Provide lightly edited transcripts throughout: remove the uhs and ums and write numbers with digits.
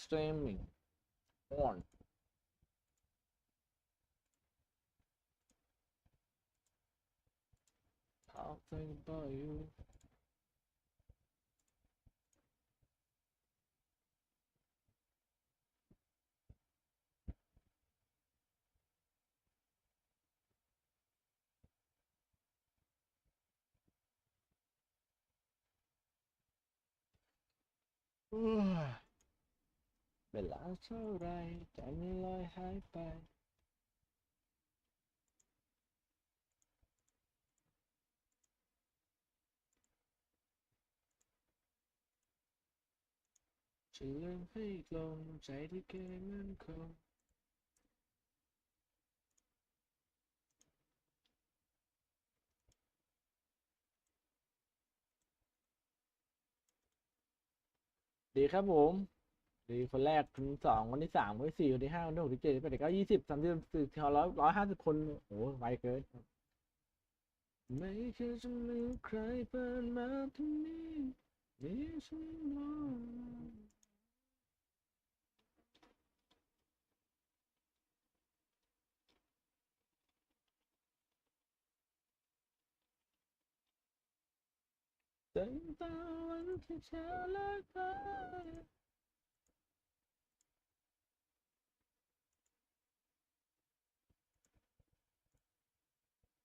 streaming on I'll think about you เวลาเท่าไรใจมันลอยหายไปฉันลืมให้ลงใจที่เคยมั่นคงดีครับผมดีคนแรกคนที่สองคนที่สามคนที่สี่คนที่ห้าคนที่หกคนที่เจ็ดคนที่แปดคนที่เก้า20 30 40150 คนโอ้ไวเกินไม่เคยจะมีใครเปิดมาที่นี่มีฉันรอจนตะวันที่เธอเลิกไป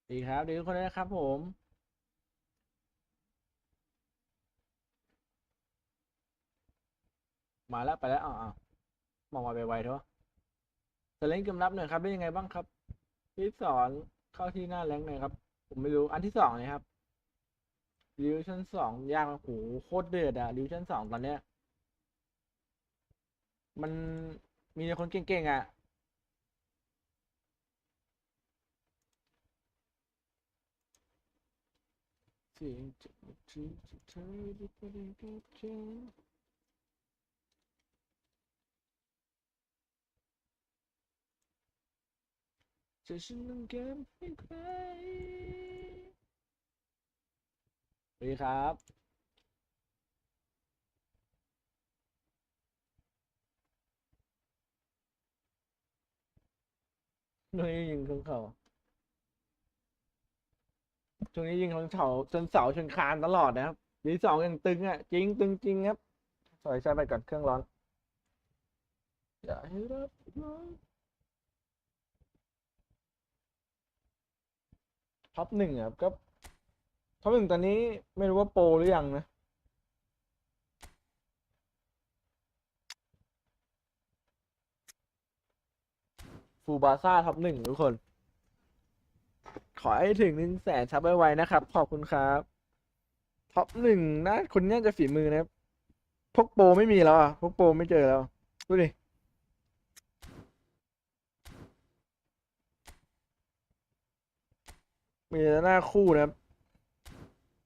ดีครับดีทุกคนเลยนะครับผมมาแล้วไปแล้วมองมาไวๆเถอะจะเล่นเกมรับหน่อยครับเป็นยังไงบ้างครับพี่สอนเข้าที่หน้าแรงหน่อยครับผมไม่รู้อันที่สองเลยครับดิวชั่น2ยากโอ้โหโคตรเดือดอะดิวชั่น2ตอนเนี้ยมันมีแต่คนเก่งๆอะเสียงจากที่เธอได้พบกับฉันจะฉันต้องเก็บให้ใครสวัสดีครับช่วงนี้ยิงของเขาช่วงนี้ยิงของเขาจนเสาชนคานตลอดนะครับดีสองยังตึงอ่ะจริงตึงจริงครับถอยใช้ไปก่อนเครื่องร้อนอย่าให้รับรู้ท็อปหนึ่งครับก็ท็อปหนึ่งตอนนี้ไม่รู้ว่าโปรหรือยังนะฟูบาซ่าท็อปหนึ่งทุกคนขอให้ถึง100,000ซับไวๆนะครับขอบคุณครับท็อปหนึ่งนะคนนี้จะฝีมือนะครับพวกโปรไม่มีแล้วอ่ะพวกโปรไม่เจอแล้วดูดิมีแต่หน้าคู่นะครับ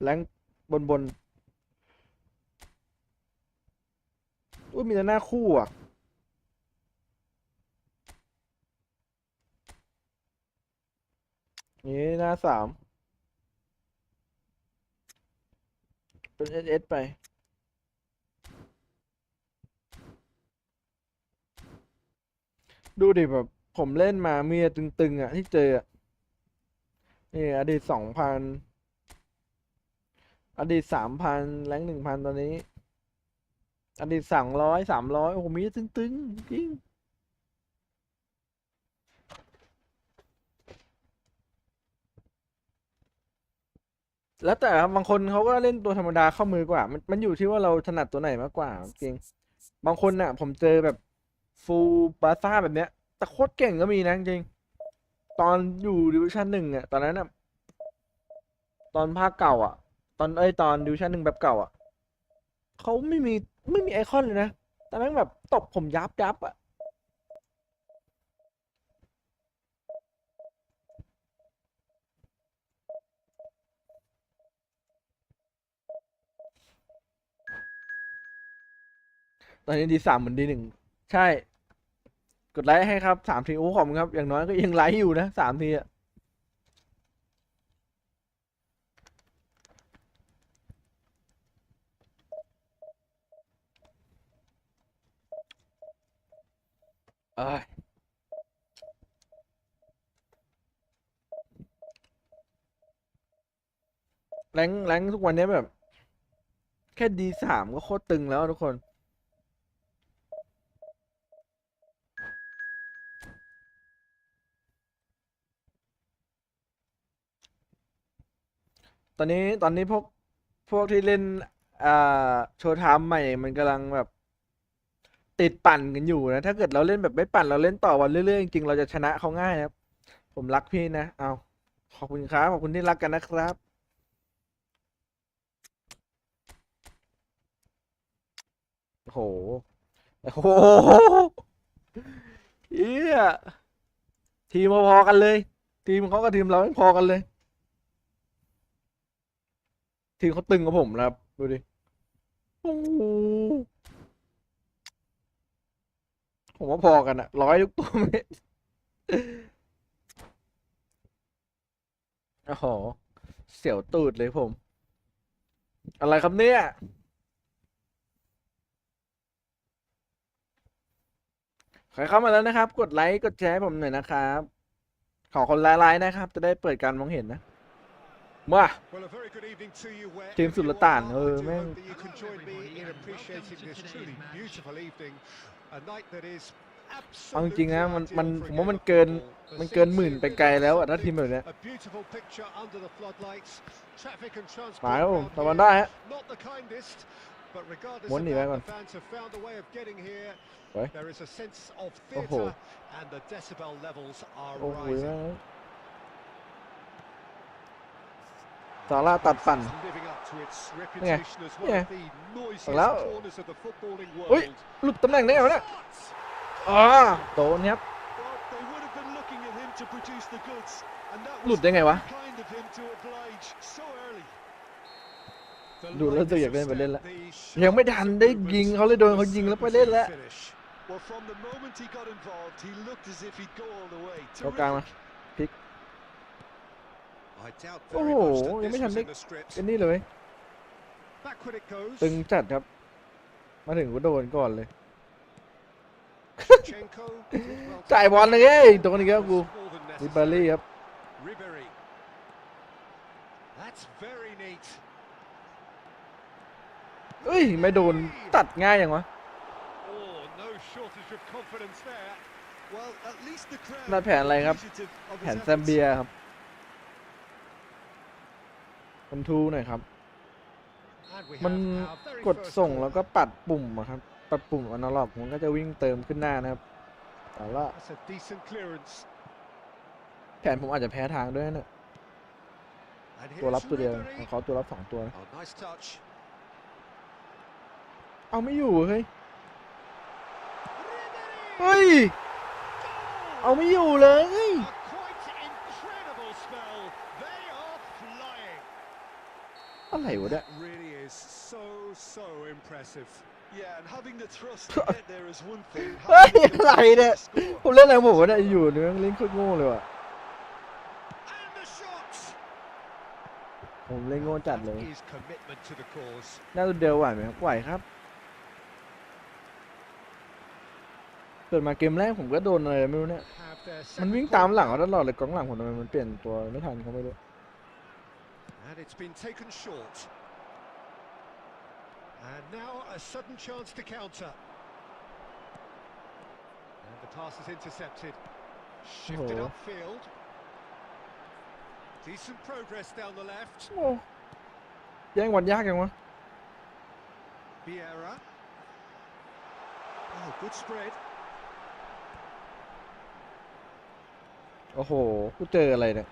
แรงบนอุ้ยมีแต่หน้าคู่อ่ะนี่หน้า3เป็นเอสไปดูดิแบบผมเล่นมามีแต่ตึงๆอ่ะที่เจออ่ะนี่อดีต2,000อดีต3,000แรง1,000ตอนนี้อดีต300 300โอ้โหมีแต่ตึงๆจริงแล้วแต่ครับบางคนเขาก็เล่นตัวธรรมดาเข้ามือกว่ามันอยู่ที่ว่าเราถนัดตัวไหนมากกว่าจริงบางคนน่ะผมเจอแบบฟูลบาซ่าแบบเนี้ยแต่โคตรเก่งก็มีนะจริงตอนอยู่ดิวิชั่น1อ่ะตอนนั้นอ่ะตอนภาคเก่าอ่ะตอนดิวิชั่น1แบบเก่าอ่ะเขาไม่มีไอคอนเลยนะแต่แม่งแบบตบผมยับอ่ะตอนนี้D3เหมือนD1ใช่กดไลค์ให้ครับ3 ทีโอ้ขอบคุณครับอย่างน้อยก็ยังไลค์อยู่นะ3 ทีอ่ะ เอ้ยแรงทุกวันนี้แบบแค่D3ก็โคตรตึงแล้วทุกคนตอนนี้พวกที่เล่นอ่โชว์ไทม์ใหม่มันกำลังแบบติดปั่นกันอยู่นะถ้าเกิดเราเล่นแบบไม่ปั่นเราเล่นต่อวันเรื่อยๆจริงๆเราจะชนะเขาง่ายนะครับผมรักพี่นะเอาขอบคุณครับขอบคุณที่รักกันนะครับโอ้โหโอ้โหเอี้ยทีมพอๆกันเลยทีมเขากับทีมเราไม่พอกันเลยทีมเขาตึงกับผมนะครับดูดิโอ้โหผมว่าพอกันอะร้อยทุกตัวเม็ดโอ้โหเสียวตูดเลยผมอะไรครับเนี่ยใครเข้ามาแล้วนะครับกดไลค์กดแชร์ให้ผมหน่อยนะครับขอคนละไลค์นะครับจะได้เปิดการมองเห็นนะมาทีมสุลต่านแม่งเอาจริงๆนะมันผมว่ามันเกินหมื่นไปไกลแล้วอะถ้าทีมแบบเนี้ยมาครับผมตะวันได้ฮะม้วนหนีไปก่อนโอ้โหโอ้โหซาร่าตัดปั่นนี่ไงนี่ไงถึงแล้วเฮ้ยหลุดตำแหน่งได้เหรอเนี่ยอ๋อโดนครับหลุดได้ไงวะดูแล้วจะอยากเล่นไปเล่นแล้วยังไม่ทันได้ยิงเขาเลยโดนเขายิงแล้วไปเล่นแล้วเข้ากลางมาพลิกโอ้โหยังไม่ทันได้กันนี่เลยตึงจัดครับมาถึงก็โดนก่อนเลยจ่ายบอลเลยเอ้ยโดนอีกแล้วกูริบารี่ครับเอ้ยไม่โดนตัดง่ายอย่างวะนั่นแผนอะไรครับแผนแซมเบียครับมันทูหน่อยครับมันกดส่งแล้วก็ปัดปุ่มอะครับปัดปุ่มอนาล็อกมันก็จะวิ่งเติมขึ้นหน้านะครับแต่ว่าแผนผมอาจจะแพ้ทางด้วยนะตัวรับตัวเดียวของเขาตัวรับ2ตัวเอาไม่อยู่เฮ้ยเฮ้ยเอาไม่อยู่เลยอะไรวะเนี่ยเฮ้ยอะไรเนี่ยผมเล่นอะไรผมวะเนี่ยอยู่เนี่ยเล่นโคตรโง่เลยว่ะผมเล่นโง่จัดเลยน่าจะเดียวไหวไหมครับไหวครับเปิดมาเกมแรกผมก็โดนอะไรไม่รู้เนี่ยมันวิ่งตามหลังเราตลอดเลยกองหลังผมทำไมมันเปลี่ยนตัวไม่ทันเขาไม่รู้And it's been taken short. And now a sudden chance to counter. And the pass is intercepted. Shifted upfield. Decent progress down the left. แย่งวันยากยังวะ Vieira. Oh, good spread. โอ้โหกูเจออะไรเนี่ย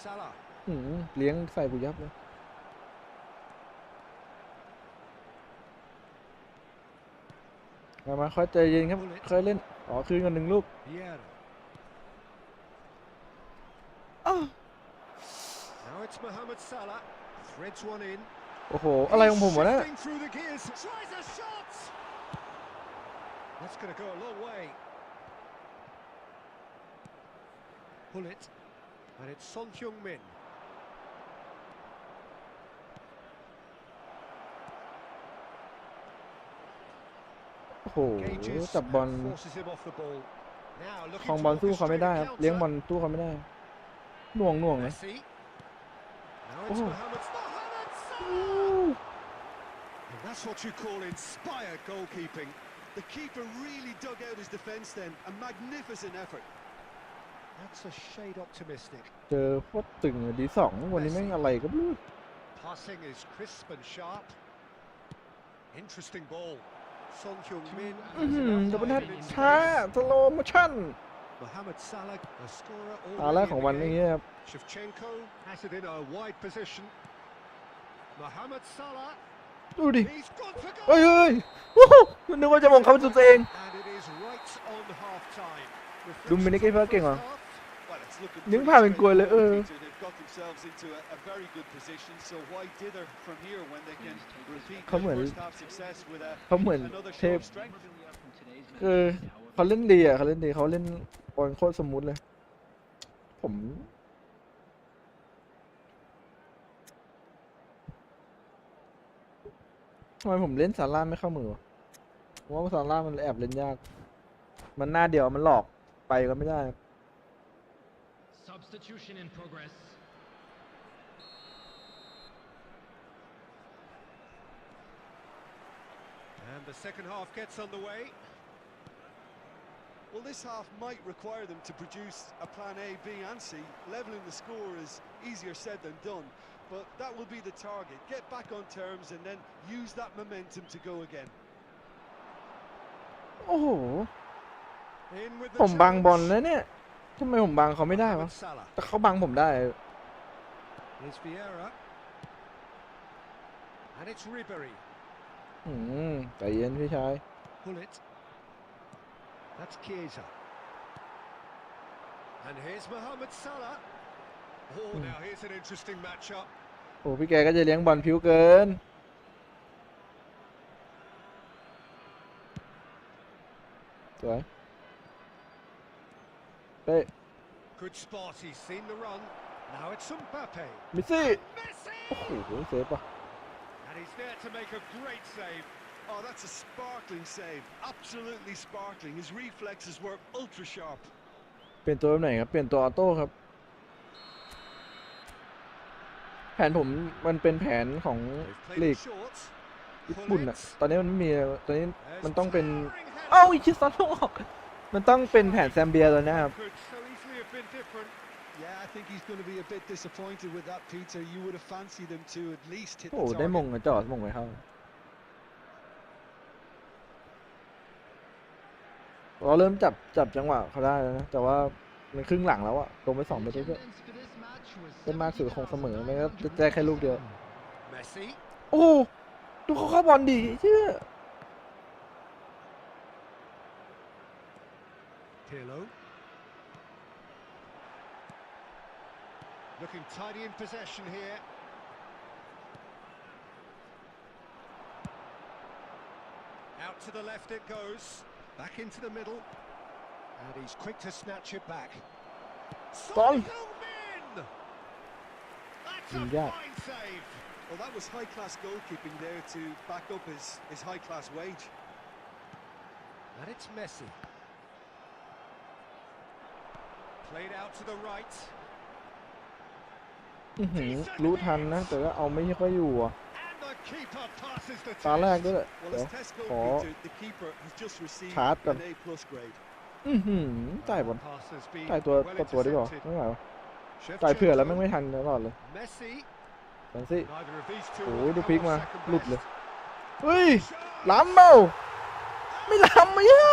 Salah.เลี้ยงใส่กูยับเลยมาค่อยใจเย็นครับค่อยเล่นคืนกัน1 ลูกโอ้โหอะไรของผมวะเนี่ยAnd it's Son Heung-min. โอ้โหจับบอล ครองบอลสู้เขาไม่ได้ครับเลี้ยงบอลสู้เขาไม่ได้หน่วงนะโอ้โห That's what you call inspired goalkeeping. The keeper really dug out his defence then. A magnificent effort. That's a shade optimistic. เจอโคตรตึงD2วันนี้แม่งอะไรก็ไม่รู้ Passing is crisp and sharp. Interesting ball. Son Heung-min. ดับเบิลแฮตช้าสโลว์โมชั่น Mohamed Salah, a scorer ตาแรกของวันนี้ครับ Shevchenko has it in a wide position. Mohamed Salah. ดูดิ He's gone for เฮ้ goal. ยนึกว่าจะมองเขาเป็นตัวเอง And it is right on half time. ดูมินิเกมเก่งเหรอ Well, it's looking นึกผ่านเป็นกลวยเลยThey've got themselves into a very good position. So why dither from here when they can repeat their first half success with เขาเหมือน another เท show พ of strength? คือเขาเล่นดีเขาเล่นดีเขาเล่นบอลโคตรสมูทเลยผมทำไมผมเล่นซาร่าไม่เข้ามือวะเพราะว่าซาร่ามันแอบเล่นยากมันหน้าเดียวมันหลอกไปก็ไม่ได้ Substitution in progress. And the second half gets underway. Well, this half might require them to produce a plan A, B and C. Leveling the score is easier said than done, but that will be the target. Get back on terms and then use that momentum to go again. โอ้โห In with ผม the บังบอล challenge. นะเนี่ยทำไมผมบังเขาไม่ได้วะ Mohamed Salah. แต่เขาบังผมได้ Here's Vieira. And it's Ribery. ใจเย็นพี่ชาย Pull it. That's Chiesa. And here's Mohamed Salah. Oh, now here's an interesting matchup. โอ้พี่แกก็จะเลี้ยงบอลผิวเกินสวยเป๊ะ Good spot. He's seen the run. Now it's Mbappe. มิสซี่ Messi. โอ้โหเซฟป่ะ And he's there to make a great save. Oh, that's a sparkling save. Absolutely sparkling. His reflexes were ultra sharp. เปลี่ยนตัวแบบไหนครับเปลี่ยนตัวออโต้ครับแผนผมมันเป็นแผนของ They've ลี played ก it short. ญี่ Pull ปุ่น it. อะตอนนี้มันไม่มีตอนนี้ There's มันต้องเป็น towering header. เอ้าอีกคิดซอนออกมันต้องเป็นแผนแซมเบียตอนนี้ครับ Could so easily have been different. Yeah, I think he's going to be a bit disappointed with that, Peter. You would have fancied him to at least hit โอ้ the ได้มง target. อะจอดมงไปเข้าเราเริ่มจับจังหวะเขาได้แล้วนะแต่ว่ามันครึ่งหลังแล้วอะลงไป2 เมตรด้วยเป็นมากสุดคงเสมอไม่ก็จะได้แค่ลูกเดียว Messi. โอ้ดูเขาเข้าบอลดีเชื่อ Pirlo. Looking tidy in possession here. Out to the left it goes. Back into the middle. And he's quick to snatch it back. Gol. Son Heung-min! That's a Yeah. fine save. Well, that was high-class goalkeeping there to back up his high-class wage. And it's Messi. Played out to the right. รู้ทันนะแต่ก็เอาไม่ค่อยอยู่อ่ะ And the keeper passes the ตาแรก test. ด้วย Well, เดี๋ยว as test ขอ goalkeeper, the keeper has just received Chát an cần. A+ grade. จ่ายบอล Pass has been จ่ายตัว well ต่อตัวดีกว่า intercepted. ไม่ไหววะจ่ายเผื่อแล้ว Shevchenko. ไม่ทันตลอดเลย Messi. สันซี่ Neither of these two โอ้ will ยดู come พลิก off มา second หลุด best. เลยเฮ้ยล้ำเปล่าไม่ล้ำไหมอะ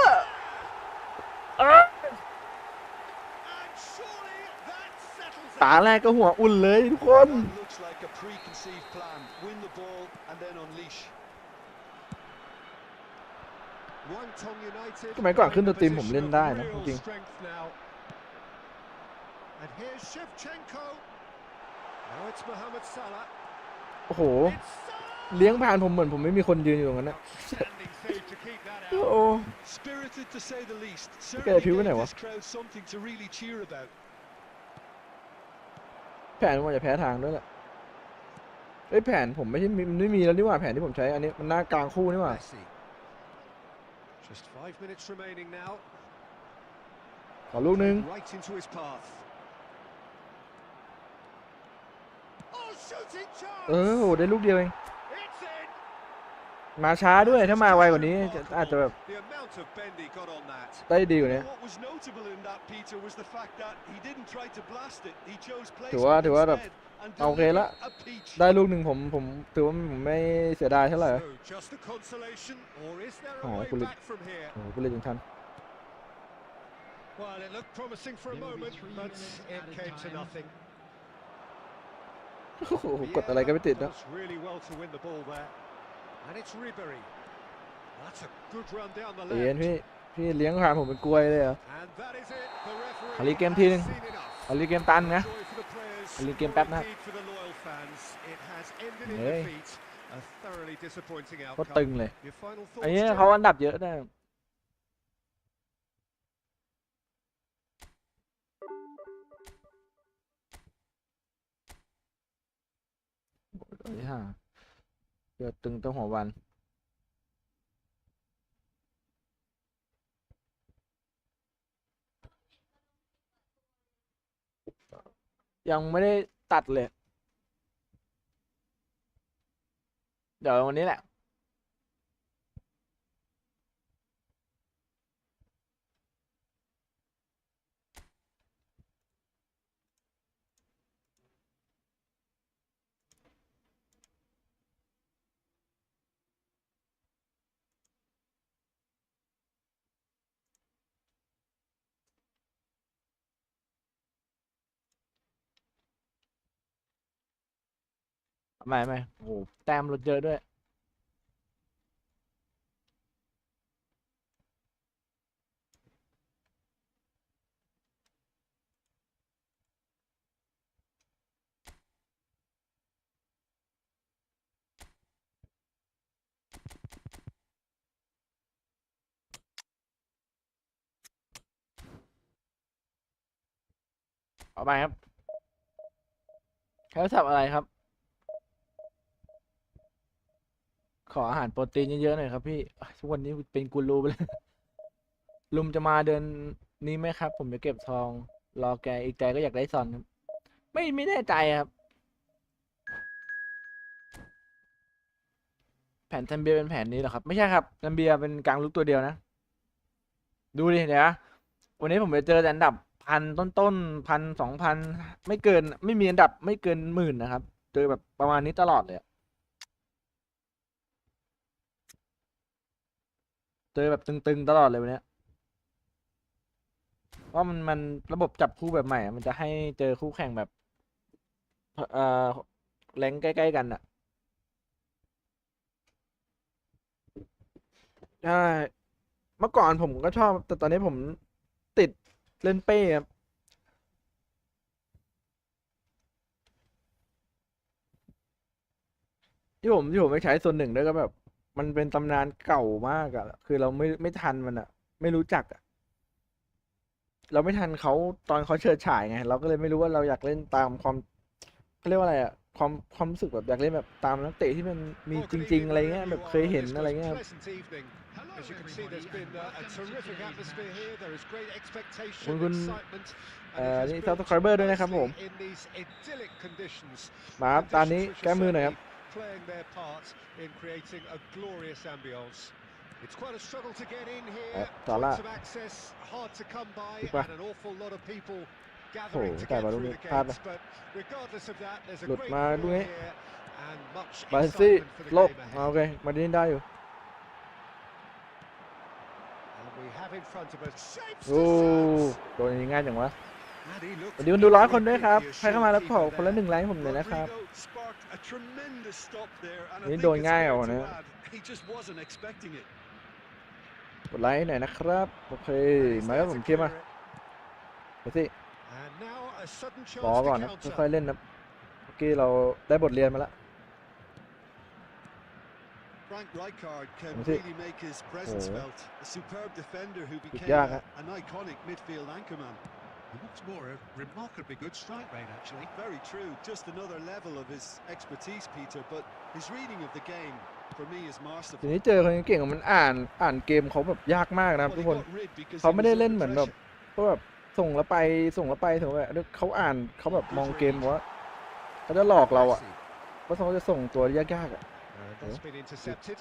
อ่ะ And surely that settles ตา it. แรกก็หัวอุ่นเลยทุกคน That looks like a preconceived plan. Win the ball and then unleash. Guangdong United สมัยก่อนขึ้น are ตั in ว a ทีมผม position เล่น of ได้นะ real จริง strength now. And here's Shevchenko. Now it's Mohamed Salah. โอ้โห It's Salah. เลี้ยงผ่านผมเหมือนผมไม่มีคนยืนอยู่ตรงนั้นนะ Outstanding save to keep that โอ้ out. Spirited to say the least. Okay, if you Certainly win it, gave what? this crowd something to really cheer about. แผนมันจะแพ้ทางด้วยแหละเอ้ยแผนผมไม่มีแล้วนี่หว่าแผนที่ผมใช้อันนี้มันหน้ากลางคู่นี่หว่า Messi. Just 5 minutes remaining now. ขอลูกนึง Right into his path. Oh, shooting chance. โหได้ลูกเดียวเอง It's in. มาช้าด้วยถ้ามาไวกว่านี้อาจจะแบบ The amount of bend he got on that. ได้ดีกว่านี้ What was notable in that, Peter, was the fact that he didn't try to blast it. He chose ถือว่า placement แบบ instead and โอเคละ delivered a peach. ได้ลูกหนึ่งผมถือว่าผมไม่เสียดายเท่าไหร่ So, just a consolation, or is there a way Pulling. back from here? โอ้โหกูเล่นจนทัน Well, it looked promising for a moment, but it came to nothing. โอ้โหกดอะไรก็ไม่ติดนะ Does really well to win the ball there. And it's Ribery. That's a good run down the เอ็น left. พี่เลี้ยงผ่านผมเป็นกล้วยเลยเหรอ And that is it. The ขอรี referee เกมทีนึง has seen enough. ขอรีเกมตันนะ Joy for the players, Khali game or tap nè. indeed for the loyal fans. It has ended in Ê. defeat. A thoroughly disappointing โคตร outcome. ตึงเลย Your final อัน thoughts, นี้ Joe? เขาอันดับเยอะนะอันที่ห้าเดือดตึงตั้งหัววัน ยังไม่ได้ตัดเลย เดี๋ยววันนี้แหละ ไม่โอ้โหแต้มลดเยอะด้วย เอาไปครับใช้โทรศัพท์อะไรครับ ขออาหารโปรตีนเยอะๆหน่อยครับพี่ทุกวันนี้เป็นกูรูไปเลย ลุงจะมาเดือนนี้ไหมครับ ผมจะเก็บทอง รอแกอีกใจก็อยากได้ซอนครับ ไม่แน่ใจครับ แผนแซมเบียเป็นแผนนี้เหรอครับ ไม่ใช่ครับแซมเบียเป็นกลางลุกตัวเดียวนะ ดูดิเดี๋ยวนะวันนี้ผมไปเจอแต่อันดับพันต้น1,000 2,000ไม่เกิน ไม่มีอันดับไม่เกิน10,000นะครับ เจอแบบประมาณนี้ตลอดเลยอะเจอแบบตึงๆตลอดเลยวันเนี้ยเพราะมันระบบจับคู่แบบใหม่อะมันจะให้เจอคู่แข่งแบบแรงใกล้ๆกันอ่ะใช่เมื่อก่อนผมก็ชอบ แต่ตอนนี้ผมติดเล่นเป้ครับที่ผมไม่ใช้ส่วนหนึ่งด้วยก็แบบ มันเป็นตำนานเก่ามากอะคือเราไม่ทันมันอะไม่รู้จักอะเราไม่ทันเขาตอนเขาเฉิดฉายไงเราก็เลยไม่รู้ว่าเราอยากเล่นตามความเขาเรียกว่าอะไรอะความรู้สึกแบบอยากเล่นแบบตามนักเตะที่มันมีจริง ๆอะไรเงี้ยแบบเคยเห็นอะไรเงี้ย Pleasant evening. As you can see, there's been a terrific atmosphere here. There is great expectation, คุณ excitement, นี่ and it has built subscriber ด้วยนะครับผม nicely in these idyllic conditions. มาครับตอนนี้แก้มือหน่อยครับ Playing their part in creating a glorious ambience. It's quite a struggle to get in here. ต่อละ Points of access hard to come by, ถูกปะ and an awful lot of people โอ้ gathering to แต่ get มาลูก through นี้ the พลาด gates. But regardless of that, there's a หลุด great มา crowd ลูกนี้ here and much บาซี่ excitement for the ลบ game ahead. โอเคมาดีได้อยู่ And we have in front of us shapes โอ้ to serve. โดนง่ายจังวะ And he looked วันนี้มันดู100 คนด้วยครับ He ใครเข้ามาแล้วขอ assured คนละ keeper 1 ไลค์ผมเลยนะครับ Rodrigo sparked a tremendous stop there, and I Ini think doon it'sง่าย fair กว่า to นะ add, he just wasn't expecting it. กดไลค์หน่อยนะครับ โอเค And he's มา there แล้ว to ผมเคลียร์ clear มา it. ไปสิ And now a sudden รอ chance ก่อน to นะ counter. ค่อยๆเล่นนะเมื่อกี้เราได้บทเรียนมาแล้ว Frank Rijkaard can That's it. really make his presence Oh. felt. A superb defender who became yeah. an iconic midfield anchorman. What's more, a remarkably good strike rate, actually. Very true. Just another level of his expertise, Peter. But his reading of the game, for me, is ที masterful. นี้เจอคนเก่งๆมันอ่านเกมเขาแบบยากมากนะครับ Well, ทุ he กคน got rid because เขา he ไม่ was ได้ under เล่นเหมือนแบบ pressure. พวกแบบ ส่งแล้วไปเขาอ่านเขาแบบมองเกมว่าเขาจะหลอกเราอ่ะเพราะเขาจะส่งตัวยากๆอ่ะ That's been intercepted.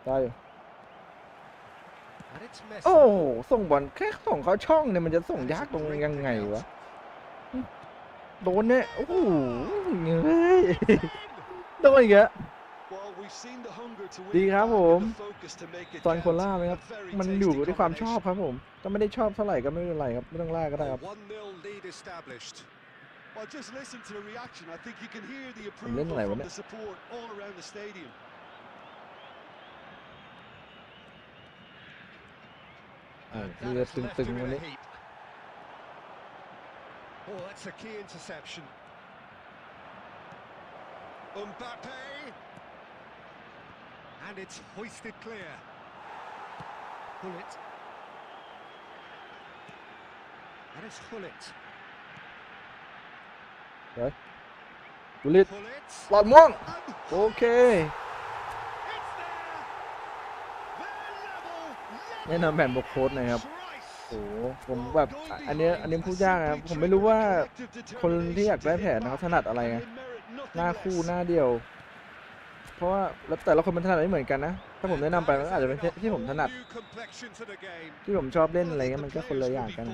ได้อยู่ And it's โอ้ Messi. ส่งบอลแค่ส่งเขาช่องเนี่ยมันจะส่งยากตรงยังไงวะโดนเนี่ยโอ้โหเฮ้ยโดนอีกแล้ว Well, we've seen the hunger to ดี win ครับ back ผ and ม the focus to make it ตอนโค count. ล่าไหมครับ A very มันอยู่ tasty ด้วยความชอบ combination. ครับผมถ้าไม่ได้ชอบเท่าไหร่ก็ไม่เป็นไรครับไม่ต้องล่าก็ได้ครับ 1-0 lead established. Well, just listen to the reaction. I think you can hear the lên approval này from vậy the support all around the stadium. มีแต่ตึงๆวันนี้ Oh, that's a key interception. Mbappe. And it's hoisted clear. Hullet. And it's Hullet. บุลิต Hullet. หลอดม่วง And โอเค it's there. They're level. แนะนำแผ่นบกโค้ดหน่อยครับ Thrice. โอ้โหผมแบบอันนี้พูดยากนะครับผมไม่รู้ว่าคนที่อยากได้แผนเขาถนัดอะไรไงหน้าคู่หน้าเดียว เพราะว่าแล้วแต่ละคนมันถนัดไม่เหมือนกันนะถ้าผมแนะนำไปมันอาจจะเป็นที่ผมถนัด New complexion to the game. ที่ผมชอบเล่นอะไรเงี้ยมันก็คนละอย่างกัน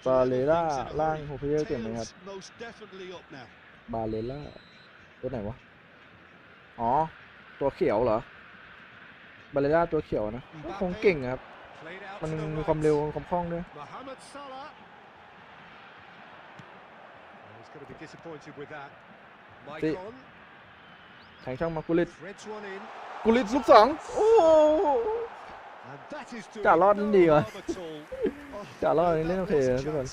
บาเลล่าล่างโฮเพเยอร์เก่งไหมครับ บาเลล่าตัวไหนวะอ๋อตัวเขียวเหรอบาเลล่าตัวเขียวนะก็คงเก่งครับ Played out มัน to the มีความ right. เร็วความคล่องด้วย Mohamed Salah. He's going to be disappointed with that. See. Maicon แข่งช่องมากุลิต threads one in. กุลิตลูกสองโอ้ And that is doing จ่ารอดนั่นดี no วะ harm at all. จ่ารอดนี่เล่นโอเคนะทุกคน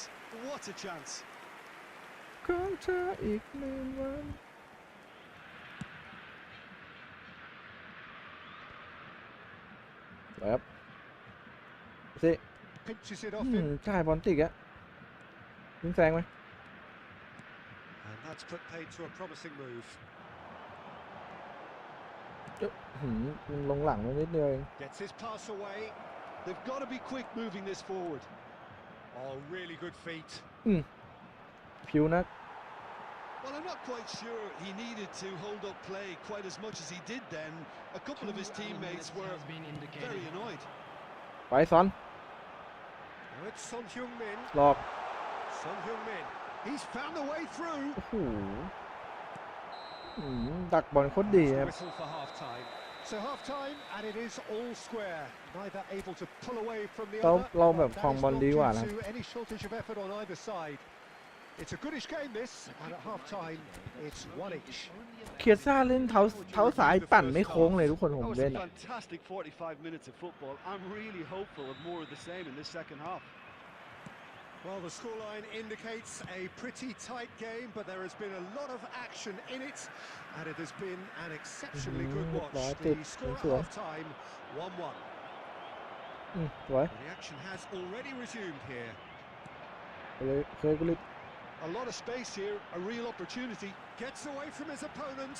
What a chance. ของเธออีกหนึ่งวันครับสิ Pinches it off him. จ่ายบอลติกอะยิงแซงไหม And that's put paid to a promising move. ลงหลังมานิดเดียวเอง Gets his pass away. They've got to be quick moving this forward. Oh, really good feet. ผิวนัก Well, I'm not quite sure he needed to hold up play quite as much as he did then. A couple of his teammates were very annoyed. ไปซ้อน Now it's Son Heung-min. หลอก Son Heung-min. He's found the way through. โอ้โหดักบอลโคตรดีครับ Whistle for half-time. So half-time, and it is all square. Neither able to pull away from the เรา other. เราแบบ That ครอง is บอล not ดีกว่า due นะครับ to any shortage of effort on either side. It's a goodish game this, and at half-time, it's one each. เคียซ่าเล่นเท้าซ้ายปั่นไม่โค้งเลยทุกคนผม That was เล่ a นอะ fantastic 45 minutes of football. I'm really hopeful of more of the same in this second half. Well, the scoreline indicates a pretty tight game, but there has been a lot of action in it, and it has been an exceptionally good watch. The score at half-time, 1-1. สวย The action has already resumed here. เคยกุลิต A lot of space here, a real opportunity. Gets away from his opponent.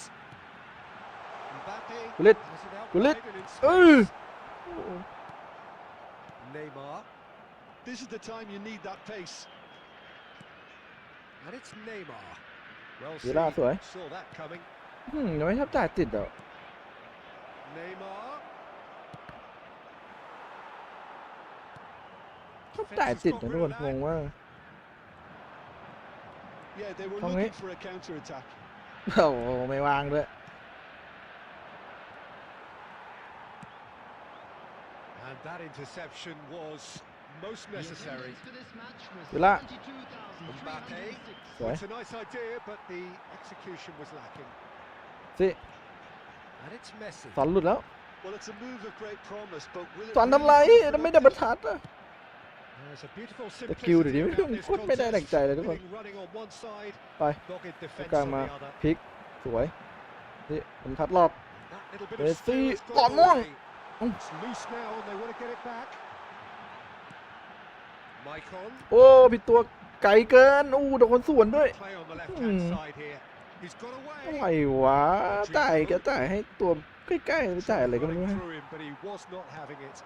Mbappe Gullit. has it out Gullit. wide and in เออ space. Neymar, This is the time you need that pace. and it's Neymar. Well Villa seen. สวย Saw that coming. ยังไม่ชอบจ่ายติดอ่ะ Neymar. ชอบจ่ายติดนะทุกคนงงว่า Yeah, they were Không looking ấy. for a counter attack. โอ้โหไม่วางด้วย And that interception was most necessary. เวลา Mbappe. สวย It's a nice idea, but the execution was lacking. สิ And it's Messi. สอนหลุดแล้ว Well, it's a move of great promise, but will it สอนทำ really ไร prove ทำไมดับเบิลทัชอ่ะ There's a beautiful สกิล simplicity เดี๋ยวนี้ไม่ about this โคตรไม่ได้ดั่งใจเลยทุกคน contest. Running on one side, ไป dogged defense กลาง on มา the other. พลิกสวยนี่ผมทัดรอบ That little bit Messi. of skill has Còn gone muông. away. It's loose now, and they want to get it back. Maicon. โอ้ผิดตัวไกลเกินโอ้โดนคนสวนด้วย Play on the left-hand side here. He's got อะไร away. วะจ่ายก็จ่ายให้ตัวใกล้ๆไปจ่ายอะไรก็ไม่รู้ Running ฮะ through him, but he was not having it.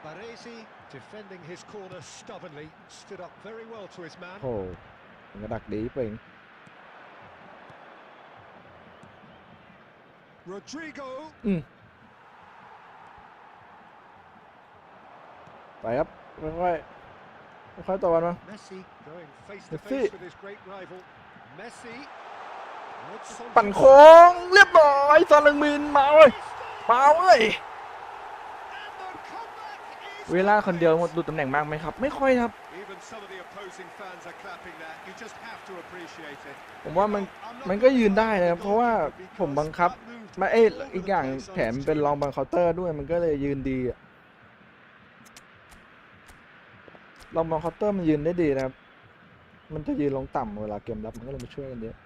Baresi defending his corner stubbornly, stood up very well to his man. โอ้มันก็ดักดีไปเอง Rodrigo. ไปครับค่อยต่อวันมา Messi going face to Messi. face with his great rival. Messi. ปั่นโค้งเรียบร้อยซอน1 มิลมาเว้ยเวลาคนเดียวหมดดูตำแหน่งมากไหมครับไม่ค่อยครับ Even some of the opposing fans are clapping that. You just have to appreciate it. ผมว่ามันก็ยืนได้นะครับเพราะว่าผมบังคับมาอีกอย่างแถมเป็นรองบังเคาน์เตอร์ด้วยมันก็เลยยืนดีอะรองบังเคาน์เตอร์มันยืนได้ดีนะครับมันจะยืนลงต่ำเวลาเกมรับมันก็เลยมาช่วยกันเยอะ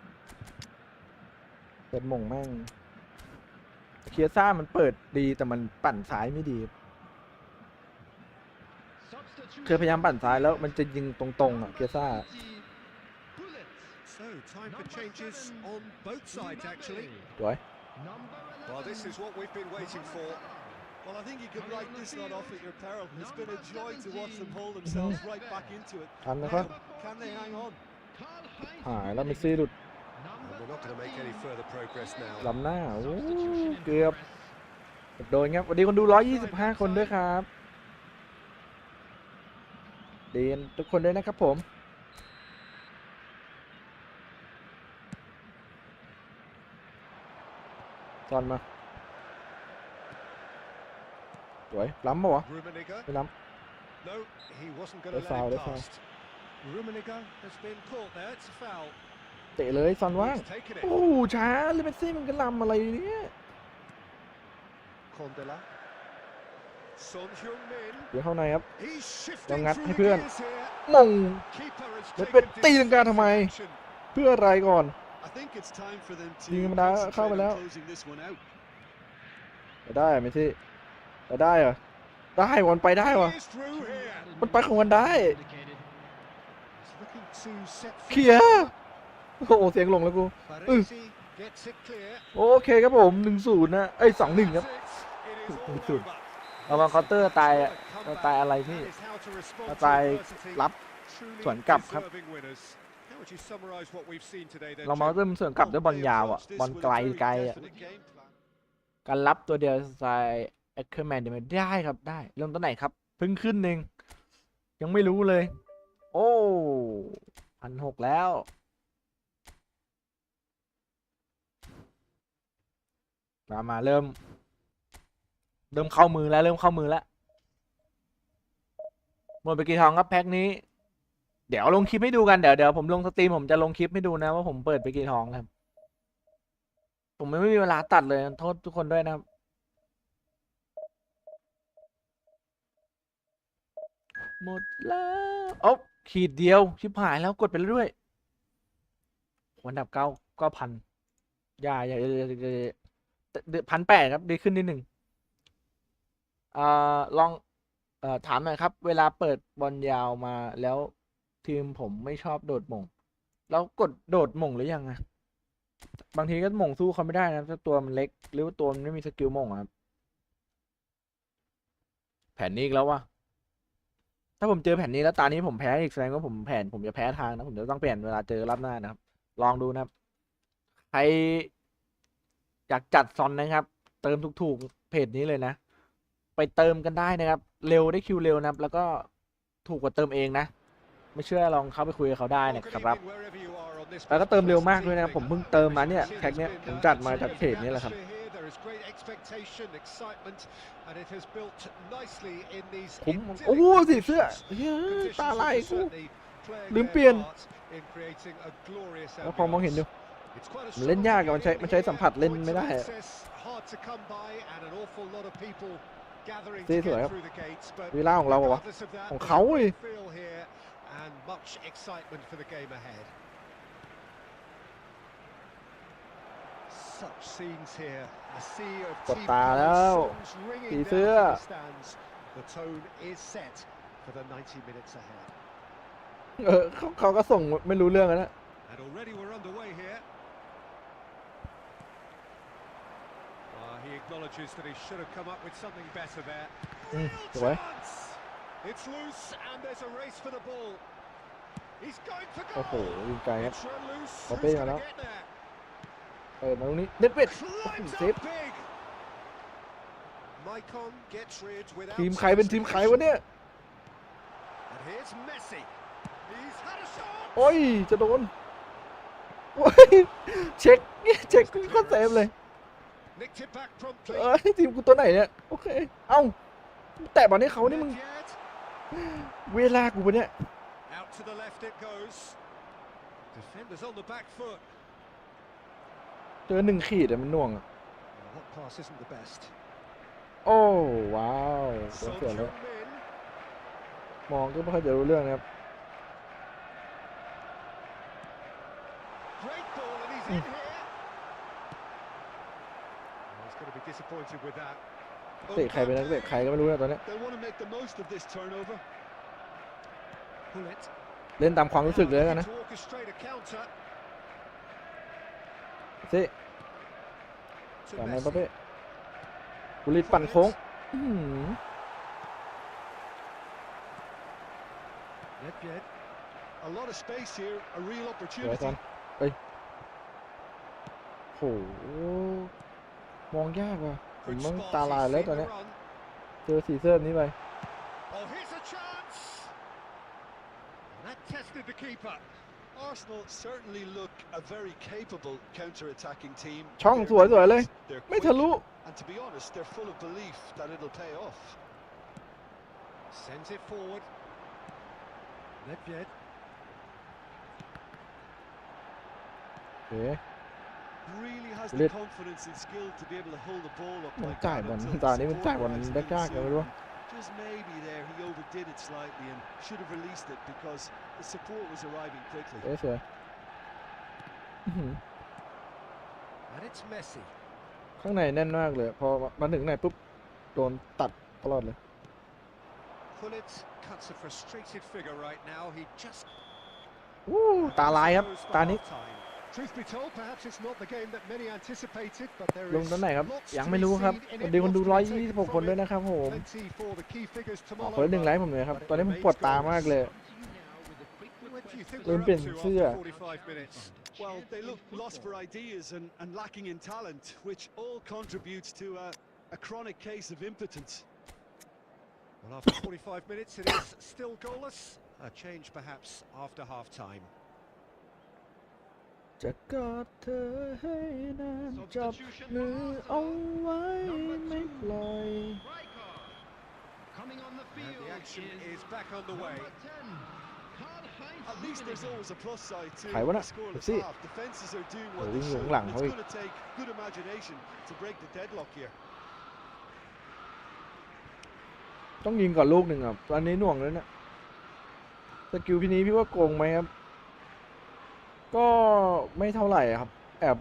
เปิดมงแม่งเคียซ่ามันเปิดดีแต่มันปั่นซ้ายไม่ดีเคยพยายามปั่นซ้ายแล้วมันจะยิงตรงๆอ่ะเคียซ่า So time for changes on both sides actually. สวย Well, this is what we've been waiting for. Well, I think you could write this not off at your peril. It's been a joy to watch them hold themselves right back into it. ทันนะครับ Can they hang on? หายแล้วมิสซี่หลุด And we're not going to make any further progress now. ล้ำหน้าโอ้เกือบโดนครับสวัสดีคนดู125 คนด้วยครับดีทุกคนด้วยนะครับผมตอนมาสวยล้ำปะวะ Rummenigge. ไม่ล้ No, he wasn't going They to foul, let they it past. Rummenigge has been caught there. It's a foul. ำเตะเลยซอนว่าง He's taken it. โอ้ช้าเลยเมสซี่มันก็ล้ำอะไรเนี่ย Condela. Son Heung-min. เดี๋ยวเข้าในครับ He's shifting Long ngắt throughให้ the เพื่อน gears here. มง Keeper has แล้ว taken เป็นตีลังกาทำไม decisive action. เพื่ออะไรก่อน I think it's time for them to ยิงธรรมดาเข้าไป concentrate แล้ว on closing this one out. ไปได้เมสซี่ไปได้เหรอได้วันไปได้วะ He is through here. มันไปของมันได้ He's looking to set เคลียร์โอ้โหเสียงลงแล้วกู Baresi gets it clear. โอเคครับผม 1-0 นะเอ้ย 2-1 ครับ It is all 1-0 over. เรามาเคาน์เตอร์ตายอะ Comeback. ตายอะไรพี่ That is how to respond เรา to ตาย adversity. รับ Truly สวนกลับครับ deserving winners. How would you summarize what we've seen today then, เรามา Jim? เริ่มเสริมกลับด้วยบอลยาวอ่ะ บอลไกลไกลอ่ะ การรับตัวเดียวสไตล์แอคเคอร์แมนเดี๋ยวมันได้ครับได้เริ่มต้นไหนครับเพิ่งขึ้นเองยังไม่รู้เลย โอ้1,600แล้วมาเริ่มเข้ามือแล้วหมดไปกี่ทองครับแพ็คนี้เดี๋ยวลงคลิปให้ดูกันเดี๋ยวผมลงสตรีมผมจะลงคลิปให้ดูนะว่าผมเปิดไปกี่ทองครับผมไม่มีเวลาตัดเลยโทษทุกคนด้วยนะครับหมดแล้วโอ้ขีดเดียวชิบหายแล้วกดไปเรื่อยๆอันดับ9,000อย่า1,800ครับดีขึ้นนิดหนึ่งลองถามหน่อยครับเวลาเปิดบอลยาวมาแล้วทีมผมไม่ชอบโดดหม่งแล้วกดโดดหม่งหรือยังไงบางทีก็หม่งสู้เขาไม่ได้นะถ้าตัวมันเล็กหรือว่าตัวมันไม่มีสกิลหม่งครับแผนนี้อีกแล้ววะถ้าผมเจอแผนนี้แล้วตานี้ผมแพ้อีกแสดงว่าผมจะแพ้ทางนะผมจะต้องเปลี่ยนเวลาเจอรอบหน้านะครับลองดูนะครับใครอยากจัดซอนนะครับ เติมถูกๆเพจนี้เลยนะไปเติมกันได้นะครับเร็วได้คิวเร็วนะครับแล้วก็ถูกกว่าเติมเองนะไม่เชื่อลองเข้าไปคุยกับเขาได้นะครับแล้วก็เติมเร็วมากด้วยนะครับผมเพิ่งเติมมาเนี่ยแพ็คเนี้ยผมจัดมาจากเพจนี้แหละครับผมโอ้สีเสื้อเฮ้ยตาลายกูลืมเปลี่ยนแล้วพอมองเห็นอยู่มันเล่นยากอะมันใช้สัมผัสเล่นไม่ได้สวยครับเวลาของเราวะของเขาเลย กดตาแล้วสีเสื้อเขาก็ส่งไม่รู้เรื่องนะ Real สวย chance. It's loose and there's a race for the ball. He's going for โอ้โห goal. ยิงไกลครับ It's run loose. Có Who's bên gonna vào đó. get there? มาตรงนี้เน็ตเวท Climbs เซฟ up big. Maicon gets rid without ทีมใครเป็นทีมใครวะเนี่ย And here's Messi. He's had a shot. โอ้ยจะโดนโอ้ยเช็คก็เซฟเลย Nicked it back promptly. ทีมกูตัวไหนเนี่ยโอเคเอ้าแตะบอลให้เขานี่มึง Not yet. เวลากูปะเนี่ย Out to the left it goes. Defenders on the back foot. เจอ1 ขีดอะมันหน่วงอะ Well, that pass isn't the best. โอ้ว้าวส Son วยๆเลย Heung-min. มองก็ไม่ค่อยจะรู้เรื่องนะครับ Great ball and he's in here. Oh, he's going to be disappointed with that. เตะใครเป็นนักเตะใครก็ไม่รู้นะตอนนี้ They want to make the most of this turnover. Pull it. เล่นตามความรู้สึกเลยแล้วกันนะ To orchestrate a counter ซิ to ต่อมา Messi. ปะเป้บุรีปั่นโค้งอื้อหือ Nedved. A lot of space here, a real สวยก่อน opportunity. เอ้ยโหมองยากว่ะผม Good ต้อง spot, ตา he's ลายแล้ว seen ตอน the นี้ run. เจอสีเสื้อแบบนี้ไป Oh, here's a chance. And that tested the keeper. Arsenal certainly look a very capable counter-attacking team. ช่อง They're สวยๆเลย direct, they're ไม่ quick, ทะลุ and to be honest, they're full of belief that it'll pay off. Sends it forward. Nedved. โอเค Really has Lit. the confidence and skill to be able to hold the ball up มัน like จ่าย that บอล until ตา the นี้มันจ่ายบอล support arrives ได้ in ยากๆ soon. ไม่รู้ Just maybe there he overdid it slightly and should have released it because the support was arriving quickly. เอ้ยสวยอื้อหือ And it's Messi. ข้างในแน่นมากเลย พอมาถึงไหนปุ๊บโดนตัดตลอดเลย Pullet cuts a frustrated figure right now. He just วู้ตาลายครับ goes for ตานี้ half-time. Truth be told, perhaps it's not the game that many anticipated, but there ลง is ตอนไหนครับ lots ยัง to ไม่ be รู้ครับ seen in สวั it, สดีคนดู lots to be taken 126 คน from ด้วย it. นะครับผม Plenty for the key figures to ขอ mull คนละ1 over. ไลค์ผมเลยครับ ตอนนี้ผมปวดตามากเลย What do you think Lên we're biển up to xưa à? after 45 minutes? Well, they look lost for ideas and lacking in talent, which all contributes to a chronic case of impotence. Well, after 45 minutes, it is still goalless. A change perhaps after half-time. จะกอดเธอให้นานจับมือเอาไว้ไม่ปล่อย Coming on the And field the action is is back underway. number 10, Karl-Heinz At least there's Rummenigge. always a plus side to Phải quá the nè, scoreless Pepsi. half. Defenses are doing Rồi what đi they ngưỡng should. lẳng It's thôi. going to take good imagination to break the deadlock here. ต้องยิงก่อนลูกหนึ่งอ่ะตอนนี้หน่วงเลยเนี่ยสกิลพี่นี้พี่ว่าโกงไหมครับ ก็ไม่เท่าไหร่ครับ แอบ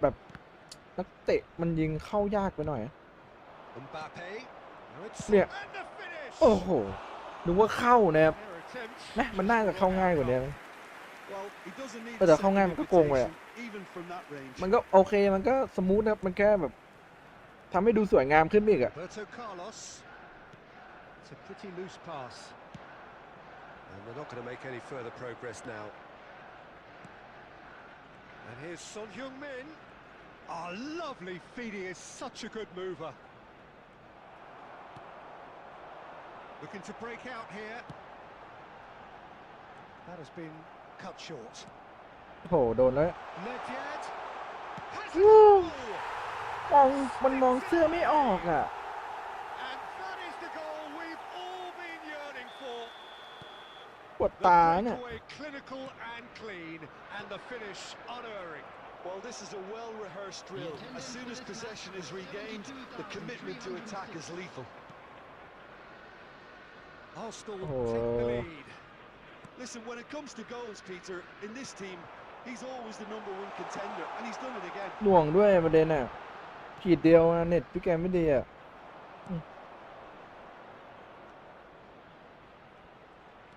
แบบนักเตะมันยิงเข้ายากไปหน่อย Mbappe. Now it's Nè. and the finish. โอ้โหนึกว่าเข้านะครับ Their attempt. นะมันน่าจะเข้าง่ายกว่านี้นะ Well, he doesn't need แต่ the เข้าง่าย second มันก็โกงไปอ่ะ invitation, even from that range. มันก็โอเคมันก็สมูทนะครับมันแค่แบบทำให้ดูสวยงามขึ้นอีกอ่ะ Roberto Carlos. It's a pretty loose pass. And they're not going to make any further progress now. And here's Son Heung-min. Oh, lovely feed. He is such a good mover. Looking to break out here. That has been cut short. โอ้โหโดนแล้ว Nedved. Has a Woo. goal! มันมองเสื้อไม่ออกอ่ะ And that is the goal we've all been yearning for. ปวด The ตาเนี่ย breakaway clinical and clean, and the finish unerring. Well, this is a well-rehearsed drill. As soon as possession is regained, the commitment to attack is lethal. Arsenal Oh. take the lead. Listen, when it comes to goals, Peter, in this team, he's always the #1 contender, and he's done it again. หน่วงด้วยประเด็นอ่ะขีดเดียวอะเน็ตพี่แกไม่ดีอ่ะ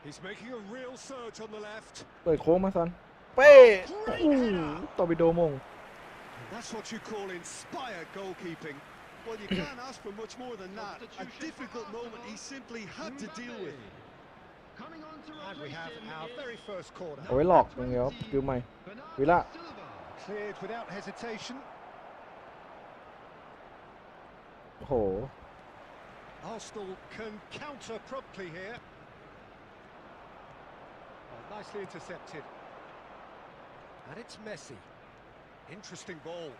He's making a real surge on the left. เปิดโค้งมาซันเป้โอ้โหต่อไปโดมง And that's what you call inspired goalkeeping. Well, you can't ask for much more than that. A difficult moment he simply had to deal with. Coming on to And we have replace our him very first corner. เอาไว้หลอกอย่างเดียวดูใหม่ วิละ Cleared without hesitation. โอ้โห Arsenal can counter promptly here. Well, nicely intercepted. And it's Messi. Interesting ball.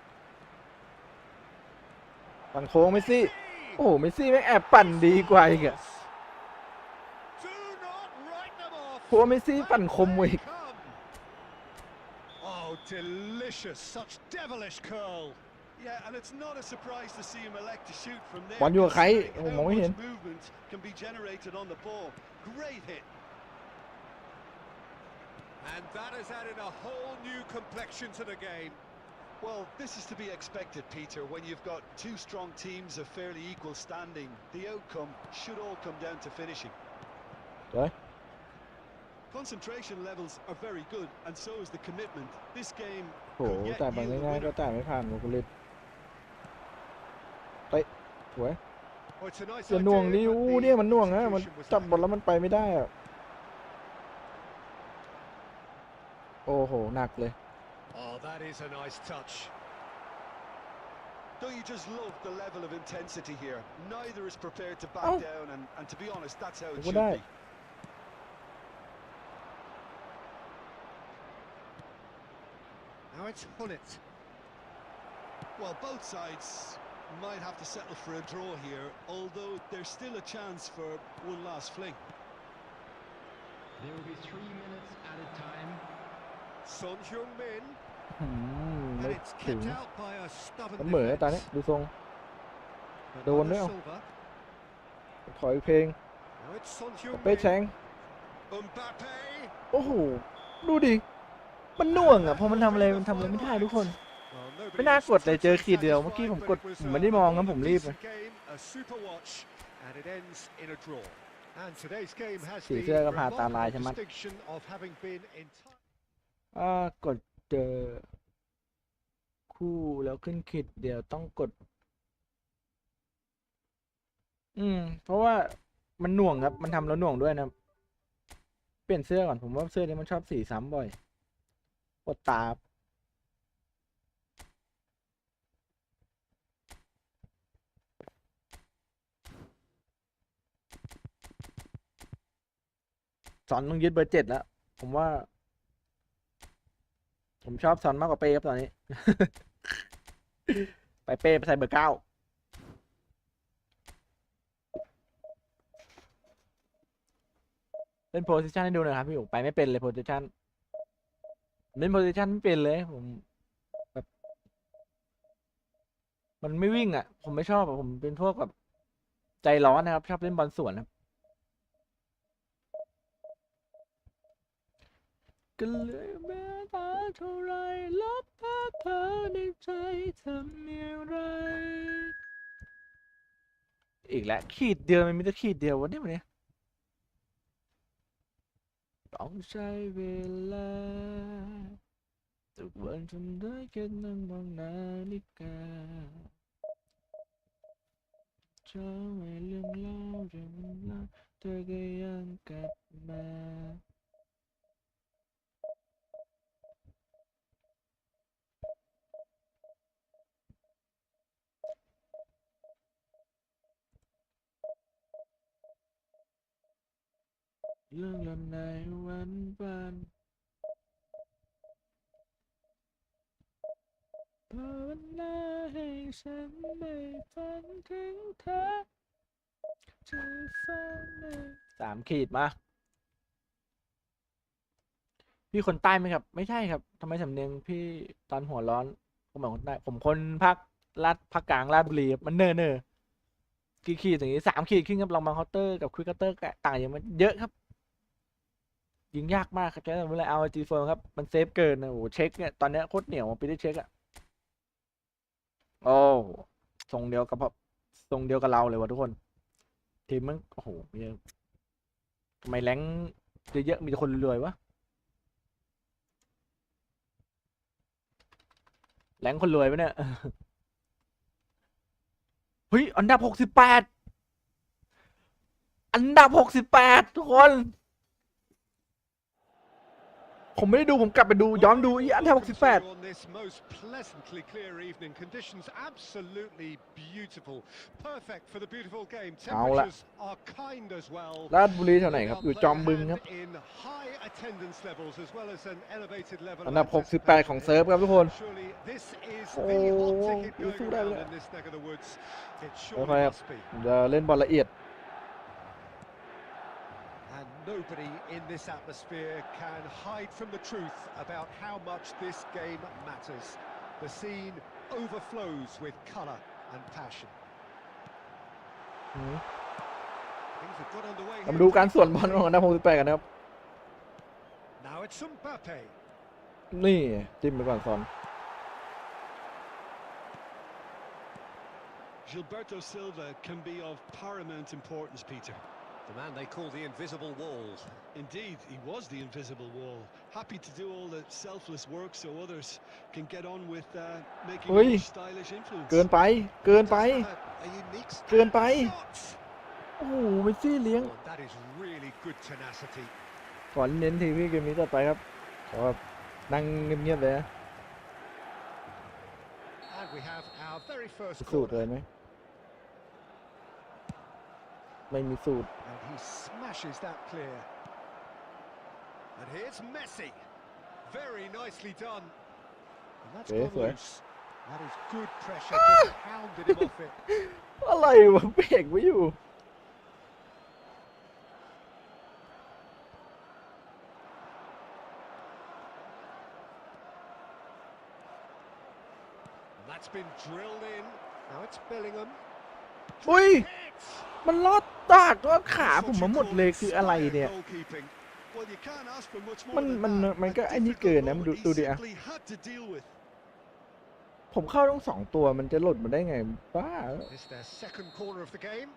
ปั่นโค้งเมสซี่ โอ้โห เมสซี่แม่งแอบปั่นดีกว่าอีกอะ Do not write them off. เพราะว่าเมสซี่ปั่นคมกว่าอีก Oh, delicious. Such devilish curl. Yeah, and it's not a surprise to see him elect to shoot from there. บอลอยู่กับใคร considering โอ้โห how มองไม่เห็น much movement can be generated on the ball. Great hit. And that has added a whole new complexion to the game. Well, this is to be expected, Peter, when you've got two strong teams of fairly equal standing. The outcome should all come down to finishing. เฮ้ย Concentration levels are very good, and so is the commitment. This game โอ้โห could yet จ่ายบอล yield a ง่ายๆก็ winner. จ่ายไม่ผ่านโมกุลิตไปสวย Oh, it's a nice จะหน่วง idea, ดิ but อู้ the เนี่ยมันหน่วงนะมัน execution was จับบอลแล้วมันไปไม่ได้อะโอ้โห หนักเลย Oh, that is a nice touch. Don't you just love the level of intensity here? Neither is prepared to back Oh. down, and to be honest, that's how it Look should at that. be. Now it's Hunnit. Well, both sides might have to settle for a draw here, although there's still a chance for one last fling. There will be 3 minutes added time. Son Heung-min. อืม And ไม่ it's ถึง kept out by a stubborn เสมอตอนนี้ defense. ดูทรง Bernardo Đồ nữa không? Silva. ขออีกเพลง Now it's Son เป้แช Heung-min. ง Mbappe. โอ้โห ดูดิ มันหน่วงอ่ะพอมันทำอะไรไม่ได้ทุกคน Well, nobody ไม่น่า was กดเลยเจอขีดเดียว เมื่อกี้ satisfied, ผม but กด it was ผมไม่ได้มองนะผมรีบ a เลย decent game, a super watch, and it ends in a draw. And today's game has สี the เสื้อก็พาตาลาย remarkable ใช่ไหม distinction of having been entirely กดเจอ คู่แล้วขึ้นขีดเดียวต้องกด เพราะว่ามันหน่วงครับ มันทำแล้วหน่วงด้วยนะ เปลี่ยนเสื้อก่อน ผมว่าเสื้อนี้มันชอบสีซ้ำบ่อยปวดตา สอนต้องยึดเบอร์ 7 แล้ว ผมว่า ผมชอบสอนมากกว่าเป้ครับตอนนี้ ไปเป้ไปใส่เบอร์ 9 เล่นโพสิชันให้ดูหน่อยครับพี่ผมไปไม่เป็นเลยโพสิชันเล่นโพสิชันไม่เป็นเลยผมแบบมันไม่วิ่งอ่ะ ผมไม่ชอบอ่ะผมเป็นพวกแบบใจร้อนนะครับ ชอบเล่นบอลสวนครับก็เลยแม้ตาเท่าไรลบภาพเธอในใจทำอย่างไรอีกแล้วขีดเดียวมันมีแต่ขีดเดียววะเนี่ยวันนี้ต้องใช้เวลาทุกวันทำได้แค่นั่งมองนาฬิกาเช้าไม่เรื่องเล่าจนแล้วเธอก็ยังกลับมาเรื่องราวในวันภาวนาให้ฉันได้ฝันถึงเธอจะฝัน3 ขีดมาพี่คนใต้ไหมครับ ไม่ใช่ครับทำไมสำเนียงพี่ตอนหัวร้อนผมเหมือนคนใต้ผมคนภาคภาคกลางราชบุรีมันเนอกี่ขีดอย่างนี้3 ขีดขึ้นครับลองมาเคาน์เตอร์กับควิกเคาน์เตอร์ต่างอย่างมันเยอะครับยิงยากมากครับใช้เวลาเอาจีโฟนครับมันเซฟเกินนะโอ้เช็คเนี่ยตอนนี้โคตรเหนียวไปได้เช็คอะโอ้ทรงเดียวกับเราเลยวะทุกคนทีมมันโอ้โหทำไมแรงเยอะๆมีแต่คนรวยๆวะแรงคนรวยปะเนี่ย เฮ้ยอันดับ68อันดับ68ทุกคนผมไม่ได้ดูผมกลับไปดูย้อนดูอันดับ68 On this most pleasantly clear evening, conditions absolutely beautiful, perfect for the beautiful game. Temperatures are kind as well. ราชบุรีแถวไหนครับอยู่จอมบึงครับ In high attendance levels as well as an elevated level. อันดับ68ของเซิร์ฟครับทุกคน Surely this is โอ้ the hot ticket สู้ going ได้ around เลย in this neck of the woods. It โอ surely เคครับ must be. จะเล่นบอลละเอียด And nobody in this atmosphere can hide from the truth about how much this game matters. The scene overflows with colour and passion. Things have got underway มาดูการส่วนบอลของอันดับ68กันนะครับ Now it's Mbappe. นี่จิ้มไปก่อนซอน Gilberto Silva can be of paramount importance, Peter. The man they call the invisible wall. Indeed, he was the invisible wall. Happy to do all the selfless work so others can get on with making a more stylish influence. เกินไปเกินไป A unique เกินไป shot. โอ้โหเมสซี่เลี้ยง Oh, that is really good tenacity. ก่อนเน้นทีวีเกมนี้ต่อไปครับขอแบบนั่งเงียบๆเลยนะ And we have our very first สูตรเลย corner. ไหมไม่มีสูตร And he smashes that clear. And here's Messi. Very nicely done. And that's Okay, gone fair. loose. That is good pressure. Just hounded him off it. อะไรวะเบรกไม่อยู่ And that's been drilled in. Now it's Bellingham. อุ้ย Hit! มันลอดตากลอดขาผมมาหมดเลยคืออะไรเนี่ย Goalkeeping. Well, you can't ask for much more มัน than มัน that. มันก็ A ไอ้นี่ difficult เกินนะ moment ดู he ดูดิอะ simply had to deal with. ผมเข้าต้อง2ตัวมันจะหล่นมาได้ไงบ้า It's their second corner of the game.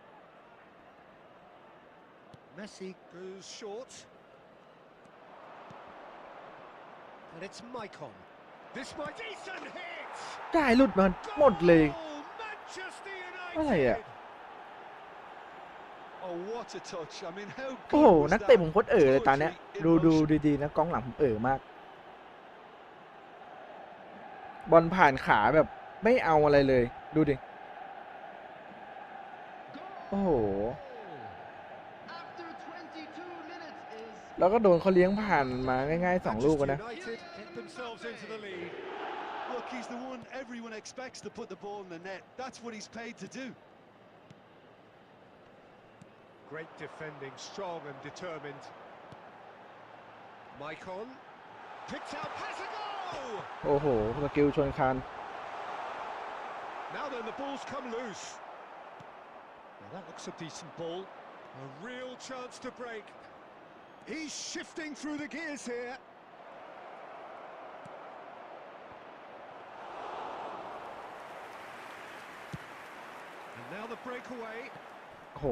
Messi goes short. And it's Maicon. This might decent hit. ได้หลุดมาหมดเลย Goal, Manchester อะไรอะ United. Oh, what a touch. I mean, how โอ้โห good was นักเตะ that? ผมโคตรเลยตอนเนี้ย Poetry in ดู motion. ดีๆนะกองหลังผมมาก บอลผ่านขาแบบไม่เอาอะไรเลย ดูดิ โอ้โห After 22 minutes is แล้วก็โดนเขาเลี้ยงผ่านมาง่ายๆ2 ลูก Manchester นะ United get themselves into the lead. Look, he's the one everyone expects to put the ball in the net. That's what he's paid to do. Great defending, strong and determined. Maicon picked out, has a goal! โอ้โหสกิลชนคาน Now then, the ball's come loose. Now that looks a decent ball. A real chance to break. He's shifting through the gears here. And now the breakaway. โอ้โห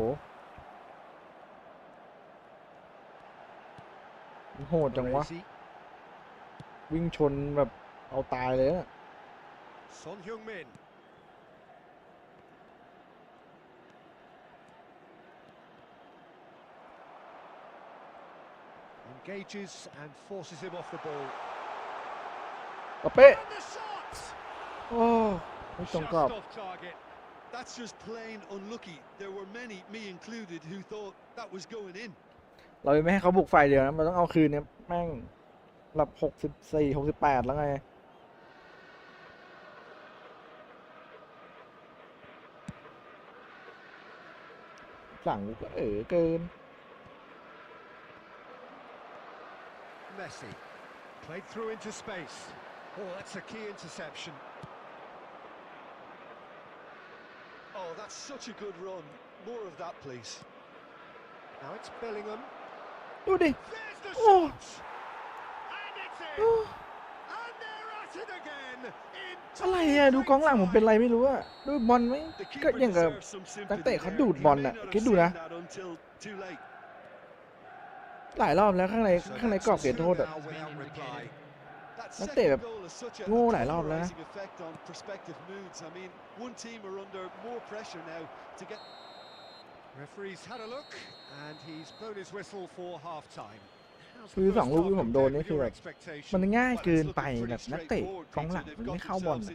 โหดจังวะ Baresi. วิ่งชนแบบเอาตายเลยอะ Son Heung-min. Engages and forces him off the ball. กระเป๊ะ And the shot! โอ้ไม่ตรง Just กรอบ off target. That's just plain unlucky. There were many, me included, who thought that was going in. เราไม่ให้เขาบุกไฟเดียวนะมันต้องเอาคืนเนี่ยแม่งหลับ64 68แล้วไงหลังก็เกิน Messi played through into space. Oh, that's a key interception. Oh, that's such a good run. More of that, please. Now it's Bellingham. ดูดิ There's the Oh. shot! And it's in! And they're at it again! In อะไรอะดูกองหลังผมเป็นไรไม่รู้อะดูบอลไหม The ก็ keeper อย่างกับ deserves some นักเตะ sympathy เขา there. ดูด He บอล may อะ not คิด have ดู seen นะ that until too late. หลายรอบแล้วข้างใน So ข้างใน that's กรอบเขตโทษ two อะ now without reply. That นักเตะแบ second บ goal is such a โง่หลายรอบแล้วนะ polarizing effect on prospective moods. I mean, one team are under more pressure now to get. Referee's had a look, and he's blown his whistle for half time. คือสองลูกที่ผมโดนนี่คือแบบมันง่ายเกินไปแบบนักเตะกองหลังมันไม่เข้าบอลอะ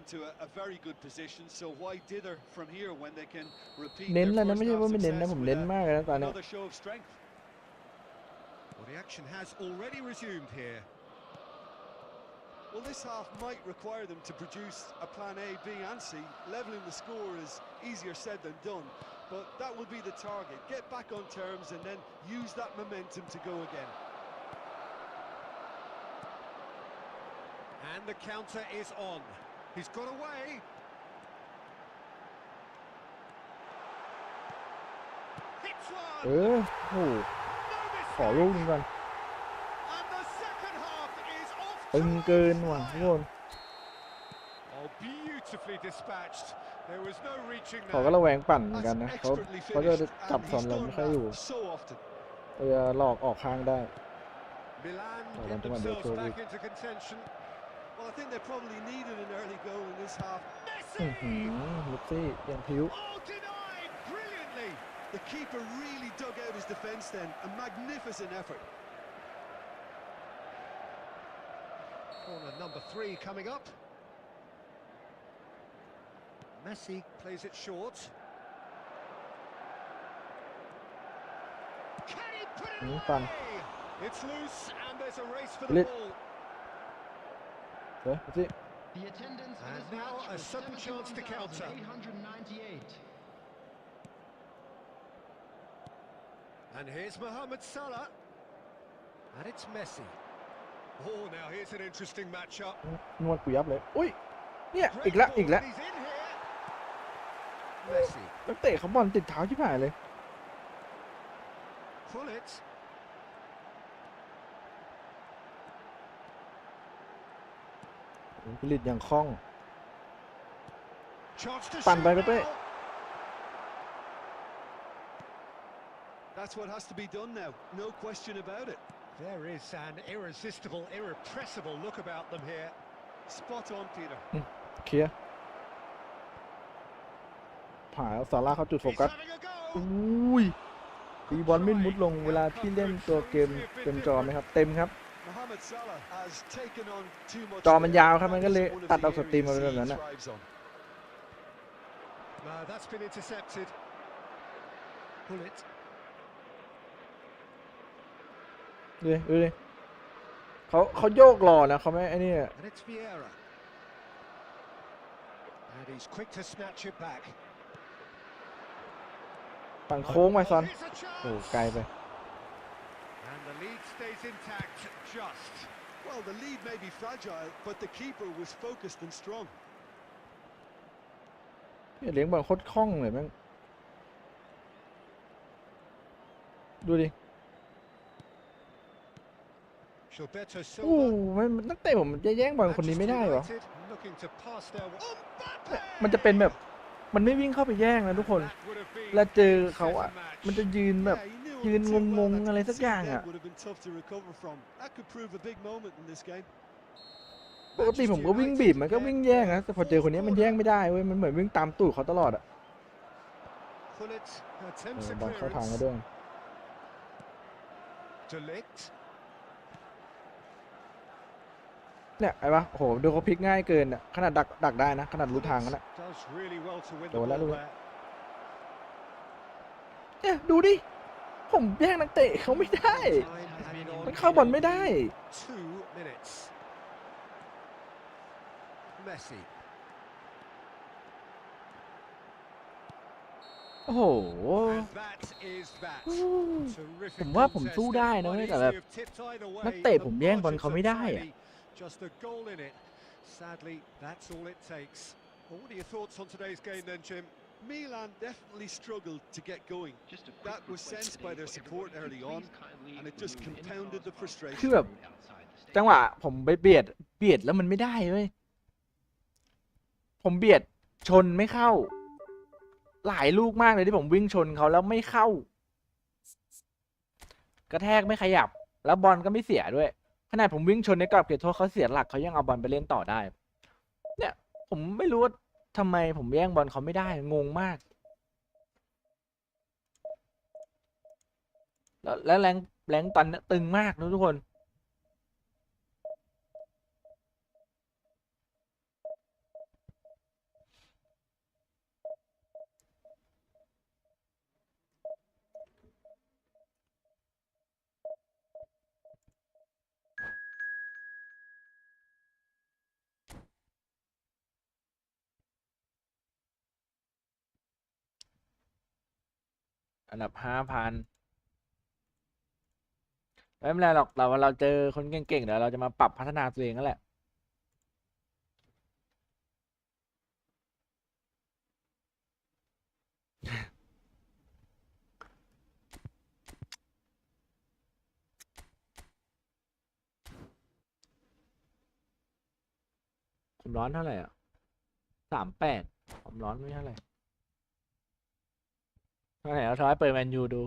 เน้นแล้วนะไม่ใช่ว่าไม่เน้นนะผมเน้นมากเลยนะตอนนี้ Well, the action has already resumed here. Well, this half might require them to produce a plan A, B and C. Leveling the score is easier said than done, but that will be the target. Get back on terms and then use that momentum to go again. And the counter is on. He's got away. โอ้โหขอลูกนึงก่อน And the second half is off ตึง to เกิน a ว่ะทุกคน Oh, beautifully dispatched. There was no reaching เขาก็ that. ระแวงปั่นเหมือนกัน That's นะเขา expertly เขาจะ finished, จับ and สอน he's เราไม่ done ค่อยอยู่ that so often. หลอกออกข้างได้ Milan Oh, get don't mind the themselves back Tory. into contention. Well, I think they probably needed an early goal in this half. อื้อหื Messi! อลูกซี่ยังพิ้ว Oh, denied brilliantly. The keeper really dug out his defence then. A magnificent effort. Corner number 3 coming up. Messi plays it short. Can he put it Fun. away? It's loose and there's a race for the Lit. ball. เฮ้ยลูกซี่ The attendance for And this now match a was sudden chance to counter. 71,898. And here's Mohamed Salah. And it's Messi. Oh, now here's an interesting matchup. นวดกูยับเลยอุ้ยเนี่ย Great อีกแล้ว ball, อีกแล้ว and he's in here. Messi. นักเตะเขาบอลติดเท้าชิบหายเลย Pull it. ผลิตอย่างคล่อง Chance to Pan shoot bay cái tệ. now. That's what has to be done now. No question about it. There is an irresistible, irrepressible look about them here. Spot on, Peter. เคลียร์ผ่านแล้วซาร่าเขาจุดโฟ He's กัส having a go. อุ้ยตีบอลไม่มุดลงเวลาที่เล่นตัวเกมเต็มจอไหมครับ เต็มครับ Mohamed Salah has taken on too much. จอมันยาวครับมันก็เลยตัดเอาสตรีมมาเป็นแบบนั้น he อ่ะ thrives on. No, that's been intercepted. Pull it. ดูดิดูดิเขาโยกรอนะเขาไม่ไอ้นี่ And it's Vieira. And he's quick to snatch it back. ฝั่งโค้งไปซอน Oh, here's a โอ้ chance. ไกลไป And the lead stays intact, just. Well, the lead may be fragile, but the keeper was focused and strong. เนี่ยเลี้ยงบอลโคตรคล่องเลยแม่งดูดิ Gilberto โอ้ Silva. มันนักเตะผมจะแย่งบอลคนนี้ไม่ได้เหรอ Manchester United looking to pass their way. มันจะเป็นแบบมันไม่วิ่งเข้าไปแย่งนะทุกคน That would have been แล้วเจอ a เขาอะ seven match. มันจะยืนแบบ Yeah, he knew ยืน it too ง well. ง That ๆอะไรสักอย่าง concede อ่ะ then would have been tough to recover from. That could prove a big moment in this game. ปกติผมก็วิ่งบีบมันก็วิ่งแย่งนะแต่พอเจอคนนี้มันแย่งไม่ได้เว้ยมันเหมือนวิ่งตามตูดเขาตลอดอ่ะ Pull it. Attempts a บอลเข้าทาง clearance. มาด้วย De Ligt. เนี่ยไอ้ปะโอ้โหดูเขาพลิกง่ายเกินอ่ะขนาดดักได้นะขนาดรู้ทางกันนะ Does really well to win the Đồ ball lát luôn. there. เนี่ยดูดิผมแย่งนักเตะเขาไม่ได้ Time hanging on. มันเข้าบอลไม่ได้ 2 minutes. Messi. โอ้โห And that is that. ผ Terrific มว่าผม contest. สู้ได้ This นะ might เว้ยแต่ easily แบบ have tipped either way. นักเตะผม The แย่งบอล margins เขา are ไม่ได้อะ tiny. Just a goal in it. Sadly, that's all it takes. Well, what are your thoughts on today's game then, Jim? Milan definitely struggled to get going. Just a quick That was request sensed today by their for support everybody early to on, please kindly and it just remove any compounded the cause of frustration. คือแบบ food outside the stadium. จังหวะผมไปเบียดแล้วมันไม่ได้เว้ยผมเบียดชนไม่เข้า หลายลูกมากเลยที่ผมวิ่งชนเขาแล้วไม่เข้า กระแทกไม่ขยับ แล้วบอลก็ไม่เสียด้วย ขนาดผมวิ่งชนในกรอบเขตโทษเขาเสียหลักเขายังเอาบอลไปเล่นต่อได้ เนี่ยผมไม่รู้ว่าทำไมผมแย่งบอลเขาไม่ได้งงมาก แล้วแรงตอนนี้ตึงมากนะทุกคน อันดับ5,000ไม่เป็นไรหรอกเราเจอคนเก่งๆเดี๋ยวเราจะมาปรับพัฒนาตัวเองนั่นแหละ ผมร้อนเท่าไหร่อ่ะ38ผมร้อนไม่เท่าไหร่เท่าไหร่เอาท้อยเปิดแมนยูดู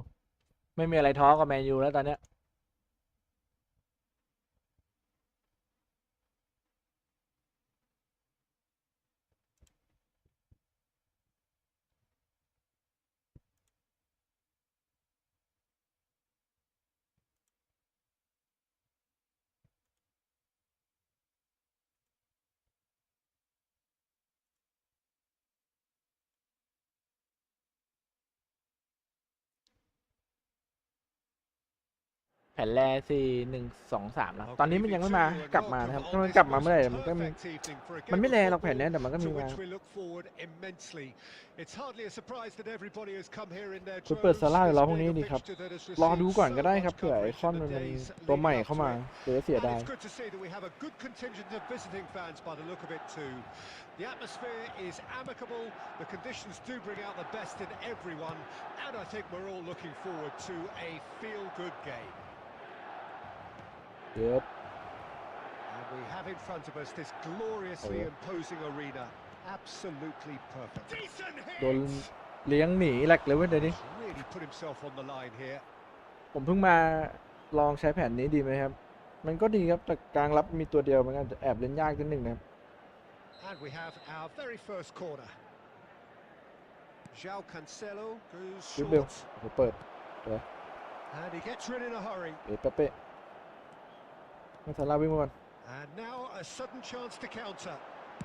ไม่มีอะไรท้อกับแมนยูแล้วตอนเนี้ยแผ่นแรก4123นะตอนนี้มันยังไม่มากลับมานะครับถ้ามันกลับมาเมื่อไหร่มันก็มีมันไม่แรงหรอกแผ่นนี้แต่มันก็มีมาคุณเปิดซาร่าหรือรอพวกนี้ดีครับรอดูก่อนก็ได้ครับเผื่อไอคอนมันตัวใหม่เข้ามาเสียดาย The atmosphere is amicable, the conditions do bring out the best in everyone, and I think we're all looking forward to a feel-good game. Yep. And we have in front of us this gloriously imposing arena, absolutely perfect. Decent hit! โดนเลี้ยงหนีแหลกเลยเว้ยเดี๋ยวนี้ Really put himself on the line here. ผมเพิ่งมาลองใช้แผ่นนี้ดีไหมครับมันก็ดีครับแต่กลางรับมีตัวเดียวมันก็แอบเล่นยากนิดนึงนะครับ And we have our very first corner. João Cancelo goes ชุดเบล short. ผมเปิด And he gets rid in a hurry. เป๊ะให้ซาร่าวิ่งมาก่อน And now a sudden chance to counter.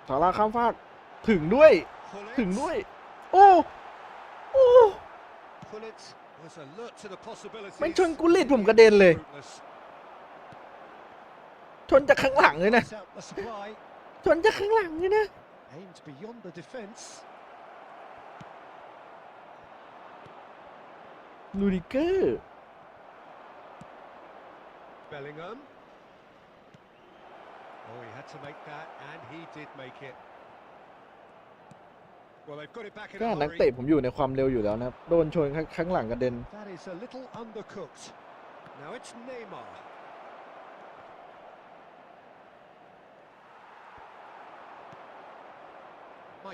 ซาร่าข้ามฟากถึงด้วย Pullet. โอ้โอ้ Pullet was alert to the possibilities. ไม่ชนกุลิตผมกระเด็นเลย Fruitless. ชนจากข้างหลังเลยนะ Cuts out the supply. ชนจากข้างหลังเลยนะ Aimed beyond the defence. ลูดิเกอร์ Bellingham. Oh, he had to make that, and he did make it. Well, they've got it back in ก็ a นัก hurry. เตะผมอยู่ในความเร็วอยู่แล้วนะครับโดนชนข้างหลังกระเด็น That is a little undercooked. Now it's Neymar.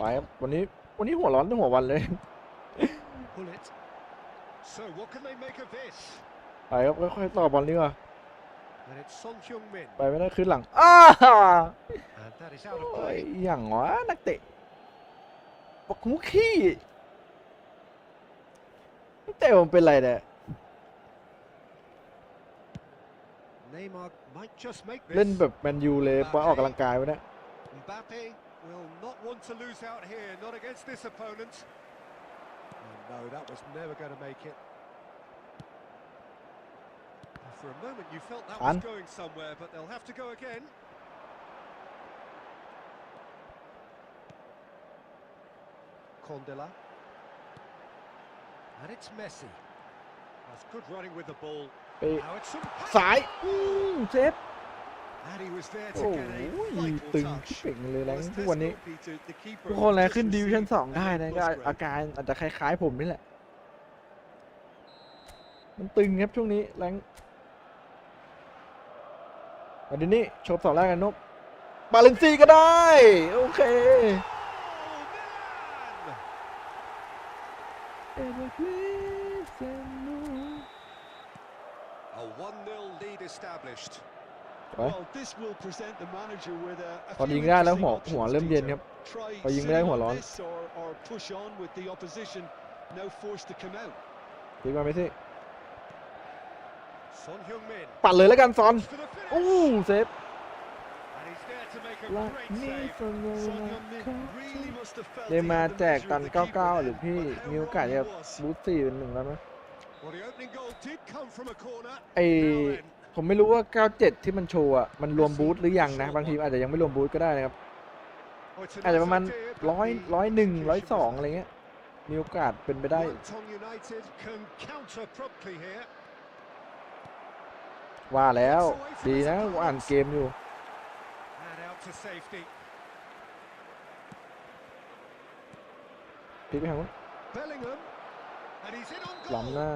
ไปครับวันนี้หัวร้อนทั้งหัววันเลย Pullet. So what can they make of this? ไปครับค่อยๆต่อบอลดีกว่า And it's Son Heung-min. ไปไม่ได้ขึ้นหลัง And that is out of โอ้ย play. อย่างวะนักเตะปักหูขี้นักเตะผมเป็นไรเนี่ย Neymar might just make เล่น this. แบบแมนยูเลยไปออกกำลังกายไว้นะ Mbappe will not want to lose out here, not against this opponent. Oh, no, that was never going to make it. For a moment you felt that was going somewhere, but they'll have to go again. Condela. And it's Messi. That's good running with the ball. ไป Now it's some ซ้ายเซฟ and he was there โอ้ to get a ย vital ตึง touch. เป่งเลยแรง Well, it's ทุกวันนี้ testimony to the keeper ทุกคนเลย just ขึ้นดิวิชั่น received 2ได้นะ an ก็ A+ อาการอาจจะคล้ายๆผมนี่แหละ มันตึงครับช่วงนี้แรงอันนี้โชว์2แรกกันนกบาเลนซีก็ได้ โอเค A 1-0 lead established. Well, this will present the manager with a พอ few ยิงได้แล้ว interesting หัว options, เริ่มเย็น Peter. ครับ Try พอยิงไม่ได้ sitting หัว on ร้อน this or push on with the opposition. No force to come out. ยิงมาไม่สิ Son Heung-min ปัดเลยแล้วกันซอน for the อู้ finish. เซฟ And he's there to make a ลัก great นี่ save. ฟัง Son Heung-min really must have felt เด he มา had the แจก measure ตั of น the keeper 99หรือ then, พี่ but how มีโอกาส wrong จะ he was. บูสต์4เป็น1แล้วนะ Well, the opening goal did come from a corner. ไอ Now then. ผมไม่รู้ว่า 97 ที่มันโชว์อ่ะ มันรวมบูสต์หรือยังนะ บางทีอาจจะยังไม่รวมบูสต์ก็ได้นะครับ Oh, it's a อาจจะ nice ประมาณ idea, but 100 the 101 execution was 102 อะไรเงี้ย มีโอกาสเป็นไปได้ Wonton United can counter promptly here. ว่าแล้วดีนะอ่านเกมอยู่ And out to safety. พลิกไปทางนู้น Bellingham. And he's in on ล้ำห goal. น้า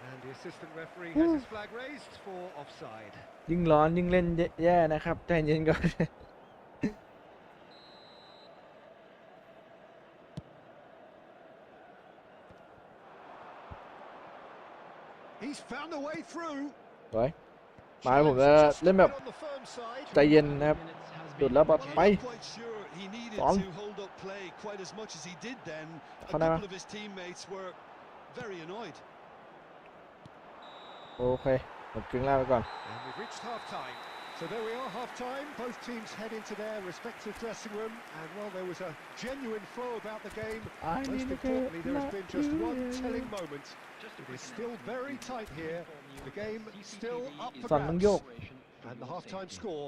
And the assistant referee has his flag raised for offside. ยิ่งร้อนยิ่งเล่นแย่นะครับใจเย็นก่อน He's found a way through. สวย มาผมจะเล่นแบบ On the firm side. ใจเย็นนะครับ หลุดแล้วแบบ Well, ไป I'm not quite sure he needed On. to hold up play quite as much as he did then. A Không đâu. couple of his teammates were very annoyed. โอเคหมดครึ่งแรกไปก่อน And we've reached half-time. So there we are, half-time. Both teams head into their respective dressing room. And while there was a genuine flow about the game, most importantly, there has been just one telling moment. It is still very tight here. The game still up for ซอนต้องโยก grabs. And the half-time score,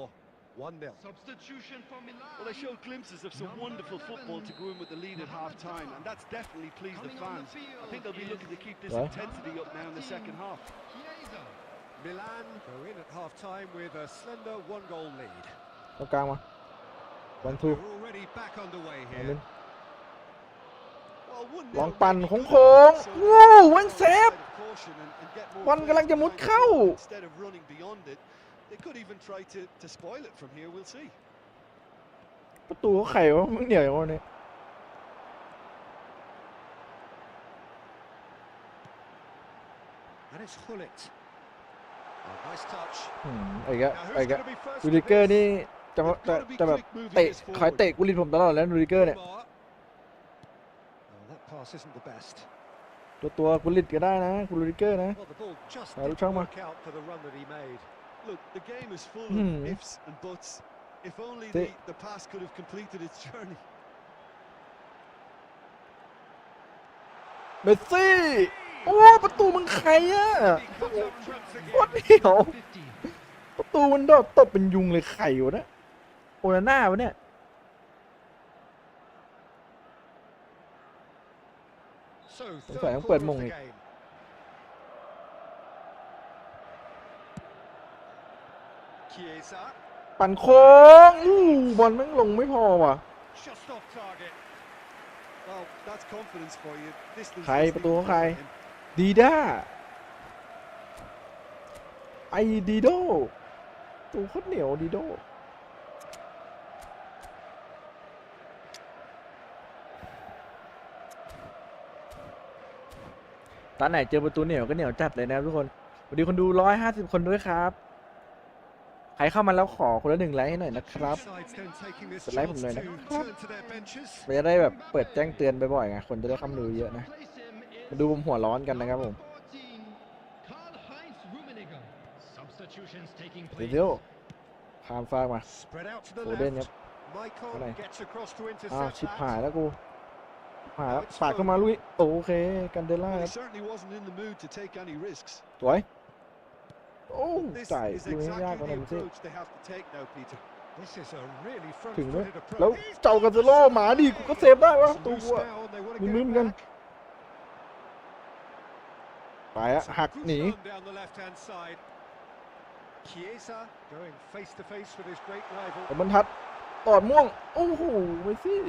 1-0. Substitution for Milan. Well, they showed glimpses of some wonderful football to go in with the lead at half-time, and that's definitely pleased the fans. I think they'll be looking to keep this Right. intensity up now in the second half. Chiesa. Milan go in at half-time with a slender one-goal lead. ตรงกลางมาวันทู We're already back underway เอา here. เล่น Well, 1-0 ลองปั่น may be โค้ง good, ๆ so ว้าวแม่งเซฟ side of caution and get more บอลกำลังจะมุด players เข้า behind the ball instead of running beyond it. They could even try to spoil it from here. We'll see. ประตูเขาไขวะมึงเหนียวอย่างวะเนี่ย And it's Hullet. Oh, nice touch. ไอ้กะ Now ไอ้ who's กะ going to be first ดู to ดิเกอร์ this? นี่จะแบบเตะคอยเตะกุลินผมตลอดแล้วดูดิเกอร์เนี่ย Neymar. Oh, that pass isn't the best. ตัวกุลินก็ได้นะกุลิเกอร์นะ Well, the ball just Rồi, didn't xong rồi. work out for the run that he made. Look, the game is full Hmm. of ifs and buts. If only Thế- the pass could have completed its journey. เมสซี่โอ้ประตูมึงใครอะ He comes up trumps โคตร again. เหนียว 50. ประตูมันโดดตบเป็นยุงเลยไข่วะเนี่ยโอนาน่าวะเนี่ย So, Đúng third phải, ông quarter ปิด of มง the อีก game. Chiesa, ปั่นโค้งบอลแม่งลงไม่พอว่ะ just off target. Well, that's confidence for you. Distance ใคร doesn't ประตู even ของใคร bother him. ดีด้าไอดีโดตัวโคตรเหนียวดีโดตอนไหนเจอประตูเหนียวก็เหนียวจัดเลยนะทุกคนสวัสดีคนดู150 คนด้วยครับใครเข้ามาแล้วขอคนละ1 ไลค์ให้หน่อยนะครับ Sides then taking this Bật lấy chance một người to nữa. turn to their benches. มันจะได้แบบเปิดแจ้งเตือนบ่อยๆไงคนจะได้เข้ามาดูเยอะนะ มาดูผมหัวร้อนกันนะครับผม Karl-Heinz Rummenigge. Substitutions taking เดี๋ place. ยวข้ามฟากมา Spread out to the Foden left. nhá. Maicon Cái này. gets across to อ้าว intercept ชิบ that. หายแล้วกูหายแล้วปาดเข้ามาลุยโอเคกันเดล่า Well, ค he รับ certainly wasn't in the mood to take any risks. สวยโอ้ This จ่าย is ลุยให้ยากก exactly ว่า the นั้นสิ approach they have to take now, Peter. This is a really ถึงด้วย front-footed แล้ว approach. เจ้ากันเซโลหมาดิกูก็เซฟได้วะ It's ตัว loose กูอะ now and they wanna Mình get mướn it gần. back. ไปอะหัก Good หนี run down the left-hand side. Chiesa going face-to-face with his great rival. แต่บรรทัดตอดม่วงโอ้โหเมสซี่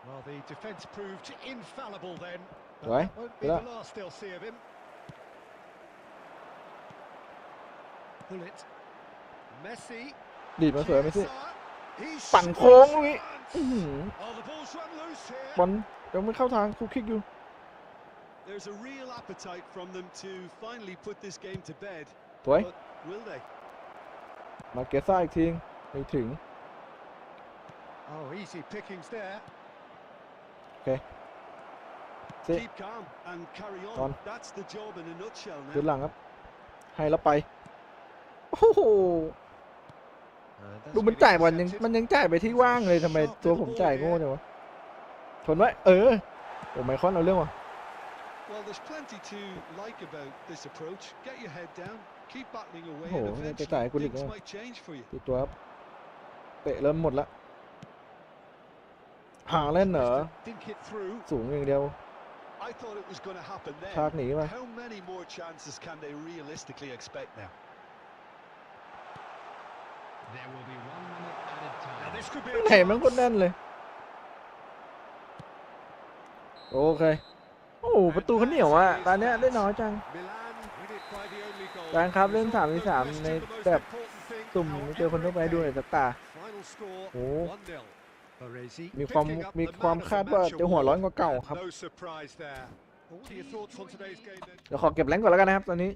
Well, the defence proved infallible then. But Right. that won't be Yeah. the last they'll see of him. Bullet. Messi. ดีดมาสวยเมสซี่ Chiesa. He ปั่นโค้ง scores ลุย once. อื้อหือ Oh, the ball's run loose here. บอลยังไม่เข้าทางคูคิกอยู่ There's a real appetite from them to finally put this game to bed. สวย But will they? มาเกซ่าอีกทีไม่ถึง Oh, easy pickings there. เซ่ Keep calm and carry On. on. That's the job in a nutshell ขึ้น now. หลังครับให้แล้วไปโอ้โห That's ดูมัน been จ่ายบอลยัง intercepted. มันยังจ่ายไปที่ว่างเลยทำไมตัวผมจ่ายโง่จังวะชนไว้โอ้ไมคอนเอาเรื่องวะ Well, there's plenty to like about this approach. Get your head down, keep battling away, Oh, and cái tài của eventually địch things đó. might change for you. ติดตัวครับเตะเริ่มหมดละหาเล่นเหรอ Tries to dink it through. สูงอย่างเดียว I thought it was going to happen ชาก then. หนีมา How many more chances can they realistically expect now? There will be 1 minute added Now time. this could be ไหน a มันก็แน่นเลย โอเค โอ้ประตูเขาเหนียวอ่ะตอนเนี้ยได้น้อยจัง Milan win it by the only goal. การครับเล่น There's no 3-3 question ใน the most แบบ important thing, สุ่มเจอคนทั่วไปดูหน่อยสักตา Final score โอ้ 1-0. Baresi มีความ picking up มี the ความ man of คาด the ว่า match จะหัวร้อน award. กว่าเก่าครับ No surprise there. What are your thoughts on today's game then? เดี๋ยวขอเก็บแรงก่อนแล้วกันนะครับตอนนี้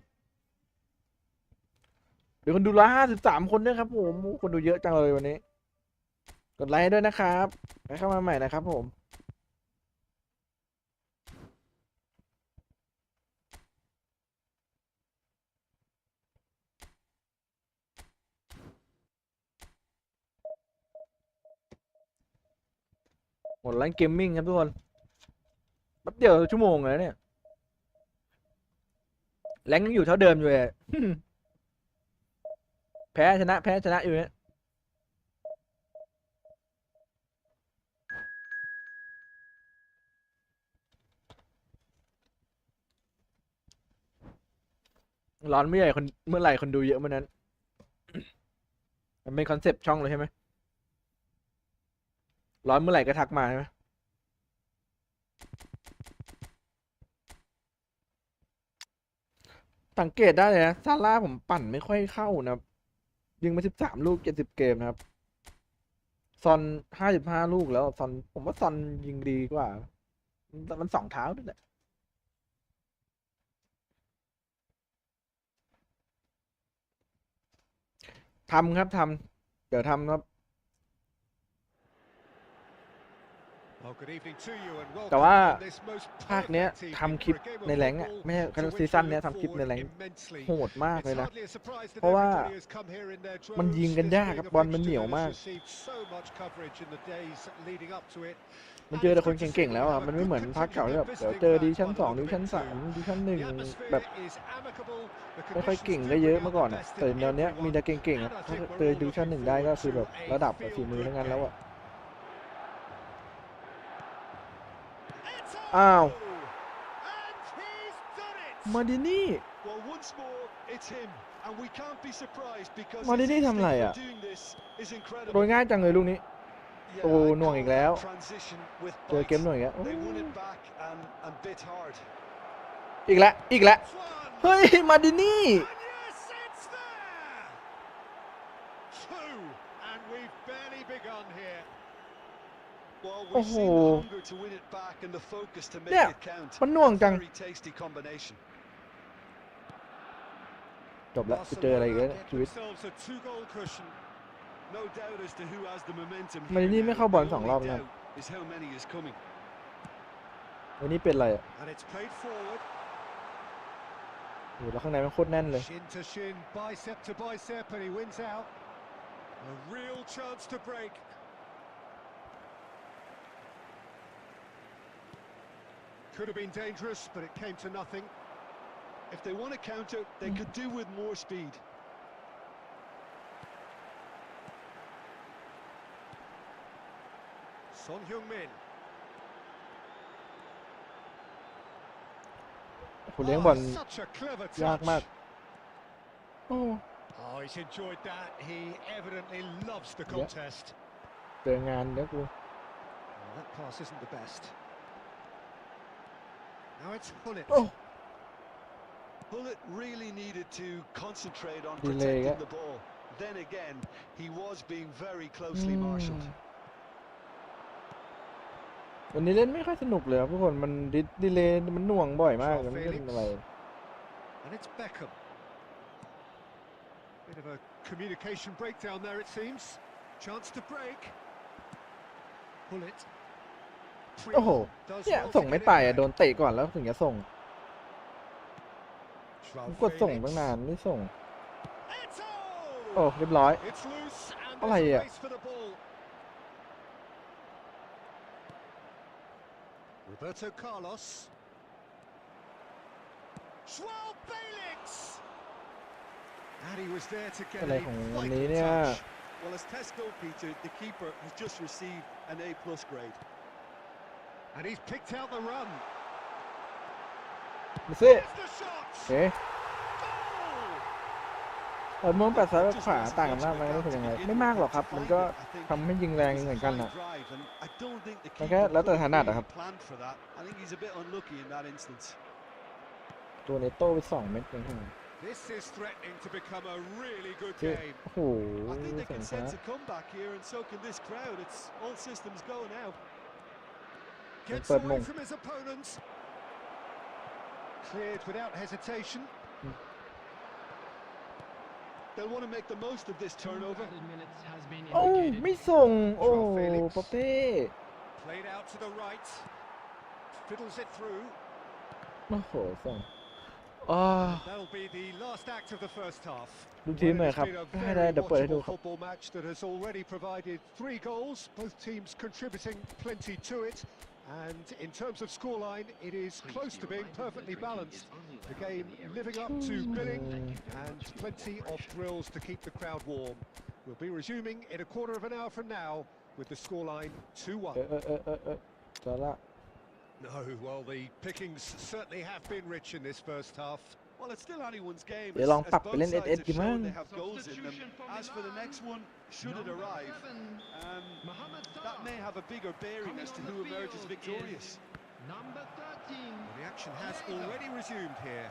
เดี๋ยวคนดู153 คนด้วยครับผมคนดูเยอะจังเลยวันนี้ กดไลค์ด้วยนะครับไปเข้ามาใหม่นะครับผม หมดไลน์เกมมิ่งครับทุกคนแป๊บเดียวชั่วโมงเลยเนี่ยแรงยังอยู่เท่าเดิมอยู่เลย แพ้ชนะอยู่เนี่ยร้อนเมื่อไหร่คนดูเยอะเมื่อนั้น มันเป็นคอนเซปต์ช่องเลยใช่ไหมร้อนเมื่อไหร่ก็ทักมาใช่ไหมสังเกตได้เลยนะซาร่าผมปั่นไม่ค่อยเข้านะยิงมา13 ลูก 70 เกมนะครับซอน55 ลูกแล้วซอนผมว่าซอนยิงดีกว่ามัน2 เท้าด้วยแหละทำครับเดี๋ยวทำครับ Well, good evening to you and แต่ welcome ว่า on this most ภาคเนี้ย perfect evening ทำคลิป for a game of ในแรงค์อะ football ไม่ใช่ to ซี which ซั่น we เนี้ย look ทำคลิปใน forward แรงค์ immensely. โหดมากเลย It's นะ hardly a surprise that เพราะว่า everybody has come here in their มัน droves. ยิงกัน This ยาก being ครับ a บอลมันเห fixture นียว that มาก has received so much coverage in the days leading up to it. มันเจอแต่คนเก่งๆแล้วอ่ะมันไม่เหมือนภาคเก่าที่แบบเดี๋ยวเจอดิวิชั่น 2 ดิวิชั่น 3 ดิวิชั่น The 1 atmosphere แบบ is amicable. The ไม่ค่อย conditions เก่ง do ได้เยอะ bring เมื่อ out ก่อน the อ่ะ best แต่ in แนวเนี้ย everyone. มีแต่เก่งๆ And อ่ะ I ถ้า think เจอ we're all ดิวิชั่น looking 1 ได้ก็ forward คือแบบ to a ระดับฝี feel มือ good ทั้งนั้น game. แล้วอ่ะ It's อ้าว on! And he's done it! มาดินี่ Well, once more, it's him, and we can't be surprised because มาดิ his นี่ instinct ทำไร for อ่ะ doing this is โดย incredible. ง่ายจังเลยลูกนี้ Yeah, Oh, I หน่วง call อีกแล้ว that transition with เจอเกม bite. หน่วงอีกแล้ว They won it back and bit hard. อีกแล้ว It's one! เฮ้ยมาดินี่ And yes, it's there! Two! And we've barely begun here. Well, Oh. we've seen the hunger to win it back and the focus to make Yeah, it count. มันหน่วง A จัง very tasty combination. จบแล้วจะเจออะไรอีกแล้ว Barcelona ชีวิต get themselves a two-goal cushion. No doubt as to who has the momentum มาดิ here นี่ now. ไม่เข้าบอล The 2 only รอบแล้ว doubt is how many is coming. วันนี้เป็นอะไรอ่ะ And it's played forward. โอ้โหแล้วข้างในมันโคตรแน่นเลย Shin to shin, bicep to bicep, and he wins out. A real chance to break. Could have been dangerous, but it came to nothing. If they want to counter, they could do with more speed. Son Heung-min. ผมเลี้ยงบอล such a clever ยาก touch. มากโอ้ Oh, he's enjoyed that. He evidently loves the contest. เจองานเดี๋ยวกู Oh, that pass isn't the best. Now it's Hullet. โอ้ Bullet really needed to concentrate on Delay, protecting yeah. the ball. Then again, he was being very closely marshalled. วันนี้เล่นไม่ค่อยสนุกเลยครับทุกคนมันดีเลย์มันหน่วงบ่อยมากมันเล่นอะไร And it's Beckham. Bit of a communication breakdown there, it seems. Chance to break. Pull it. โอ้โห Does เนี่ย well ส่ง to ไม่ get ไป it อ่ะ back. โดนเตะก่อนแล้วถึงจะส่ง Joao กดส่ง Felix. ตั้งนานไม่ส่ง Eto'o! โอ้เรียบร้อย It's loose andอะไร there's a อ่ะ race for the ball. Roberto Carlos. Joao Felix. And he was there to get อะไร a ของวัน vital นี้เนี่ย touch. Well, as test goalkeeper, the keeper has just received an A+ grade. And he's picked out the run. ดูสิ Here's the shot. โอเคมองแปดซ้ายแปดขวาต่างกันมากไหมรู้สึกยังไงไม่มากหรอกครับ มันก็ทำให้ยิงแรงเหมือนกันอ่ะ มันแค่แล้วแต่ถนัดอะครับ ตัวเนโต้ไป2 เม็ดเอง This is threatening to become a really good ที่ game. โอ้โห I think they ส่ง can ช้า sense a comeback here, and so can this crowd. It's all systems go now. Gets Third away move. from his opponents. Cleared without hesitation. They'll want to make the most of this turnover. Added minutes has been โอ้ indicated. ไม่ส่ง โอ้ Joao Felix ปาเป้ Played out to the right. Fiddles it through. โอ้โหส่งอ๋อ That'll be the last act of the first half. ดูทีมหน่อย Well, ครับ it's been a ให้ได้ very เดี๋ยวเปิดให้ดู watchable ครับ football match that has already provided 3 goals, both teams contributing plenty to it. And in terms of scoreline, it is close to being perfectly balanced. The game living up to billing and plenty of thrills to keep the crowd warm. We'll be resuming in a quarter of an hour from now with the scoreline 2-1. จอละ No, well, the pickings certainly have been rich in this first half. Well, it's still anyone's game. เดี๋ยวลอง as ปรับไป both เล่น sides SS have ดีมั้ง shown they have goals in them. As for the next one, should it arrive, that may have a bigger bearing as to who emerges victorious. Number 13. Well, the action has already resumed here.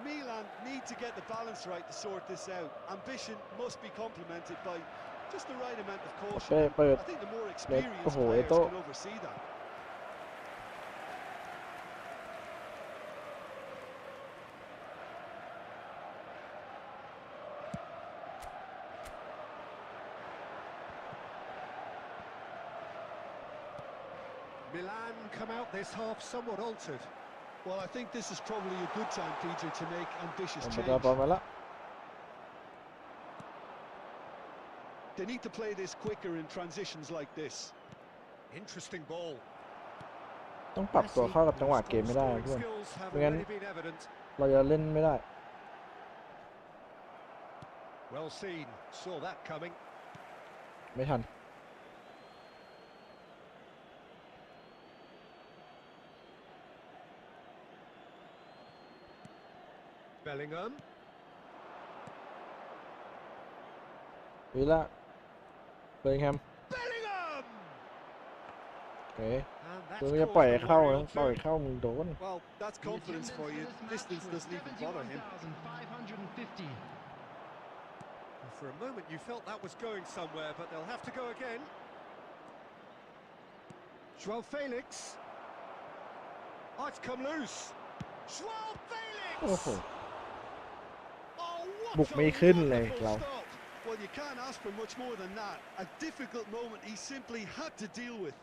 Milan need to get the balance right to sort this out. Ambition must be complemented by just the right amount of ปา caution. เป้เปิด I think the more โอ้ experienced โห players โต้ can oversee that. Milan come out this half somewhat altered. Well, I think this is probably a good time, Peter, to make ambitious ผม change. จะบอลมาแล้ว They need to play this quicker in transitions like this. Interesting ball. ต้องปรับตัวเข้ากับจังหวะเกมไม่ได้ Scoring เพื่อน skills have Again. already been evident. เราจะเล่นไม่ได้ Well seen. Saw that coming. ไม่ทัน Bellingham. วีละเบลลิงแฮม Bellingham! โอเค And ตัว that's ไม่จะปล่อย caused เข้า a นะ worry ปล่อย too. เข้ามึงโดน Well, that's confidence for you. Distance doesn't even bother him. 71,550. For a moment you felt that was going somewhere, but they'll have to go again. Joao Felix. Oh, it's come loose. Joao Felix! โอ้โห Oh, what บุก a ไม่ขึ้นเลย wonderful เรา stop. Well, you can't ask for much more than that. A difficult moment he simply had to deal with.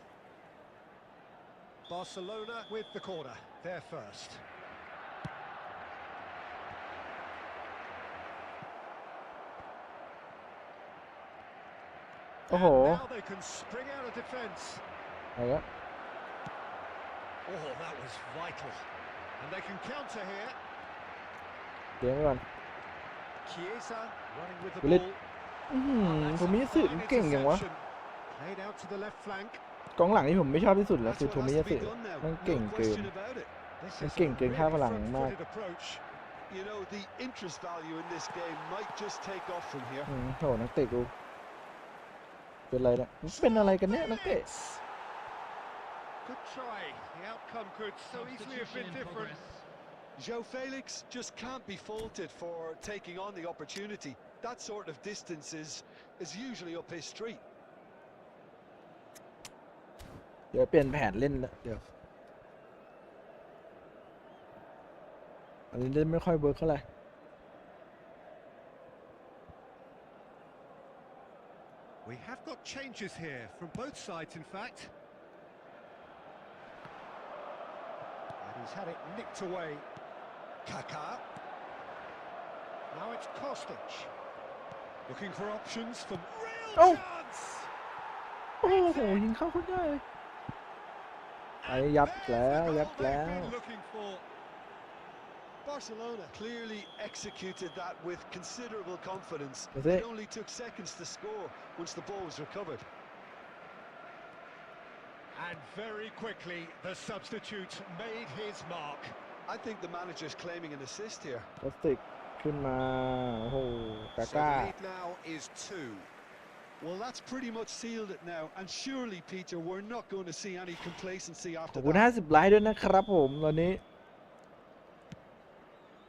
Barcelona with the corner. They're first. Oh. And now they can spring out of defence. เอาละ Oh, that was vital. And they can counter here. เดี๋ยวก่อน Chiesa running with the Will it- ball. ผมมีสึมันเก่งอย่างวะ Played out to the left flank. กองหลังที่ผมไม่ชอบที่สุดแล้ว That's คือ what โทมิ has ยา to สึ be done now. มัน No เก่งเกิน question about it. This Nó is a kỉnh kỉnh hai really vào lẳng mà. front-footed approach. You know, the interest value in this game might just take off from here. โหนักเตะกูเป็นไรเนี่ยมันเป็นอะไรกันเนี่ยนักเตะ Good try. The outcome could so easily have been Substitution in different. progress. Joao Felix just can't be faulted for taking on the opportunity. That sort of distance is usually up his street. เดี๋ยวเปลี่ยนแผนเล่นละเดี๋ยวอันนี้เล่นไม่ค่อยเวิร์กเท่าไหร่ changes here from both sides, in fact. And he's had it nicked away. Kaká. Now it's Kostic. Looking for options from real chance. โอ้โหยิงเข้าโคตรง่ายเลยไปยับแล้วยับแล้ว Barcelona clearly executed that with considerable confidence. That's it. It only took seconds to score once the ball was recovered. And very quickly, the substitute made his mark. I think the manager's claiming an assist here. พลาสติกขึ้นมาโอ้โหกา So ก้า the lead now is 2. Well, that's pretty much sealed it now. And surely, Peter, we're not going to see any complacency ข after อบคุณ that. 50ไลค์ด้วยนะครับผมตอนนี้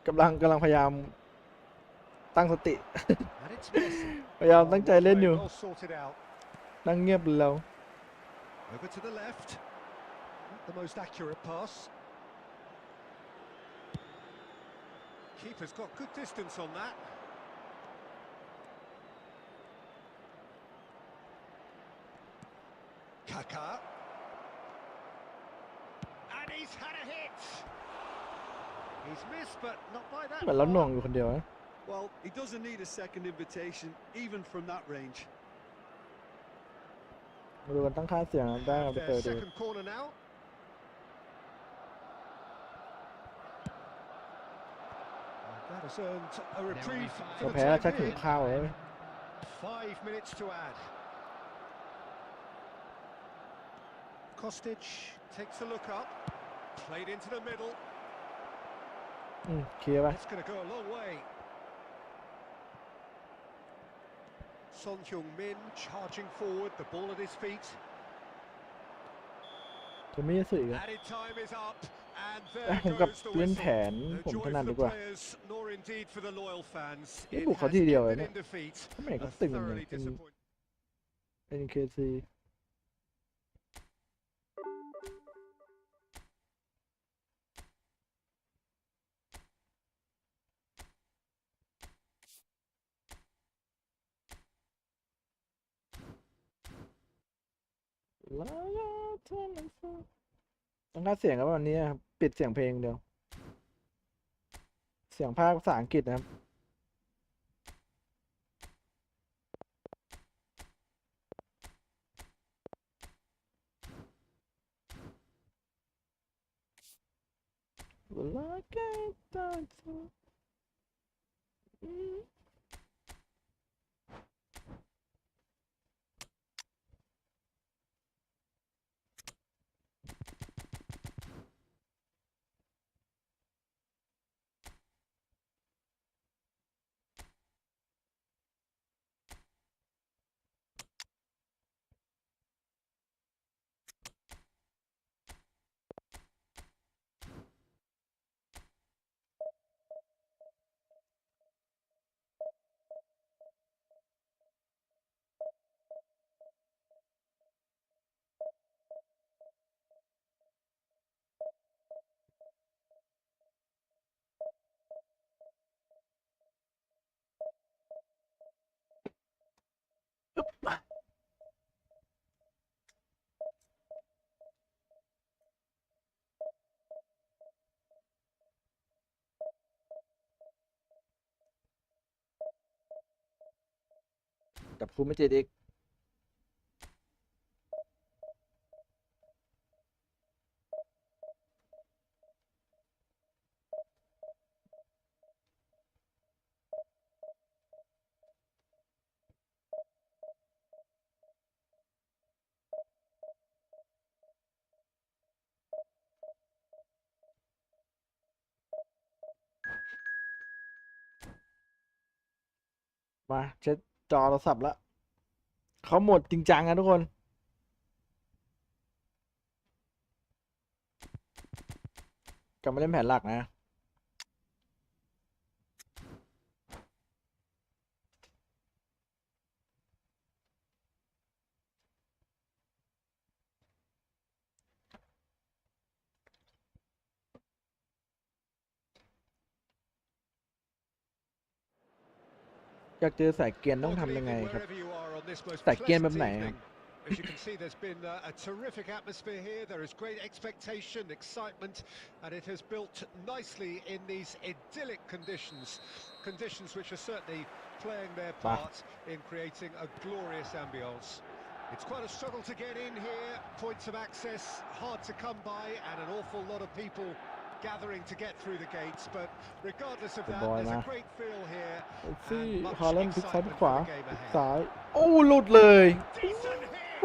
กำลังพยายามตั้งสติ And it's Messi. พยายามตั้งใจเล่นอยู่ Well sorted out. นั่งเงียบเลยเรา Over to the left. Not the most accurate pass. Keeper's got good distance on that. Kaká. And he's had a hit. He's missed, but not by that เหมือนเราหน่วง far. อยู่คนเดียวนะ Well, he doesn't need a second invitation, even from that range. มาดูกันตั้งค่าเสียงได้เอาไป Their เปิดดู second corner now. That has earned a reprieve เรา for แพ้ the แล้วชัก time ถึง being. ข้าวเลย 5 minutes to add. Kostic takes a look up, played into the middle. เคลียร์ไป It's going to go a long way. Son Heung-min charging forward, the ball at his feet. จะไม่ได้สื่อกัน Added time is up, and ผม there กับ goes the เล่น whistle. แผน No ผม joy ถนัด for ดี the กว่า players, nor indeed for the loyal fans. นี่ It บุกเขา has ทีเดียวเลย ended เนี่ย in defeat. ทำไมเขา A ตึงอย่าง thoroughly นี้เป็น disappointing. NKC ต้องการเสียงครับวันนี้ครับปิดเสียงเพลงเดียวเสียงภาคภาษาอังกฤษนะครับเวลาใกล้ตายกับครูไม่เจ็ดอีกมาเช็ดจอโทรศัพท์แล้วเขาหมดจริงจังนะทุกคนกลับมาเล่นแผนหลักนะ อยากเจอสายเกรียนต้องทำยังไงครับสายเกรียนแบบไหนครับ As you can see, there's been a terrific atmosphere here. There is great expectation, excitement, and it has built nicely in these idyllic conditions which are certainly playing their part in creating a glorious ambience. It's quite a struggle to get in here, points of access hard to come by, and an awful lot of people gathering to get through the gates, but regardless of that, there's a great feel here and much excitement for the game ahead. ซ้ายโอ้หลุดเลย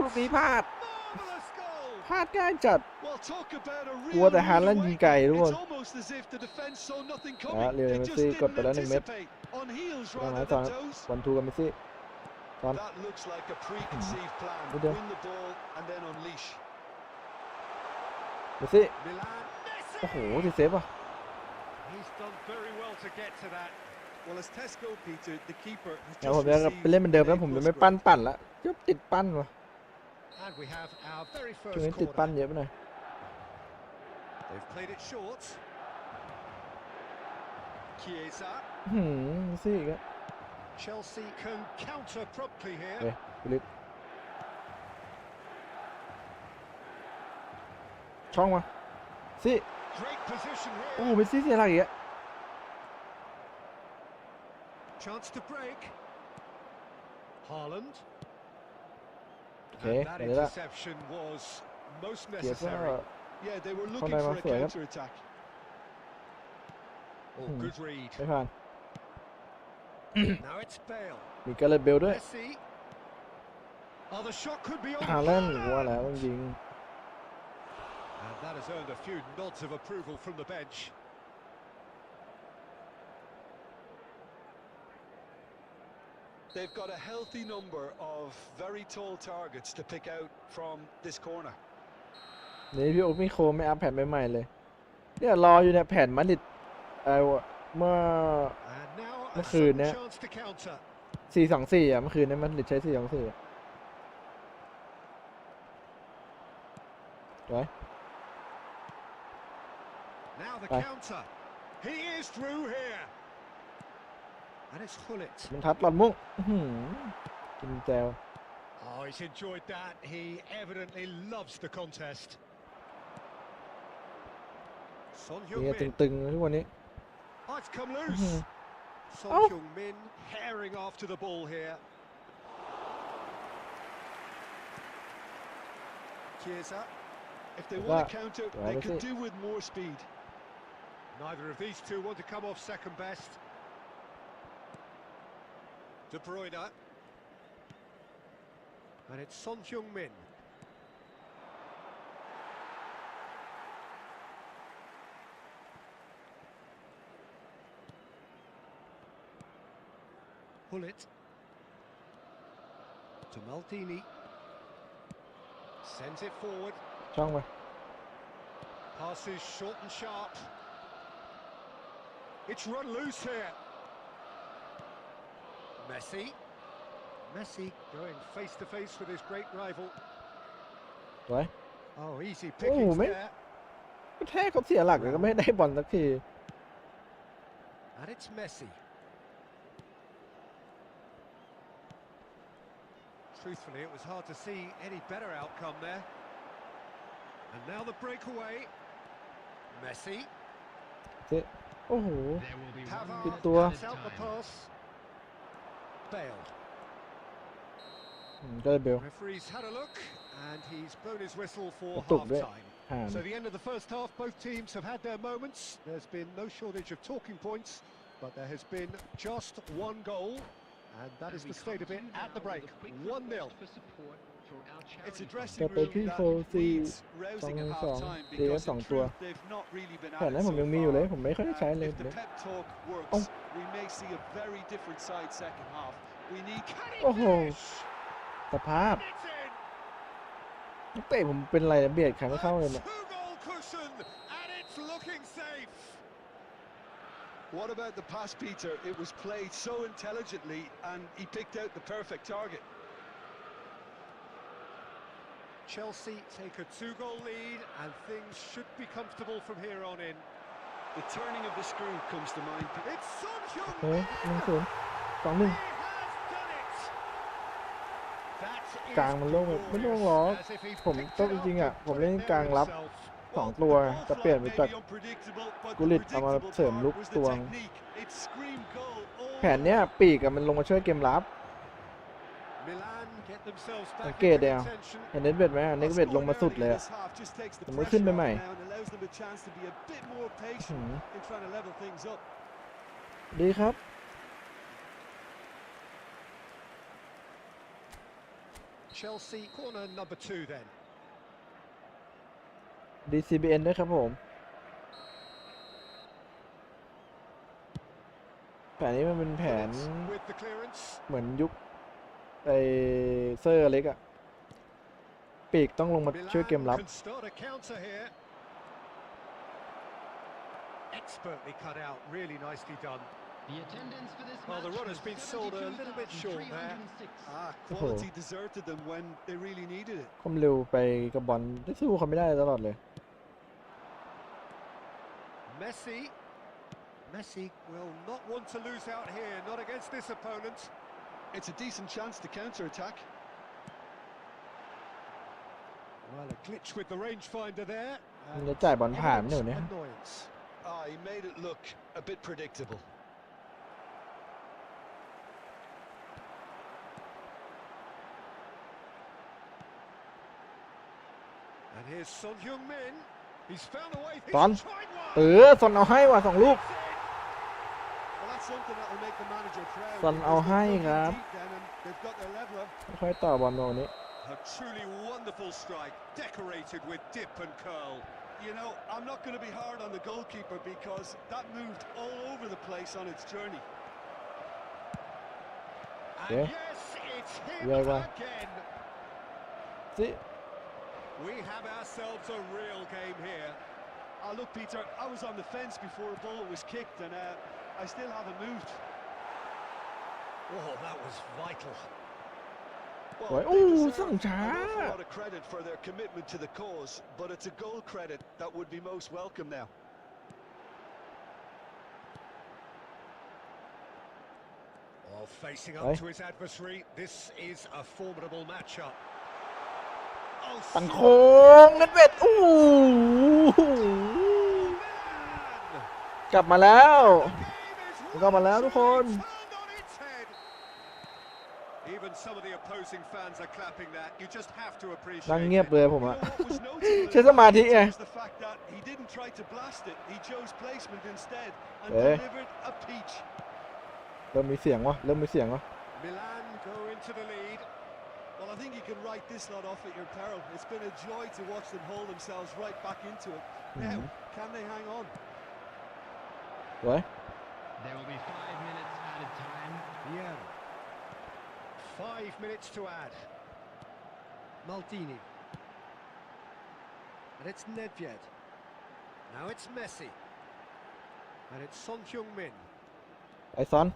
ลูกนี้พลาด Marvelous goal. พลาดง่ายจัด Well, talk about a กลัว real แต่ฮาลันด์ยิงไกลทุกคน It's almost as if the defense saw nothing อ่ะ coming. เรียว They เมส just ซี่กด didn't ไปแล้ว1 เม็ด anticipate. On heels ตอนไหน rather ตอน than toes. วันทูกับเมสซี่ตอน That looks like a preconceived plan. Good day. Win the ball and then unleash. เมสซี่ Milan โอ้โห Messi. ติดเซฟอ่ะ He's done very well to get to that. Well, as Tesco, Peter, the keeper has เดี๋ยวผม just จะ received ไปเล่นเหมือนเดิมแล้วผมจะไม่ a ปั้นละจุ๊บติดปั้นว่ะ And we have our very ช่วง first นี้ติดปั้น corner. เยอะไปหน่อย They've played it short. Chiesa. เมสซี่อีกแล้ว Chelsea can counter promptly เฮ้ย here. พิลิตช่องมาซี่ Great position โอ้ here. เมสซี่เสียหลักอีกอะ Chance to break. Haaland. โอเค And that เดี๋ยวละ interception was most เกียร์ก็ necessary. Yeah, they were Con looking này for mà a sửa lắm. counter attack. Oh, good read. ไม่ผ่าน Now it's Bale. มีกาเลตเบลด้วย Messi. Oh, the shot could be on. ฮาแลนด์ว่าแล้วต้องยิง And that has earned a few nods of approval from the bench. They've got a healthy number of very tall targets to pick out from this corner. นี่พี่โอ๊คมิโคไม่อัพแผ่นใหม่ๆเลยเนี่ยรออยู่เนี่ยแผ่นมาดริดเมื่อ And now a Nó khừ sudden nè. chance to counter. 4-2-4อ่ะเมื่อคืนนี้มาดริดใช้4-2-4อ่ะไว้ Now the Rồi. counter. He is through here. And it's Hullet. มันทัดหลอดมุ้งกินแจว Oh, he's enjoyed that. He evidently loves the contest. Son นี่ Heung-min. ตึงๆทุกวันนี้ Oh, it's come loose. Son Oh. Heung-min herring after the ball here. Chiesa. If they Well, want to counter, well, they that's could it. do with more speed. Neither of these two want to come off second best. De Bruyne. And it's Son Heung-min. Hullet. To Maldini. Sends it forward. ช่องไป Passes short and sharp. It's run loose here. Messi. Messi going face to face with his great rival. ไว้ Oh, easy pickings mate. there. ก็แท้เขาเสียหลักเลยก็ไม่ได้บอลสักที And it's Messi. Truthfully, it was hard to see any better outcome there. And now the breakaway. Messi. โอ้โห There will be one Pavard Good tua. cuts out the pass. Bale. ก็เลยเบล Referee's had a look, and he's blown his whistle for Một tục đấy. half-time. ห่าง So the end of the first half, both teams have had their moments. There's been no shortage of talking points, but there has been just one goal, and that is the state of it at the break. 1-0. It's a dressing จะไป room ที่โค that ซี needs 2-2 rousing at เดี half-time ยว because สอง in ตัว truth they've not really been แผ่น at นั้น it ผม so ยังมีอยู่เลย far. ผมไม่ค่อยได้ใช้เลย If the pep talk works, Oh. we may see a very different side second half. We need Can he โอ้โห finish? สภาพ It's in. นักเตะผมเป็นไรเบียดใครไม่เข้าเลย A เนี่ย two-goal cushion, and it's looking safe. What about the pass, Peter? It was played so intelligently and he picked out the perfect target. Chelsea take a two-goal lead, and things should be comfortable from here on in. The turning of the screw comes to mind. It's Son เฮ้ย Heung-min. 1-0 2-1 He กลางมันโล่งแบบไม่ต้องหรอกผมต้องจริงๆอ่ะผมเล่นกลางรับ2 ตัวจะเปลี่ยนไปจากกุลิตเอามาเสริมลุกตัวแผนเนี้ยปีกอะมันลงมาช่วยเกมรับสังเกตเดียวเห็นเน็ตเวทไหมเน็ตเวทลงมาสุดเลยอะผมไม่ขึ้นไปใหม่ดีครับChelsea corner number 2 then. DCBN ด้วยครับผมแผนนี้มันเป็นแผนเหมือนยุคไอเซอร์เล็กอะปีกต้องลงมาช่วยเกมรับ Expertly cut out, really nicely done. The attendance for this Well, the match run has been sold a little bit short there. Quality deserted them when they really needed it. ความเร็วไปกับบอลได้สู้เขาไม่ได้ตลอดเลย Messi will not want to lose out here, not against this opponent. It's a decent chance to counter-attack. Well, a glitch with the rangefinder there. มันจะจ่ายบอลผ่านไม่เหรอเนี่ย Annoyance. He made it look a bit predictable. And here's Son Heung-min. He's found a way. He's ตอน tried one. ซอนเอาให้ว่ะ2 ลูก Well, that's something that will make the manager proud. ซอนเอาให้ครับ Deep then, and they've got their leveler. ค่อยต่อบอลโนนี้ A truly wonderful strike, decorated with dip and curl. You know, I'm not going to be hard on the goalkeeper because that moved all over the place on its journey. And Yeah. yes, it's him Yeah, again. สิ We have ourselves a real game here. Look, Peter, I was on the fence before a ball was kicked, and I still haven't moved. Oh, that was vital. โอ้ย Well, อู้ they deserve สั่งช้า an awful lot of credit for their commitment to the cause, but it's a goal credit that would be most welcome now. Well, facing up Hey. to his adversary, this is a formidable matchup. ตังโค้งเน็ตเวทอู้กลับมาแล้วกลับมาแล้วทุกคน Even some of the opposing fans are clapping that. You just have to นั่ง appreciate เงียบ it. เลยผม You อะ know what was notable ใช้สมาธิไง was the fact that he didn't try to blast it. He chose placement instead and Hey. delivered a peach. เริ่มมีเสียงวะ Milan go into the lead. Well, I think you can write this lot off at your peril. It's been a joy to watch them haul themselves right back into it. Now, can they hang on? สวย There will be 5 minutes added time. Yeah. 5 minutes to add. Maldini. And it's Nedved. Now it's Messi. And it's Son Heung-min. ไอซอน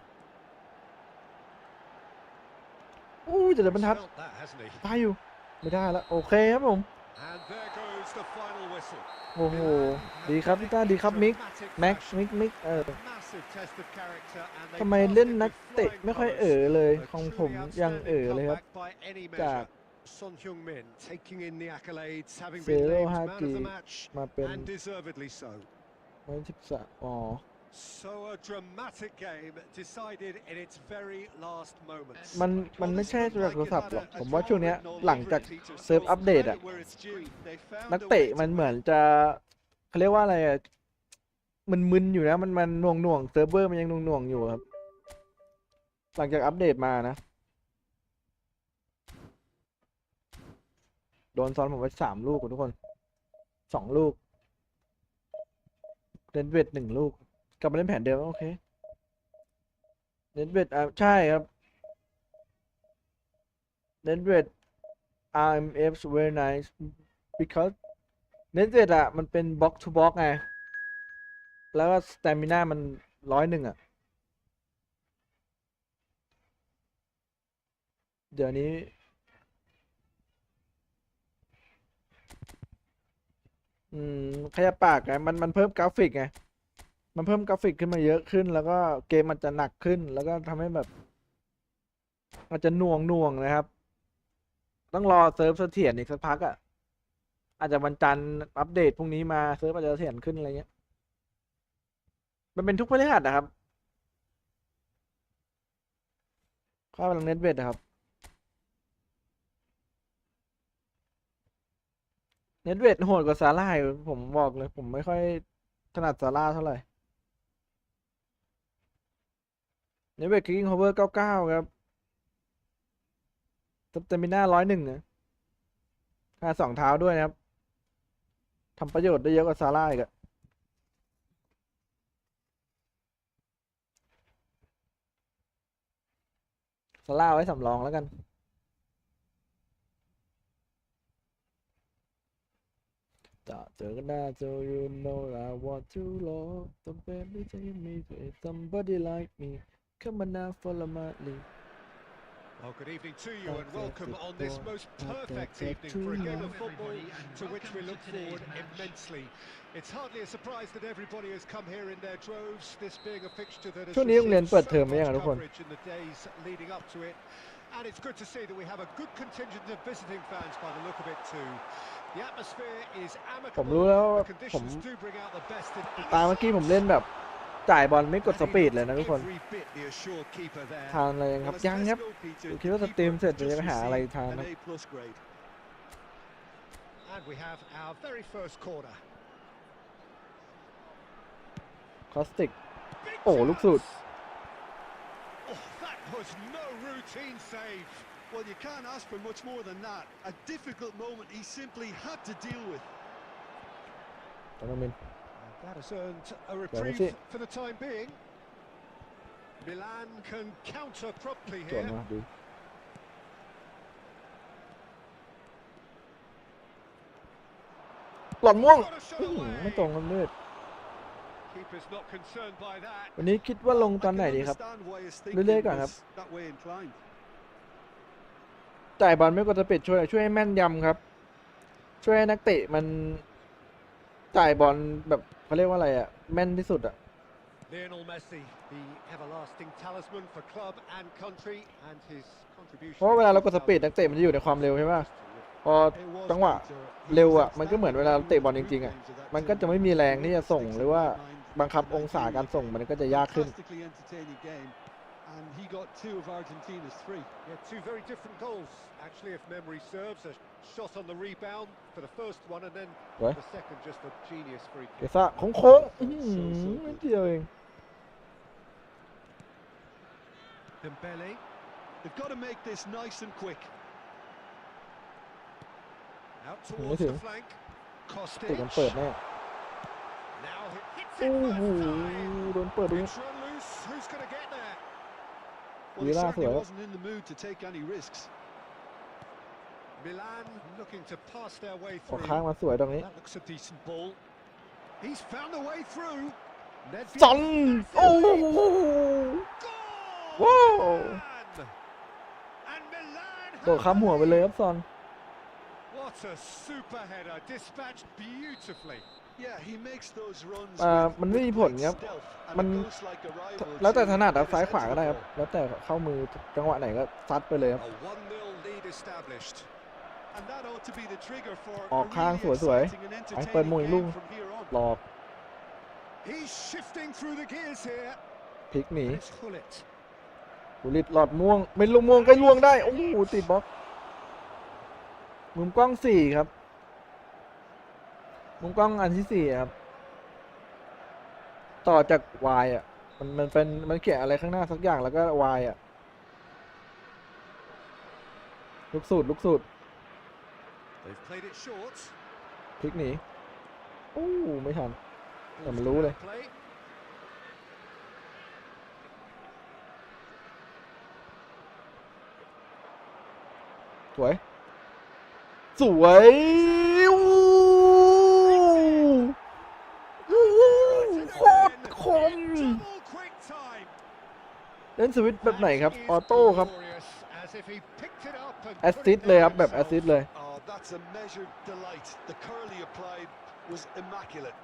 อู้จะเดี๋ยวบรรทัด Felt that, hasn't he? ได้อยู่ไม่ได้แล้วโอเคครับผม And there goes the final whistle. โอ้โหดีครับพี่ต้าดีครับมิก แม็กมิก Massive test of character, and they ทำไม passed เล่น it นัก with เตะ flying ไม่ค่อย colours. เลย A ของ truly ผมยัง outstanding เลยครับ comeback by any จาก measure. Son Heung-min taking in the accolades, having เซ been โร่ named ฮา man กิ of the match, มาเป็น and deservedly so. 113อ๋อ So a dramatic game decided in its very last moments. มันไม่ใช่จากโทรศัพท์หรอกผมว่าช่วงเนี้ยหลังจากเซิร์ฟอัปเดตอะนักเตะมันเหมือนจะเขาเรียกว่าอะไรอะมันมึนอยู่นะมันหน่วงเซิร์ฟเวอร์มันยังหน่วงอยู่ครับหลังจากอัปเดตมานะโดนซ้อนผมไป3 ลูกทุกคน2 ลูกเล่นเวท1 ลูกกลับมาเล่นแผนเดิมโอเคเล่นเวทใช่ครับเล่นเวท RMF very nice because เล่นเวทอะมันเป็น box to box ไงแล้วก็ stamina มัน101อะเดี๋ยวนี้ขยับปากไงมันเพิ่มกราฟิกไงมันเพิ่มกราฟิกขึ้นมาเยอะขึ้นแล้วก็เกมมันจะหนักขึ้นแล้วก็ทำให้แบบอาจจะหน่วงนะครับ ต้องรอเซิร์ฟเสถียรอีกสักพักอ่ะอาจจะวันจันทร์อัปเดตพรุ่งนี้มาเซิร์ฟอาจจะเสถียรขึ้นอะไรเงี้ยมันเป็นทุกพฤหัสนะครับค่าพลังเน็ตเวทนะครับเน็ตเวทโหดกว่าซาร่าผมบอกเลยผมไม่ค่อยถนัดซาร่าเท่าไหร่เน็ตเวทคิกกิ้งโฮเวอร์99ครับสเตมิน่า101นะค่า2 เท้าด้วยนะครับทำประโยชน์ได้เยอะกว่าซาร่าอีกอะซาร่าไว้สำรองแล้วกันจะเจอกันได้ so you know I want to love the baby take me to somebody like me come on now follow my lead Well, good evening to you and welcome on this most perfect evening for a game of football to which we look forward immensely. It's hardly a surprise that everybody has come here in their droves, this being a fixture that has received so much coverage in the days leading up to it. And it's good to see that we have a good contingent of visiting fans by the look of it too. The atmosphere is amicable, the conditions do bring out the best in ตามเมื่อกี้ผมเล่นแบบจ่ายบอลไม่กดสปีดเลยนะทุกคนทานอะไรครับยังครับคิดว่าสตรีมเสร็จจะไปหาอะไรทานนะ And we have our very first corner. คอสติกโอ้ลูกสุด Oh, that was no routine save. Well, you can't ask for much more than that. A difficult moment he simply had to deal with. ตอนนั้น That has earned a reprieve for the time being. Milan can counter promptly จวน here. นะดูหลอนม่วงไม่ตรงกันเลย Keeper's not concerned by that. วันนี้คิดว่าลงตอนไหนดีครับเรื่อยๆก่อนครับจ่ายบอลไม่กดสปีดช่วยให้แม่นยำครับช่วยให้นักเตะมันจ่ายบอลแบบเขาเรียกว่าอะไรอ่ะแม่นที่สุดอ่ะ Lionel Messi, the everlasting talisman for club and country, and his contribution. เพราะเวลาเรากดสปีดนักเตะมันจะอยู่ในความเร็วใช่ป่ะพอจังหวะเร็วอ่ะมันก็เหมือนเวลาเตะบอลจริงๆอ่ะมันก็จะไม่มีแรงที่จะส่งหรือว่าบังคับองศาการส่งมันก็จะยากขึ้น And he got 2 of Argentina's 3. Yeah, 2 very different goals. Actually, if memory serves, a shot on the rebound for the first one, and then the second just a genius free kick. เกซ่าโค้งไม่เดียวเอง Dembele. They've got to make this nice and quick. Out towards the flank. ติดกันเปิดแน่ Now hits โอ้ it โห first โดนเปิดดู It's run loose. Who's going to get there? Well, he certainly wasn't in the mood to take any risks. Milan looking to pass their way ขอ through. ข้างมาสวยตรงนี้ That looks a decent ball. He's found the way through. ซอนโอ้ว้าว And Milan โดดข้ามหัวไปเลยครับซอน What a super header, dispatched beautifully. Yeah, he makes those runs. มันไม่มีผลครับมันแล้วแต่ถนัดครับซ้ายขวาก็ได้ครับแล้วแต่เข้ามือจังหวะไหนก็ซัดไปเลยครับ A 1-0 lead established. And that ought to be the trigger for ออกข้าง a really สวย exciting and ๆไอ้เปิดมุมอีกลูก entertaining game from here on. หลอก He's shifting through the gears here. พลิกหนี It's Hullet. บุริตหลอดม่วงไม่ลงม่วงใกล้ล่วงได้โอ้โหติดบล็อกมุมกล้อง4ครับมุมกล้องอันที่4ครับต่อจาก Y อ่ะมันเขียนอะไรข้างหน้าสักอย่างแล้วก็ Y อ่ะลูกสูตร They've played it short. พลิกหนีโอ้ไม่ทันแต่มันรู้เลย Play. สวยโคตรคม Double quick time. เล่นสวิตช์แบบไหนครับออโต้ครับ Glorious, as if he picked it up and แอสซิสต์เลยครับแบบแอสซิสต์เลย Oh, that's a measured delight. The curl he applied was immaculate.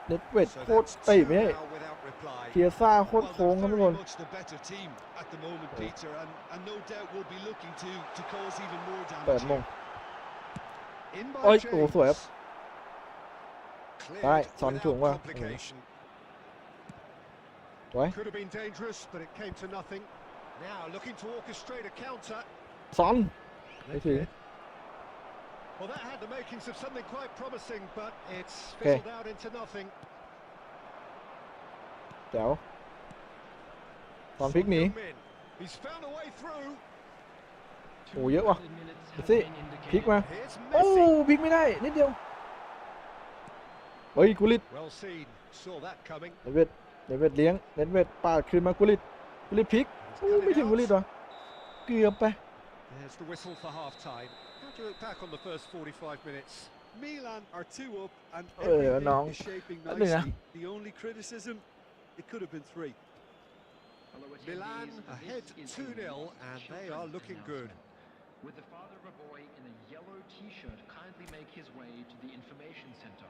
เน็ตเวท So โคตร that's เอ้ย two ไม่ใช่ now without reply. เกียร์ซ่าโคตร Well, โค้ง they're ครับทุกค very น much the better team at the moment, Peter, and no doubt will be looking to cause even more เปิด damage มง here. In by โอ้ย James. โอ้สวยครับ Cleared ได้ซอน without ถ่วงว่ะ complication. สวย Could have been dangerous, but it came to nothing. Now looking to orchestrate a counter. ซอนไม่ถึง Well, that had the makings of something quite promising, but it's Okay. fizzled out into nothing. แจ๋วซอนพลิกหนี Min. He's found a way through. โอ้เยอะว่ะ minutes Let's have see. been พลิกมา indicated. Here's โอ้ Messi. พลิกไม่ได้นิดเดียวเฮ้ยกุลิต Well seen. Saw that coming. เนเวตเลี้ยงเนเวตปาดคืนมากุลิตพลิกโอ้ไม่ถึงกุลิตวะเกือบไป There's the whistle for half-time. How do you look back on the first 45 minutes? Milan are 2 up and no. everything is shaping Ano na? nicely. The only criticism, it could have been 3. Milan ahead 2-0 and they are looking good. With the father of a boy in a yellow t-shirt kindly make his way to the information center.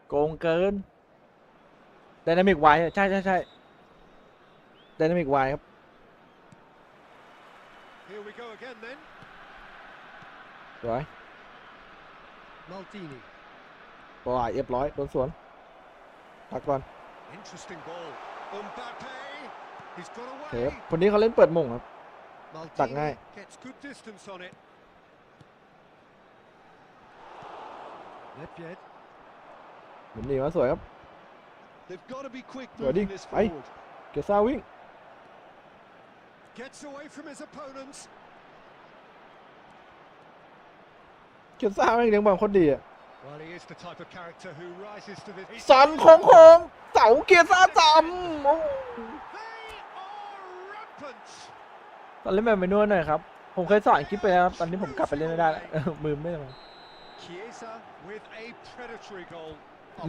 โกงเกินไดนามิกไวใช่ไดนามิกไวครับ Here we go again then. สวย Maldini. ปล่อยเรียบร้อยโดนสวนพักก่อน Interesting ball. Mbappe. He's got โอเค away. ครับคนนี้เขาเล่นเปิดมงครับ Tặng ngay. Maldini gets good distance on it. Lepjed. หมุนหนีมาสวยครับ They've got to be quick Rồi moving đi, this ấy. forward. เกียร์ซ่าวิ่ง Gets away from his opponents. เกียร์ซ่าแม่งเลี้ยงบอลโคตรดีอะ Well, he is the type of character who rises to this. สันโค้งเสาเกียร์ซ่าจำโอ้ They are rampant. ตอนเล่นแบบเมนูหน่อยครับผมเคยสอนคลิปไปแล้วครับตอนนี้ผมกลับไปเล่นไม่ได้แล้วมือไม่ได้มา Chiesa with a predatory goal.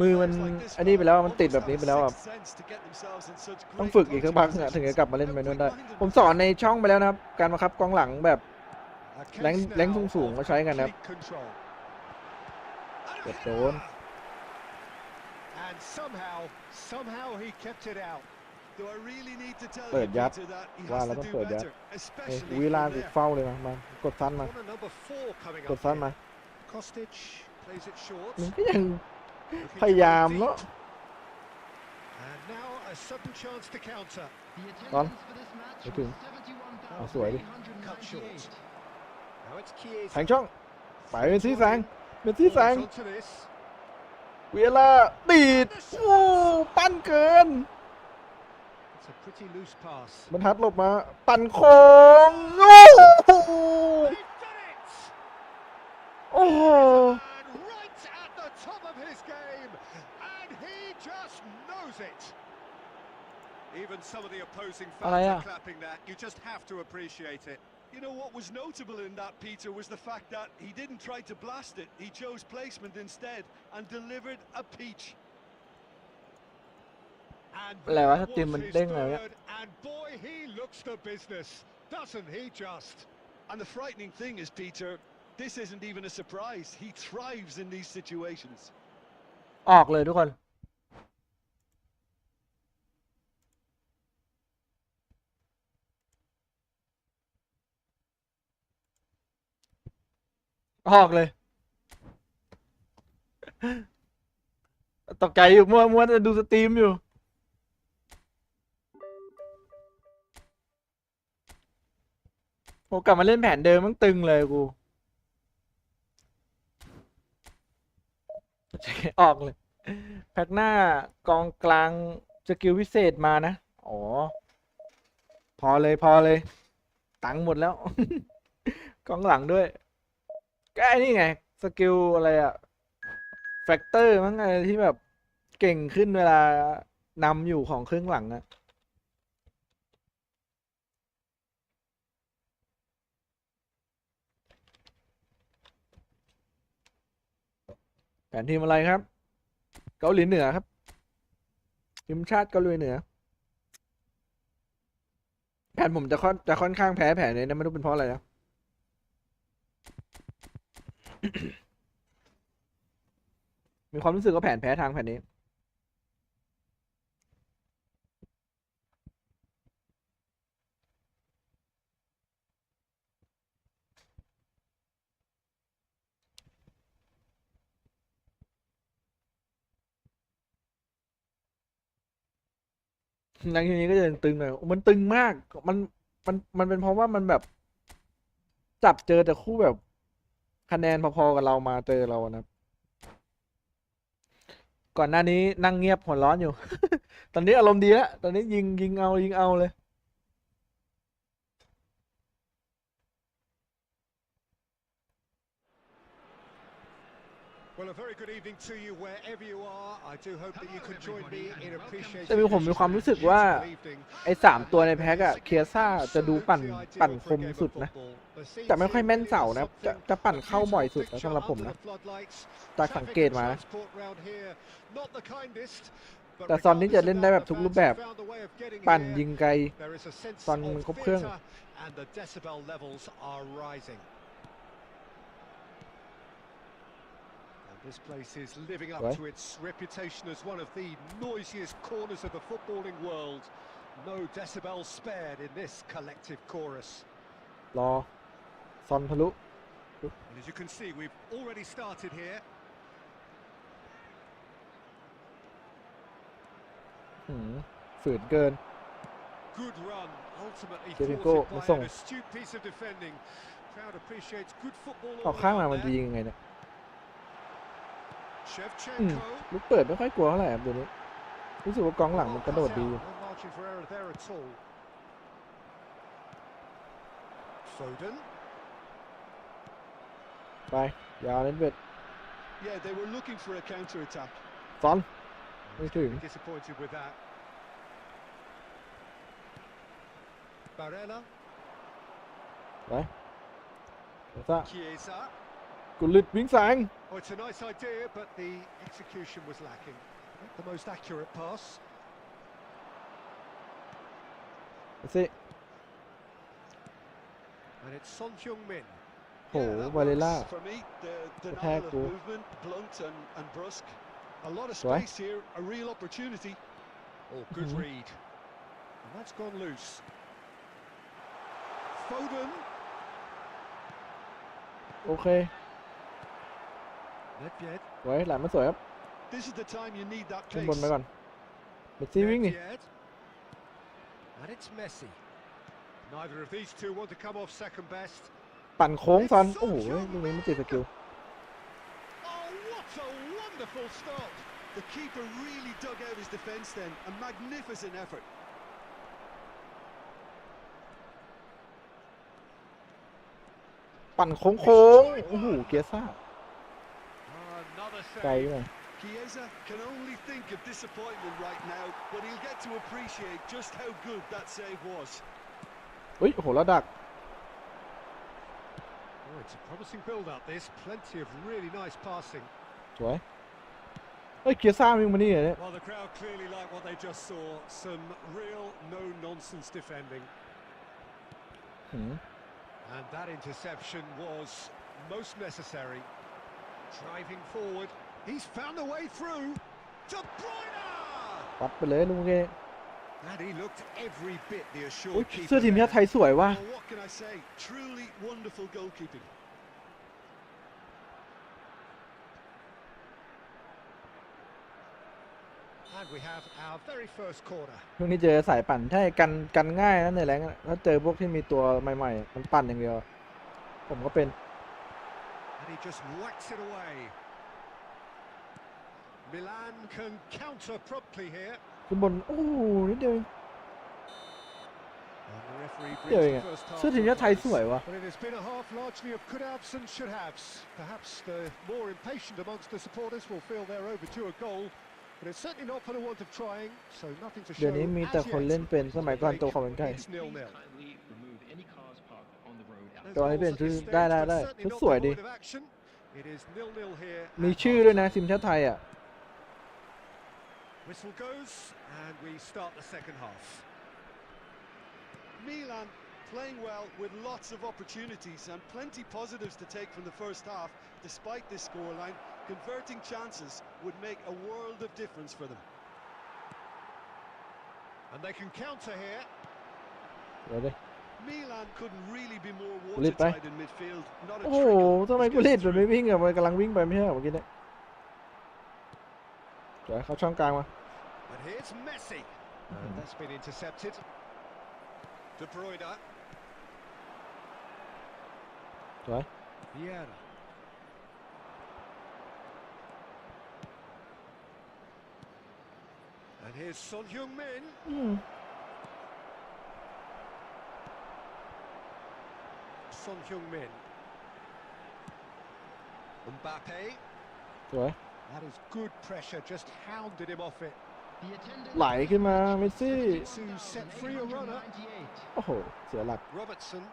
มือมันอันนี้ไปแล้วมันติดแบบนี้ไปแล้วครับต้องฝึกอีกสักพักอะถึงจะกลับมาเล่นเมนูได้ผมสอนในช่องไปแล้วนะครับการบังคับกองหลังแบบ A case แรง now สูง of ๆมาใช้กันนะครับ complete control. เกือบโดน And somehow he kept it out. Do I really need to tell เปิด you, ยัด Peter, that he ว่า has แล้ว to ต้อง do เปิดยัด better, เอ้ย especially วิลา from กู there. เฝ้าเลยมากดซันมา Corner number 4 coming ก up ดซัน here. มา Kostic plays it short. มันก็ยัง Looking พยายาม to go เนาะ deep. And now a sudden chance to counter. The Con. attendance for this match Để was thử. À, sủa đi. 'Cut short. 71,398. Now it's Chiesa. แทงช่องไปเป็นซีแซงซีแซง Balls onto this. เวลาดีดโอ้ปั้นเกิน It's a pretty loose pass. บรรทัดหลบมาปั่นโค้งโอ้โห They've done it! โอ้โห And right at the top of his game, and he just knows it. Even some of the opposing fansอะไร are อะ clapping that. You just have to appreciate it. You know what was notable in that, Peter, was the fact that he didn't try to blast it. He chose placement instead and delivered a peach. And อะไรวะ that ถ้าตีม was มัน his เด้งเลยเนี่ย third, and boy, he looks the business, doesn't he just? And the frightening thing is, Peter, this isn't even a surprise. He thrives in these situations. ออกเลยทุกคนออกเลยตกใจอยู่มัวจะดูสตรีมอยู่โอกลับมาเล่นแผนเดิมมันตึงเลยกูออกเลยแพ็กหน้ากองกลางสกิลพิเศษมานะอ๋อพอเลยตังค์หมดแล้ว กองหลังด้วยก็ไอ้นี่ไงสกิลอะไรอะแฟกเตอร์มั้งไงที่แบบเก่งขึ้นเวลานำอยู่ของครึ่งหลังอะแผนทีมอะไรครับเกาหลีเหนือครับทีมชาติเกาหลีเหนือแผนผมจะค่อนข้างแพ้แผนนี้นะไม่รู้เป็นเพราะอะไรนะ มีความรู้สึกว่าแผนแพ้ทางแผนนี้นังทีนี้ก็จะตึงหน่อยมันตึงมากมันเป็นเพราะว่ามันแบบจับเจอแต่คู่แบบคะแนนพอๆกับเรามาเจอเรานะก่อนหน้านี้นั่งเงียบหัวร้อนอยู่ ตอนนี้อารมณ์ดีแล้วตอนนี้ยิงเอาเลย Well, a very good evening to you wherever you are. I do hope that you can join me in appreciating แต่ผมมีความรู้สึกว่าไอ้3ตัวในแพ็กอะเคียซ่าจะดูปั่นคมสุดนะแต่ไม่ค่อยแม่นเสานะจะปั่นเข้าบ่อยสุดนะสำหรับผมนะจากสังเกตมานะแต่ซอนนี้จะเล่นได้แบบทุกรูปแบบปั่นยิงไกลตอนมันครบเครื่องThis place is living up to its reputation as one of the noisiest corners of the footballing world. No decibel spared in this collective chorus. รอซอนทะลุ And as you can see, we've already started here. ฝืนเกิน Good run, ultimately Jericho thwarted มา by ส่ง an astute piece of defending. Crowd appreciates good football ออก all ข้างมา around มันจะ there. ยิงยังไงเนี่ย Shevchenko. ลูกเปิดไม่ค่อยกลัวเท่าไหร่ครับเดี๋ยวนี้รู้สึกว่ากองหลังมันกระโดดดี No margin for error there at all. Foden. ไปยาวเล่นเบ็ด Yeah, they were looking for a counter attack. ซอนไม่ถึง Disappointed with that. Barella. ไปซะ Chiesa. กุลิตวิ่งแสง Oh, it's a nice idea, but the execution was lacking. Not the most accurate pass. สิ And it's Son Heung-min. โหวาเลล่า For me, the Attack denial of goal. movement, blunt and brusque. A lot of Right. space here, a real opportunity. Oh, good read. And that's gone loose. Foden. โอเค Nedved. ไว้หลานมันสวยครับ This is the time you need that ขึ้นบน pace. ไปก่อนเบ็ดซี่วิ่งนี่ Nedved. And it's Messi. Neither of these two want to come off second best. ปั่นโค้งซอนโอ้โหลูกนี้ไม่ติดสกิล Oh, what a wonderful stop! The keeper really dug out his defence then. A magnificent effort. ปั่นโค้งโอ้โหเกียร์ซ่า Another ไกล save. เลย Chiesa can only think of disappointment right now, but he'll get to appreciate just how good that save was. เฮ้ยโอ้โหแล้วดัก Oh, it's a promising build-up. This plenty of really nice passing. สวยเฮ้ยเกียร์ซ่าวิ่งมานี่เหรอเนี่ย Well, the crowd clearly like what they just saw. Some real no-nonsense defending. And that interception was most necessary. Driving forward. He's found a way through. De Bruyne! ปัดไปเลยลุงเก And he looked every bit the โอ้ย assured เสื้อ keeper ทีมชาติ there. ไทยสวยว่ะ Well, what can I say? Truly wonderful goalkeeping. And we have our very first corner. ช่วงนี้เจอสายปั่นใช่กันง่ายนะในแรงถ้าเจอพวกที่มีตัวใหม่ๆมันปั่นอย่างเดียวผมก็เป็น And he just whacks it away. Milan can counter promptly here. ขึ้นบนโอ้โหนิดเดียว And the referee เดี๋ยว brings เอง the first half เสื้อทีม to ชา a ติไทย close. สวยวะ But it has been a half largely of could haves and should haves. Perhaps the more impatient amongst the supporters will feel they're overdue a goal. But it's certainly not for the want of trying, so nothing to เดี๋ยว show นี้มี as แต่คน yet. เล่นเป็นสมัยก่อนตัวคอมเมนต์ไทย It's 0-0. Kindly remove any cars parked on the road outside. ตัวนี้เป็น Goals at this ได้ stage, but ได้ certainly not สวยดี devoid of action. It is 0-0 here. มี at ชื่อด้วยนะ half-time. ทีมชาติไทยอ่ะ Whistle goes, and we start the second half. Milan Playing well with lots of opportunities and plenty positives to take from the first half. Despite this scoreline, converting chances would make a world of difference for them. And they can counter here. เดี๋ยวดิ Milan couldn't really be more Lead by. watertight in midfield. Not a โอ้โห trick. ทำไม Just กูรีด gets มันไม่ through. วิ่งอะมันกำลังวิ่งไปไม่ใช่เหรอเมื่อกี้เนี่ยเดี๋ยวเข้าช่องกลางมา And here's Messi. And that's been intercepted. De Bruyne. สวย Vieira. And here's Son Heung-min. อืม Son Heung-min. Mbappe. สวย That is good pressure, just hounded him off it. The attendance ไหลขึ้นมาเมสซี่ To set free a runner. 98. โอ้โห เสียหลัก Robertson.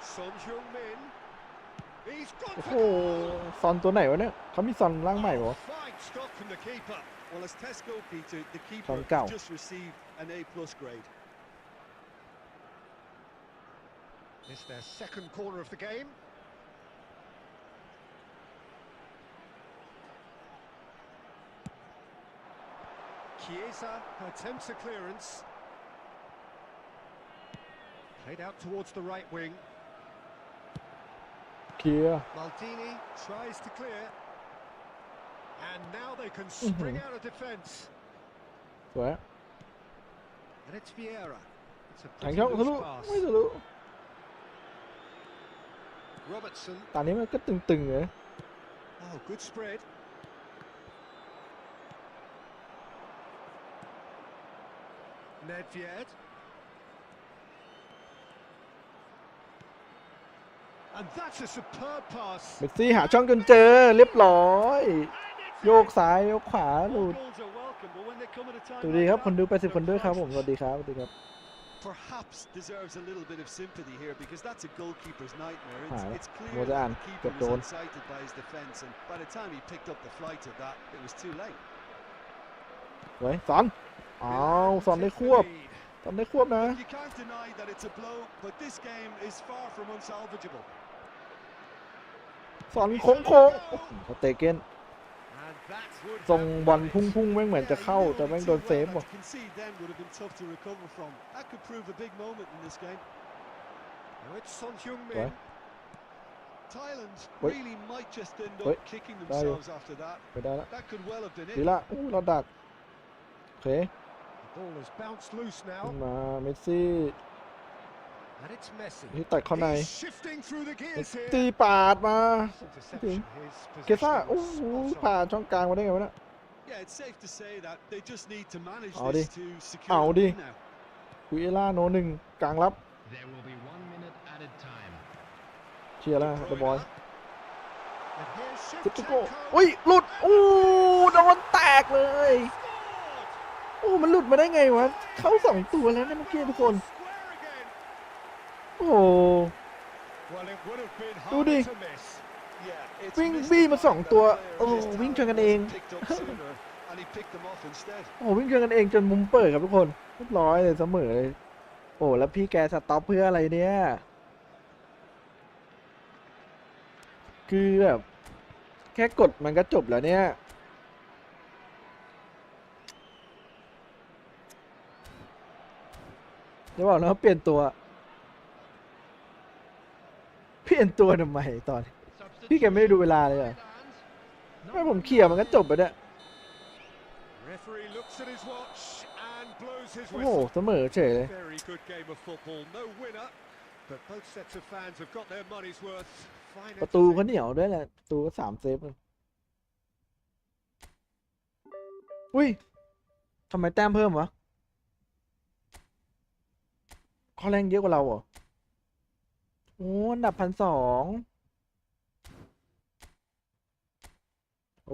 Son Heung-min. He's gone โอ้โห for ซอนตัวไหนวะเนี่ยเขามีซอนร่างใหม่ปะวะ fine stop from the keeper. Well, as Tesco Peter, the keeper From Gao. just received an A+ grade. It's their second corner of the game. Chiesa attempts a clearance. Played out towards the right wing. เคลียร์ Maldini tries to clear. And now they can spring out of defence. สวย And it's Vieira. It's a แข่ง pretty ช่องทะลุ loose pass. ไม่ทะลุ Robertson. ตอนนี้มันก็ตึงๆเลย Oh, good spread. Nedved. And that's a superb pass. เมสซี่หาช่องจนเจอเรียบร้อย โยกซ้ายโยกขวาห All ลุด goals are welcome, but when they come at a time สวัสดี like ครับ that, คนดู80 คนด้วยครับผม their สวัสดีครับสวัสดีครับ perhaps deserves a little bit of sympathy here because that's a goalkeeper's nightmare. Ah, It's clear was that on. the keeper Kept was on. excited by his defence, and by the time he picked up the flight of that, it was too late. สวยสอนอ้าวสอนได้ควบ Lead. สอนได้ควบนะ You can't deny that it's a blow, but this game is far from unsalvageable. สอนโค้งๆโอ้โหสเตเกน And that would ทรง have บอล punished. พุ่งๆแม่งเหมือนจะ Yeah, เข้า he knew แต่ only แม่ง too โดนเซฟ well ว่ะ that to concede then would have been tough to recover from. That could prove a big moment in this game. Now it's Son Heung-min. Right. Thailand Wait. really might just end Wait. up kicking Dario. themselves after that. ไปได้ละ That could well have been ดี it. ละอู้เราดักโอเค The ball has bounced loose ขึ้น now. มาเมสซี่ And it's Messi. ที่ตัดเข้าใน He's shifting through the เมส gears here. ซี่ปาดมา Interception. His เกซ่า positioning โอ้ was โห spot on. ผ่านช่องกลางมาได้ไงวะเนี่ย Yeah, it's safe to say that they just need to manage Ao this đi. to secure Ao the đi. win now. คุยเอล่าโนหนึ่งกลางรับ There will be 1 minute added time. เชียร์แล้วเดอะบอย And here's ซิปโก้ Shevchenko. อุ้ยหลุดอู้โดนแตกเลย Scored. โอ้มันหลุดมาได้ไงวะ เข้า2 ตัวแล้วนะเมื่อกี้ทุกคน Square again. โอ้โห Well, it would have been Đu hard đi. to miss. Yeah, it's Vinh missed Bi the mà fact sỏng that tua. the player Ồ, of his Vinh talent cho ngân yên. wasn't picked up sooner, and he picked them off instead. โอ้วิ่งชนกันเองจนมุมเปิดครับทุกคนเรียบร้อยเลยเสมอเลย โอ้แล้วพี่แกสต็อปเพื่ออะไรเนี่ย คือแบบแค่กดมันก็จบแล้วเนี่ยจะบอกนะว่าเปลี่ยนตัวทำไมตอน พี่แกไม่ได้ดูเวลาเลยเหรอไม่ผมเคลียร์มันก็จบไปเนี่ย Referee looks at his watch and blows his โอ้โห whistle. เสมอเฉยเลย Very good game of football. No winner, but both sets of fans have got their money's worth. Fine ประตูก็ entertainment. เหนียวด้วยแหละประตูก็3 เซฟเลยอุ้ยทำไมแต้มเพิ่มวะเขาแรงเยอะกว่าเราเหรอโอ้อันดับ1,200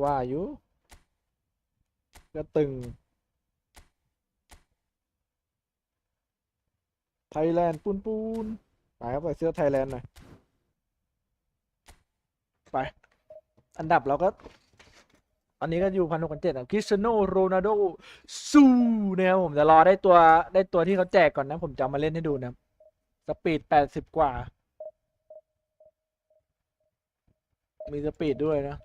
ว่าอยู่ก็ตึงไทยแลนด์ปูนไปครับใส่เสื้อไทยแลนด์หน่อยไปอันดับเราก็ ตอนนี้ก็อยู่1,607คริสเตียโนโรนัลโดสู้นะครับผมจะรอได้ตัวที่เขาแจกก่อนนะผมจะเอามาเล่นให้ดูนะครับสปีด80กว่ามีสปีดด้วยนะ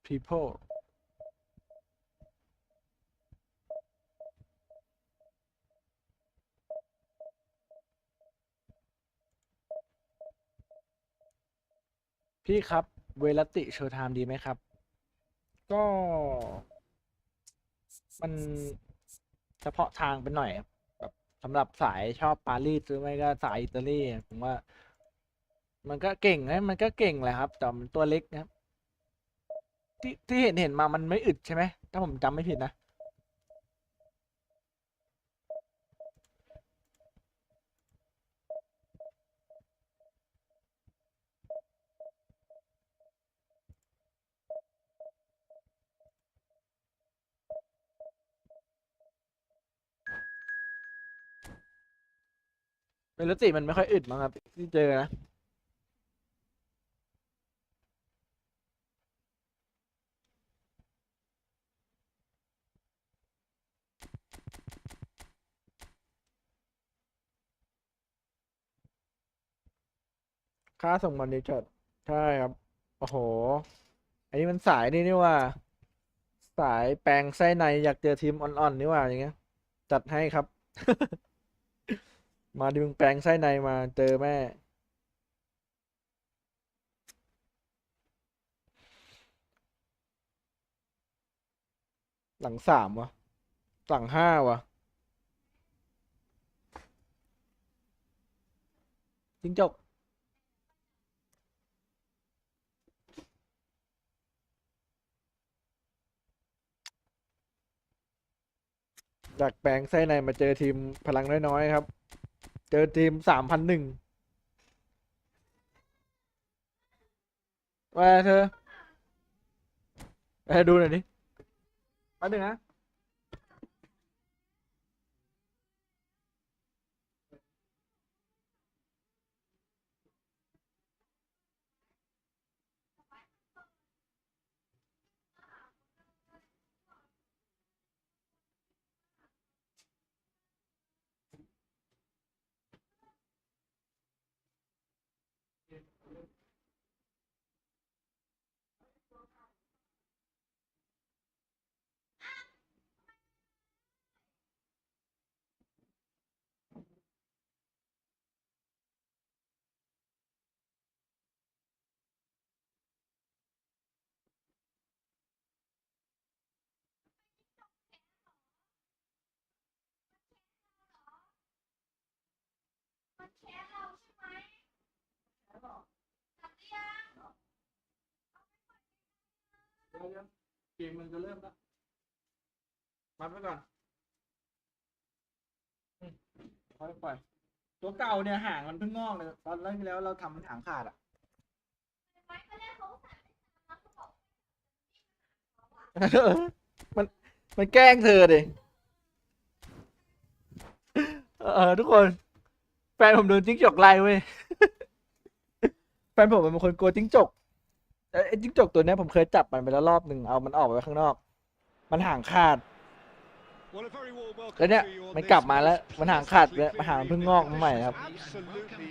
people พี่ครับเวลติโชว์ไทม์ดีไหมครับ ก็มันเฉพาะทางไปหน่อยครับแบบสำหรับสายชอบปารีสหรือไม่ก็สายอิตาลีผมว่า มันก็เก่งนะมันก็เก่งแหละครับแต่มันตัวเล็กนะครับที่เห็นมามันไม่อึดใช่ไหมถ้าผมจำไม่ผิดนะเวลติมันไม่ค่อยอึดมั้งครับที่เจอนะค่าส่งมันดีจัดใช่ครับโอ้โหอันนี้มันสายนี่ว่าสายแปลงไส้ในอยากเจอทีมอ่อนๆนี่ว่าอย่างเงี้ยจัดให้ครับ มาดิมึงแปลงไส้ในมาเจอแม่หลัง3วะหลัง5วะจิงจกจากแปลงไส้ในมาเจอทีมพลังน้อยๆครับเจอทีม3,001ว่าเธอไปดูหน่อยดิแป๊บนึงนะเกมมันจะเริ่มแล้วมัดไว้ก่อนค่อยปล่อยตัวเก่าเนี่ยหางมันเพิ่งงอกเลยตอนแรกที่แล้วเราทำมันหางขาดอ่ะ มันมันแกล้งเธอดิทุกคนแฟนผมโดนจิ้งจกไล่เว้ย แฟนผมเป็นคนกลัวจิ้งจกไอ้จิ้งจกตัวเนี้ยผมเคยจับมันไปแล้วรอบหนึ่งเอามันออกไปข้างนอก มันหางขาด Well, a very warm แล้ว welcome เนี่ย to you on มัน this กลับมาแล้ว match. มันหางขาด Fantastically เลยมันหาง clearly เพิ่งงอกมาใหม่ครับ absolutely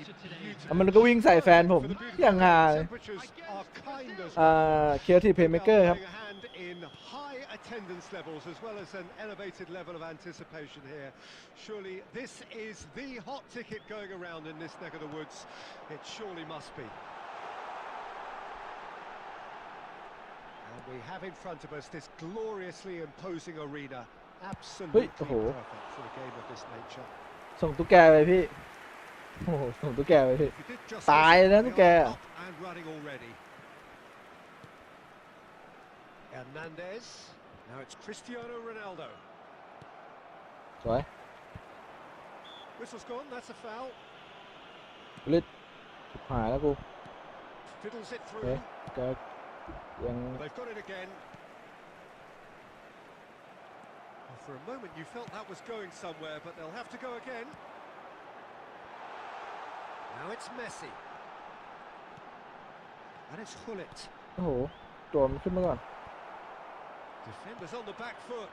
แล้วมันก็วิ่งใส่แฟนผม beautiful. อย่างฮาเลย Temperatures are kind as Creative Playmaker ครับ playing a hand in high attendance levels as well as an elevated level of anticipation here. Surely this is the hot ticket going around in this neck of the woods. It surely must be. And we have in front of us this gloriously imposing arena. Absolutely oh. perfect for a game of this nature. ส่งตุ๊กแกไปพี่ โอ้โห ส่งตุ๊กแกไปพี่ If you did justice, ตายแล้ว they ตุ๊กแก are up and running already. Hernandez. Now it's Cristiano Ronaldo. สวย Whistle's gone, that's a foul. ลิดหายแล้วกู Fiddles it เฮ้ย through. แกยัง They've got it again. For a moment you felt that was going somewhere, but they'll have to go again. Now it's Messi. And it's Hullet. โอ้โหตัวมันขึ้นมาก่อน Defenders on the back foot.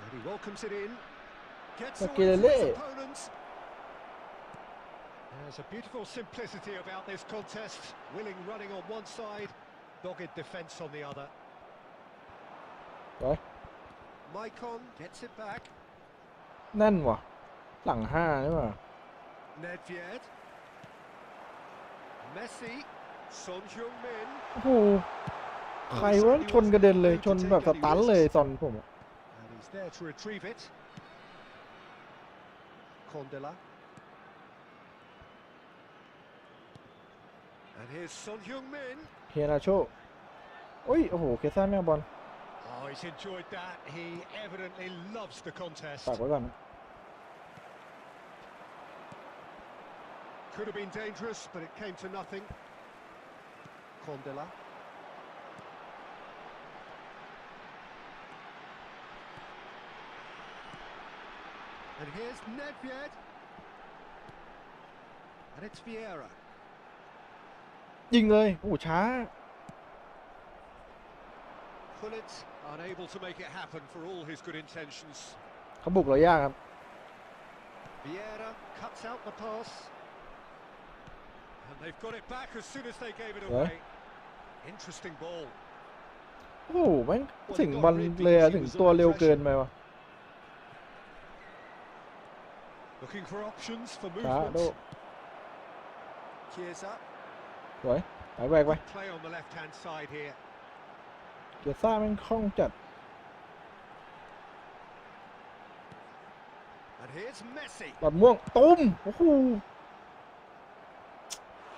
And he welcomes it in. Gets away from his opponents. There's a beautiful simplicity about this contest. Willing running on one side, dogged defence on the other. ไป Maicon gets it back. แน่นว่ะหลัง5นี่ว่ะ Nedved. Messi. Son Heung-min. โอ้โหใครวะชนกระเด็นเลยชนแบบสตันเลยซอนผม And he's there to retrieve it. Condela. And here's Son Heung-min. เฮนาโชโอ้ยโอ้โหเคซ่าไม่เอาบอล Oh, he's enjoyed that. He evidently loves the contest. ฝากไว้ก่อน Could have been dangerous, but it came to nothing. Condela. And here's Nedved. And it's Vieira. ยิงเลยโอ้ช้า Hullet unable to make it happen for all his good intentions. เขาบุกเรายากครับ Vieira cuts out the pass. And they've got it back as soon as they gave it Yeah. away. Interesting ball. โอ้โหแม่งถึงบอลเลยอะถึงตัวเร็วเกินไปวะ Looking for options for ช้าโด movement. Chiesa. สวยไปแบกไป Play on the left-hand side here. เกียร์ซ่าแม่งคล่องจัด And here's Messi. หลอดม่วงตุ้มโอ้โห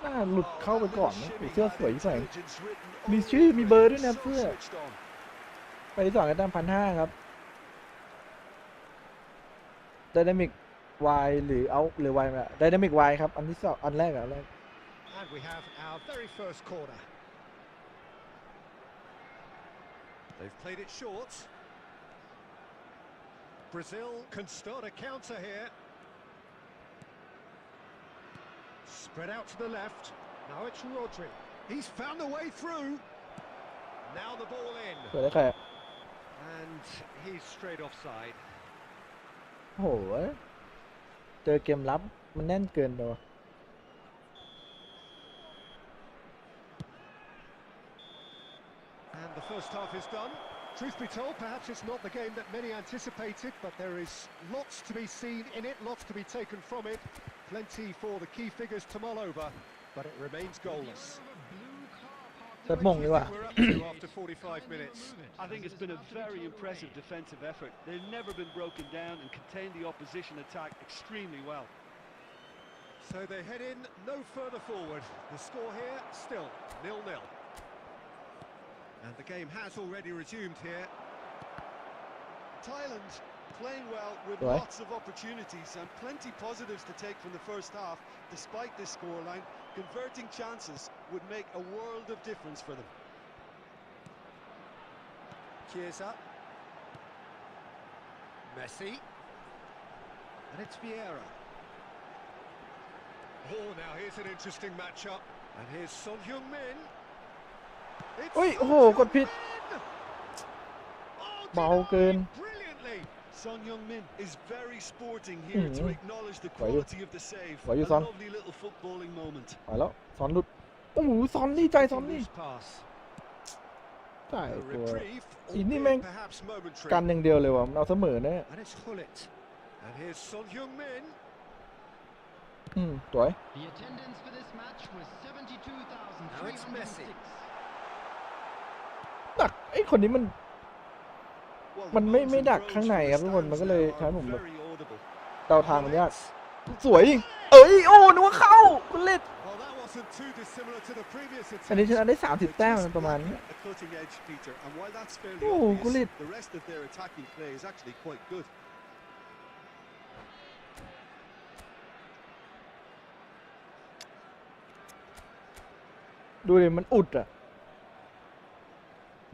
น่าหลุดเข้าไปก่อนนะเสื้อสวยใส่มีชื่อมีเบอร์ด้วยนะเสื้อไปที่2กันตั้ง1,500ครับ Dynamic Y หรือเอาหรือ Y มา Dynamic Y ครับอันที่2อันแรกอะอันแรก And we have our very first corner. They've played it short. Brazil can start a counter here. Spread out to the left. Now it's Rodri. He's found a way through. Now the ball in. เปิดได้ใครอะ And he's straight offside. โอ้โหเจอเกมลับมันแน่นเกินตัว And the first half is done. Truth be told, perhaps it's not the game that many anticipated, but there is lots to be seen in it, lots to be taken from it. Plenty for the key figures to mull over, but it remains goalless. จัดมงดีกว่า We're up to after 45 minutes. I think it's been a very impressive defensive effort. They've never been broken down and contained the opposition attack extremely well. So they head in no further forward. The score here still 0-0. And the game has already resumed here. Thailand playing well with Right. lots of opportunities and plenty positives to take from the first half despite this scoreline. Converting chances would make a world of difference for them. Chiesa. Messi. And it's Vieira. Oh, now here's an interesting matchup. And here's Son Heung-min. It's โอ้ย โอ้โห Son กดผิด Heung-min! Oh, เบาเกิน brilliantly. Son Heung-min is very sporting here to acknowledge the Why you- quality of the save. why you, A Son? lovely little footballing moment. ไปแล้วซอนหลุดโอ้โหซอนนี่ใจซอนนี่ Loose pass. ใช่ A ตัว reprieve, Ini albeit meng- perhaps momentary. กันอย่างเดียวเลยว่ะมันเอาเสมอแน่ And it's Hullet. And here's Son Heung-min. สวย The attendance for this match was Now it's Messi. 72,306. ดักไอ้คนนี้มัน Well, the มันไม่ bows and ดัก throws ข้างใน from ครับ the ทุกคนมันก็เลย stands ใช้ผม are แบบ very audible. เดาทางมันยากสวยเอ้ยโอ้นึกว่าเข้าคุณเล่น Well, that wasn't too dissimilar to the previous อันนี้ attempt. ชนะได้30แต้มประมาณนี้ A cutting edge, Peter, and while that's fairly Oh, obvious, good. the rest of their attacking play is actually quite good. ดูดิมันอุดอ่ะ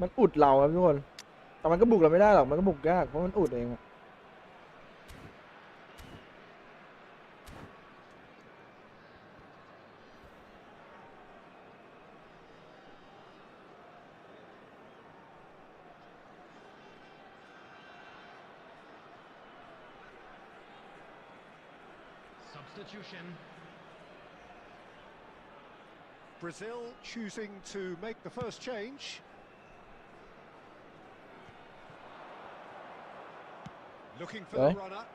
มันอุดเราครับทุกคน แต่มันก็บุกเราไม่ได้หรอกมันก็บุกยากเพราะมันอุดเองอะ Substitution. Brazil choosing to make the first change. Looking for the runner.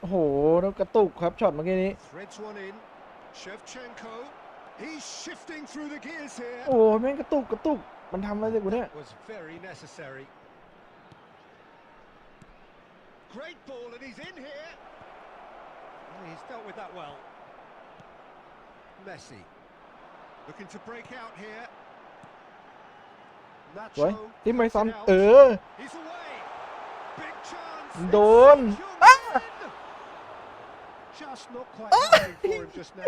โอ้โหแล้วกระตุกครับช็อตเมื่อกี้นี้ Threads one in. Shevchenko. He's shifting through the gears here. โอ้แม่งกระตุกมันทำอะไรกูเนี่ย Was very necessary. Great ball, and he's in here. And he's dealt with that well. Messi looking to break out here. สวย Nacho ที่ไม่ซ้ำ cuts it เอ out. อ He's away. Big chance. โดน Just not quite happening for him just now.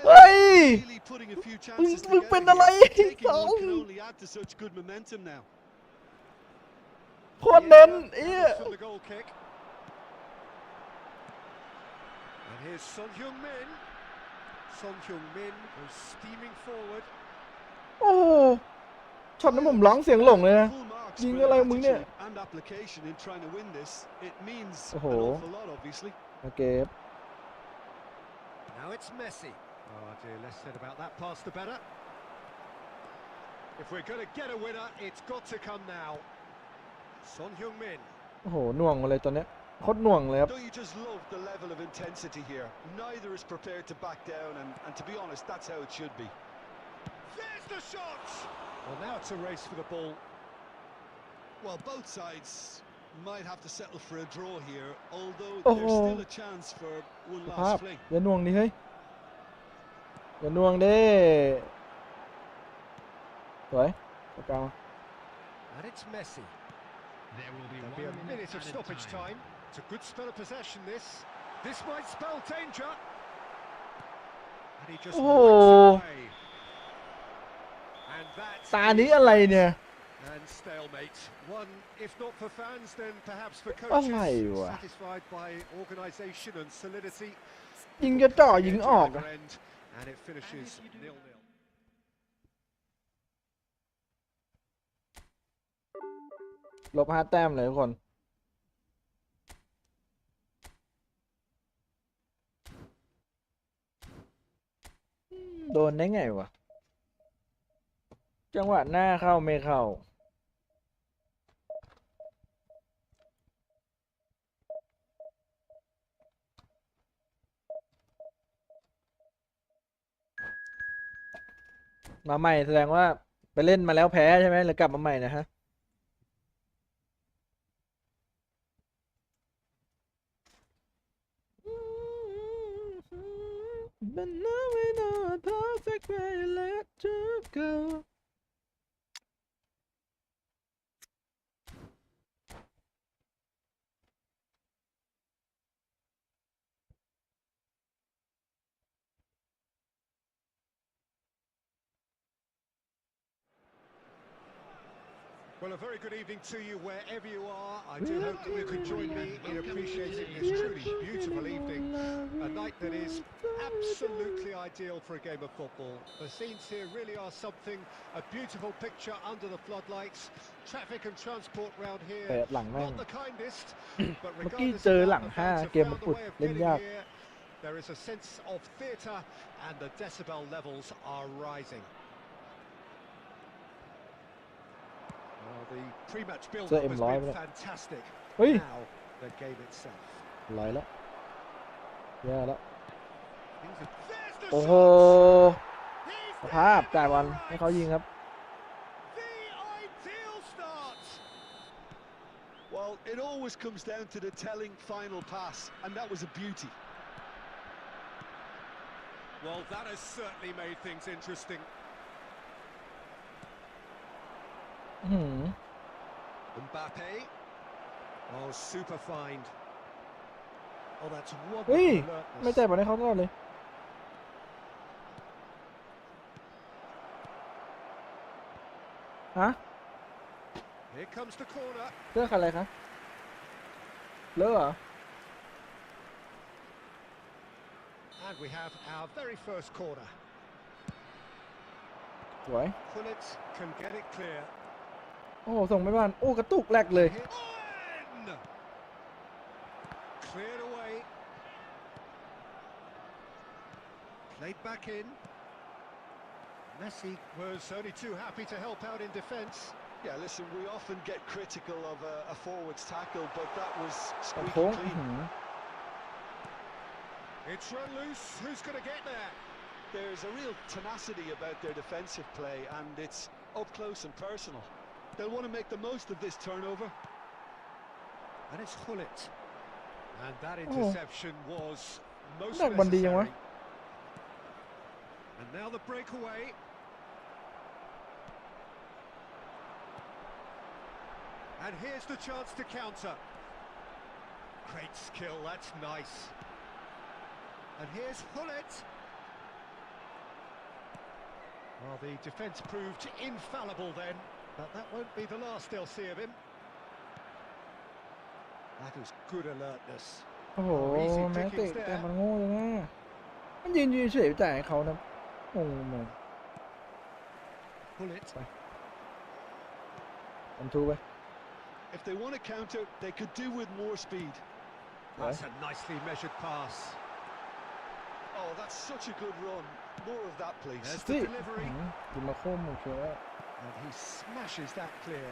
เฮ้ย Really putting a few chances มึง together เป็นอะไร here. Taking สอง one can only add to such good momentum now. โคตรเน้นเอี้ย From the goal kick. And here's Son Heung-min. Son Heung-min goes steaming forward. โอ้ช็อตนั้นผมร้องเสียงหลงเลยนะ Full marks ยิง for อะไรมึงเนี่ย attitude and application in trying to win this. It means an โอ้โห awful lot, obviously. โอเค Now it's Messi. Oh dear, less said about that pass the better. If we're going to get a winner, it's got to come now. Son Heung-min. โอ้โหหน่วงมาเลยตอนเนี้ยโคตรหน่วงเลยครับ Don't you just love the level of intensity here? Neither is prepared to back down, and to be honest, that's how it should be. There's the shot! Well, now it's a race for the ball. Well, both sides might have to settle for a draw here, although Oh. there's still a chance for one ภาพ last fling. อย่าหน่วงดิเฮ้ยอย่าหน่วงเด้สวยตะกลาง And it's Messi. There will be There'll be a one minute of added stoppage time. It's a good spell of possession, this. This might spell danger. And he just Oh. whips it away. And that's ตานี้อะไรเนี่ย and stalemate. One, if not for fans, then perhaps for อะไร coaches. วะ Satisfied by organisation and solidity. ยิงจะเจ่อยิงออก Edge อะ either end, and it finishes 0-0. ลบ5 แต้มเลยทุกคนโดนได้ไงวะจังหวะหน้าเข้าไม่เข้ามาใหม่แสดงว่าไปเล่นมาแล้วแพ้ใช่ไหมหรือกลับมาใหม่นะฮะ But now we know a perfect way to let you go. Well, a very good evening to you wherever you are. I do hope that you can join me in appreciating this truly beautiful evening. A night that is absolutely ideal for a game of football. The scenes here really are something, a beautiful picture under the floodlights. Traffic and transport round เปิ here, ดหลังแม่ง not the kindest. But เมื่อกี้ regardless เจอ of หลั that, ง the 5 fans have เกม found ปุ a ด way of เล่น getting ยาก here. There is a sense of theatre and the decibel levels are rising. Well, the pre-match build-up has been fantastic. เฮ้ย Now, the game itself. ไหลแล้วแย่แล้ว There's the โอ้โห shot! He's สภาพจ่ายบอลให้เขายิงครับ The ideal start! Well, it always comes down to the telling final pass, and that was a beauty. Well, that has certainly made things interesting. อื้อหือ Mbappe. Oh, super find. Oh, that's เฮ้ย wonderful ไม่ alertness. จ่ายบอลให้เขาตลอดเลย And ฮะ Here comes the corner. เลือกอะไรคะเลือกเหรอ And we have our very first corner. สวย Pullet can get it clear. โอ้โหส่งไปบ้านโอ้กระตุกแหลกเลย Hit. Cleared away. Played back in. Messi was only too happy to help out in defence. Yeah, listen, we often get critical of a forward's tackle, but that was โอ้ squeaky โห clean. It's run loose. Who's going to get there? There's a real tenacity about their defensive play, and it's up close and personal. They'll want to make the most of this turnover. And it's Hullet. And that interception was most ได้บอลดียังวะ necessary. And now the breakaway. And here's the chance to counter. Great skill, that's nice. And here's Hullet. Well, the defence proved infallible then, but that won't be the last they'll see of him. That is good alertness. โอ้โหแม่งเตะแต่มันโง่ยังไงมันยืนเฉยๆจ่ายให้เขานะงงมาก Hullet. ผมทูไป If they want to counter, they could do with more speed. That's a nicely measured pass. Oh, that's such a good run. More of that, please. There's ที่ the delivery. ยิงมาโค้งหมดเชียว And he smashes that clear.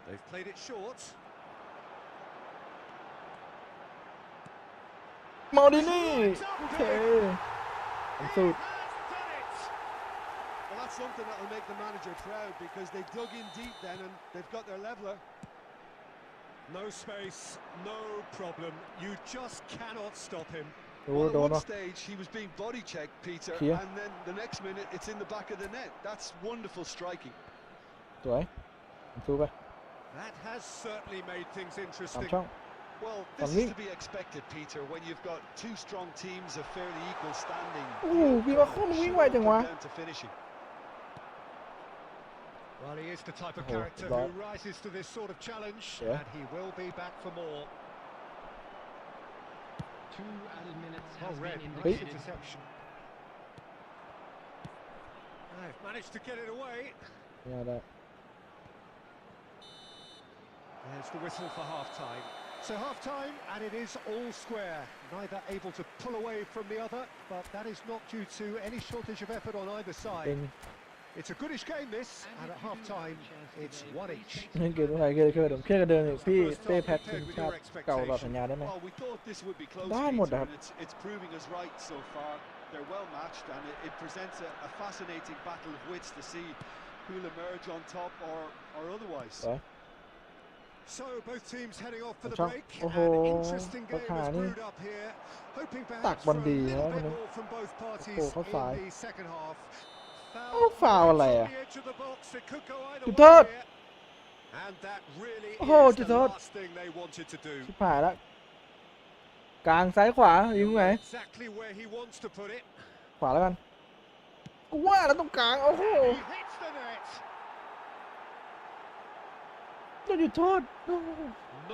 They've played it short. มาดินี่โอเคสุด Well, that's something that will make the manager proud because they dug in deep then and they've got their leveler. No space, no problem. You just cannot stop him. ดู Well, โด at น one วะ stage he was being body checked, Peter, Here. and then the next minute it's in the back of the net. That's wonderful striking. สวยผมทูไป That has certainly made things สาม interesting. ช่อง Well, Còn this is Vinh. to be expected, Peter, when you've got two strong teams of fairly equal standing. โอ้โหพี่ว่าโค้งมันวิ่งไวจังวะ Down to finishing. Well, he is the type of Oh, character right. who rises to this sort of challenge, Yeah. and he will be back for more. 2 added minutes Well has read, been nice indicated. interception. They've managed to get it away. ไม่ได้ There's the whistle for half-time. So half-time, and it is all square. Neither able to pull away from the other, but that is not due to any shortage of effort on either เป็ side. น It's a goodish game, this, and at half-time, it's 1 each. เล่นเกมอะไรเครียดเครียดกันเดินอีกพี่เป้แพ็คทีมชาติเก่าต่อสัญญาได้ไหม Well, we thought this would be close, ได้หมด Peter, นะครับ and it's proving us right so far. They're well matched, and it presents a fascinating battle of wits to see who'll emerge on top or otherwise. สวย So both teams heading off for the Chong. break. Oh, An interesting game Bacca has ni. brewed up here. Hoping Tak perhaps for a bandi little ha, bit ano. more from both parties Oh, in offside. the second half. Oh, foul right อะไร on อ่ะ the edge of the box. It could go either จุด way โทษ here. And that really โอ้โห is จุด the โทษ last thing they wanted to do. ชิบหายแล้วกลางซ้ายขวายิงไหน Exactly where he wants to put it. ขวาแล้วกันกูว่าแล้วตรงกลางโอ้โห He hits the net. โดนจุดโทษโอ้โห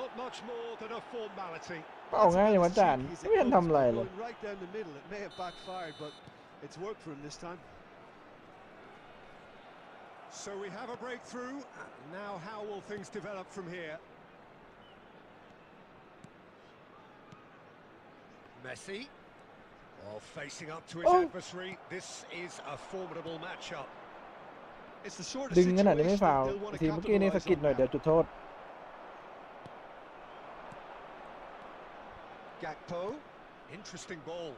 Not much more than a formality. เป้าง่ายอย่างวันจานไม่ทันทำอะไรเลย Going right down the middle. It may have backfired, but it's worked for him this time. So we have a breakthrough. Now how will things develop from here? Messi. While facing up to his Oh. adversary, this is a formidable matchup. It's the sort of ดึงขนาดนี้ไม่ situation ฟาว they'll want to ทีเมื่อกี้นี่สะ capitalize กิด on หน่อย now. เดี๋ยวจุดโทษ Gakpo. Interesting ball.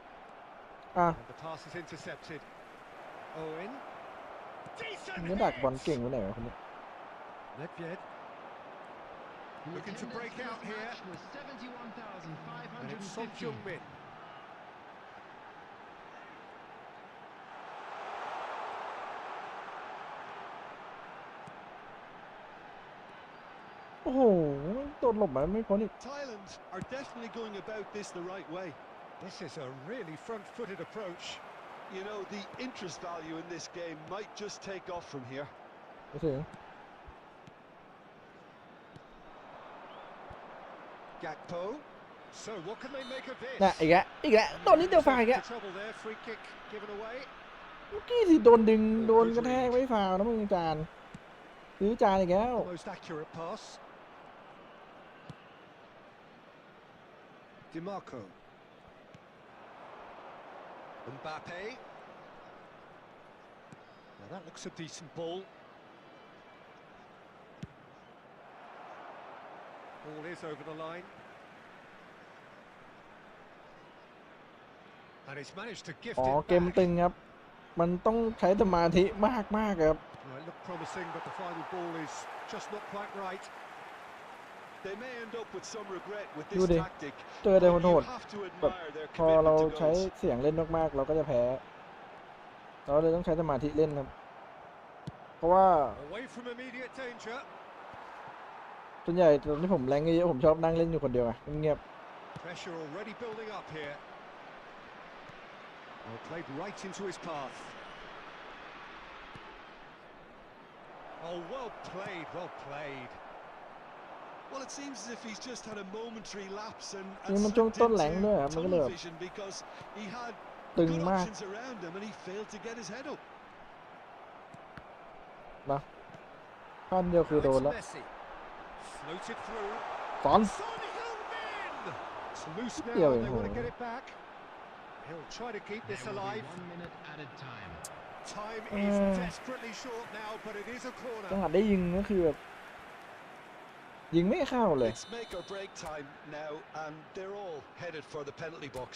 อ่ะ And the pass is intercepted. Owen. มัน Decent ก็ดักบอล hit. เก่งไว้ไหนวะคนนี้ Nedved. Looking to break out here. Was And it's Son 71,550. Heung-min. โอ้โห โดนหลบมาไม่พ้นอีก Thailand are definitely going about this the right way. This is a really front-footed approach. You know, the interest value in this game might just take off from here. ไม่ถึง Gakpo. So what can they make of this? น่ะอีกแล้วโดนนิดเดียวฟาวอีกแล้ว Trouble there, free kick given away. เมื่อกี้สิโดนดึงโดนกระแทกไม่ฟาวนะมึงจานซื้อจานอีกแล้ว The most accurate pass. DiMarco. Mbappe. Now that looks a decent ball. Ball is over the line. And he's managed to gift อ๋อ it เกม back. ตึงครับมันต้องใช้สมาธิมากครับ Well, it looked promising, but the final ball is just not quite right. They may end up with some regret with ดู this ดิ tactic. เจอเด But มอนโห you ด have to แบบ admire their พอเรา commitment to ใช้ goals. เสียงเล่นมากๆเราก็จะแพ้เราเลยต้องใช้สมาธิเล่นครับเพราะว่า Away from immediate danger. ส่วนใหญ่ตอนที่ผมแรงเยอะๆผมชอบนั่งเล่นอยู่คนเดียวอะเงียบ Pressure already building up here. Well, played right into his path. Oh, well played, well played. Well, it seems as if he's just had a momentary lapse and นี่มันช่วง slipped ต้นแหลง into ด้วยครับมันก็เลย tunnel แบบ vision because he had ตึง good มาก options around him and he failed to get his head up. นะขั้นเดียวคือ Now โดน it's แล้ว Messi. Floated through. สอน Son Heung-min! It's loose now, Yeah, they want to oh. get it back. He'll try to keep this There will be alive. 1 minute added time. Time is desperately short now, but it is a จังห corner. วะได้ยิงก็คือแบบยิงไม่เข้าเลย It's make or break time now and they're all headed for the penalty box.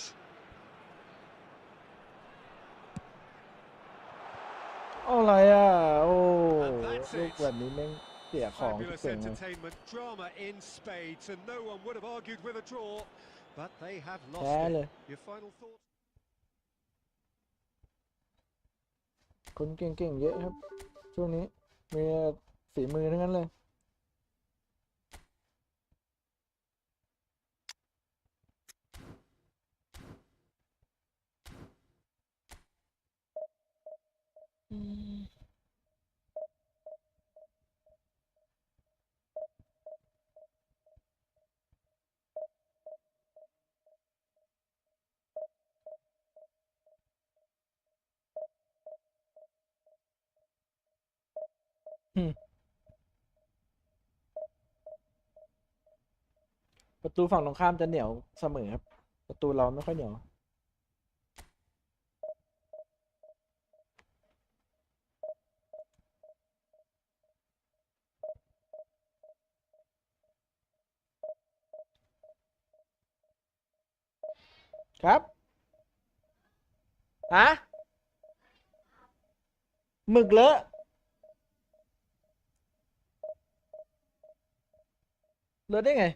อะไรอ่ะโอ้ And that's ลูก it. แบบนี้แม่งเสียของทุก Fabulous เสียงเลย entertainment, drama in spades, and no one would have argued with a draw, but they have lost แพ้เลย it. Your final thoughts? คนเก่งๆเยอะครับ ช่วงนี้มีฝีมือทั้งนั้นเลยประตูฝั่งตรงข้ามจะเหนียวเสมอครับประตูเราไม่ค่อยเหนียวครับฮะหมึกเลอะเลอะได้ไง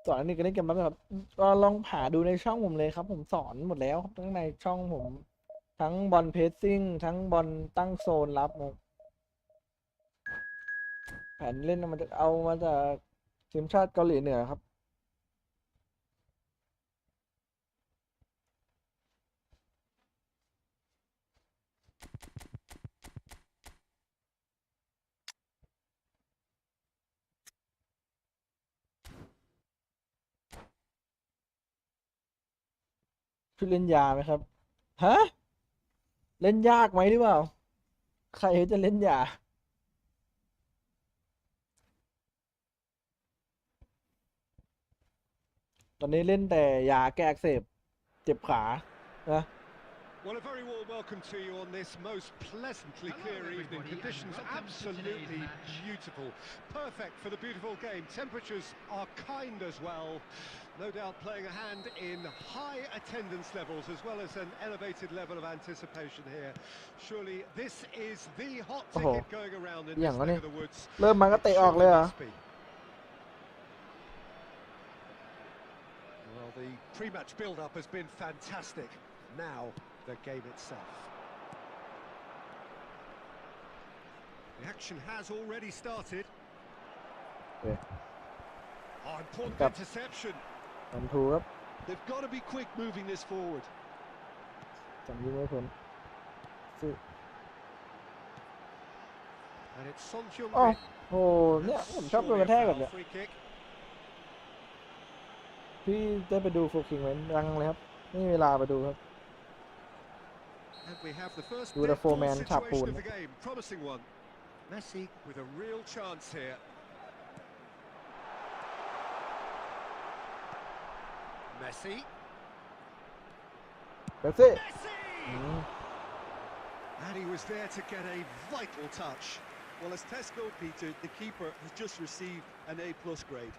สอนอันนี้ก็เล่นเกมรับแบบก็ลองหาดูในช่องผมเลยครับ ผมสอนหมดแล้วครับทั้งในช่องผม ทั้งบอลเพสซิ่งทั้งบอลตั้งโซนรับครับแผนเล่นมันจะเอามาจากทีมชาติเกาหลีเหนือครับคือเล่นยาไหมครับฮะเล่นยากไหมหรือเปล่าใครจะเล่นยาตอนนี้เล่นแต่ยาแก้อักเสบเจ็บขานะ Well, a very warm welcome to you on this most pleasantly clear evening. Conditions absolutely beautiful. Perfect for the beautiful game. Temperatures are kind as well. No doubt playing a hand in high attendance levels as well as an elevated level of anticipation here. Surely this is the hot ticket going around in this neck of the woods. เริ่มมาก็เตะออกเลยเหรอ Well, the pre-match build-up has been fantastic. Now, the game itself. The action has already started. โอเค Oh, important Yep. interception. 1-2 ครับ They've got to be quick moving this forward. จังยิงไม่พ้นซึ่ง And it's Son Heung อ๋อ Min. โหเนี่ยผมชอบโดนกระแทกแบบเนี้ย Free kick. พี่ได้ไปดูโฟคิงไหมยังเลยครับไม่มีเวลาไปดูครับ And we have the first Do the dead ball four-man tap situation ball. of the game. Promising one. Messi with a real chance here. Messi. เป๊ปซี่ Messi! อืม And he was there to get a vital touch. Well, as Tesco, Peter, the keeper has just received an A+ grade.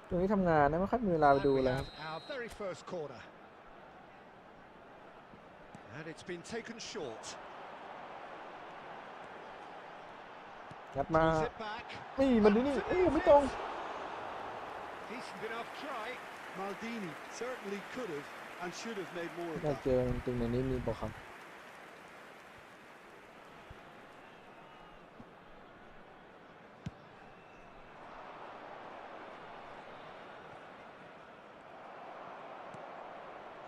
ตรงนี้ทำงานนะไม่ค่อยมีเวลาไป And ดู we เลยครับ have our very first corner. And it's been taken short. ยัดมา Pulls it back. นี่มันดูนี่โอ้ไม่ตรง Decent enough try. Maldini certainly could have and should have made more of ได้ that. เจอจริงๆในนี้มีบอกครับ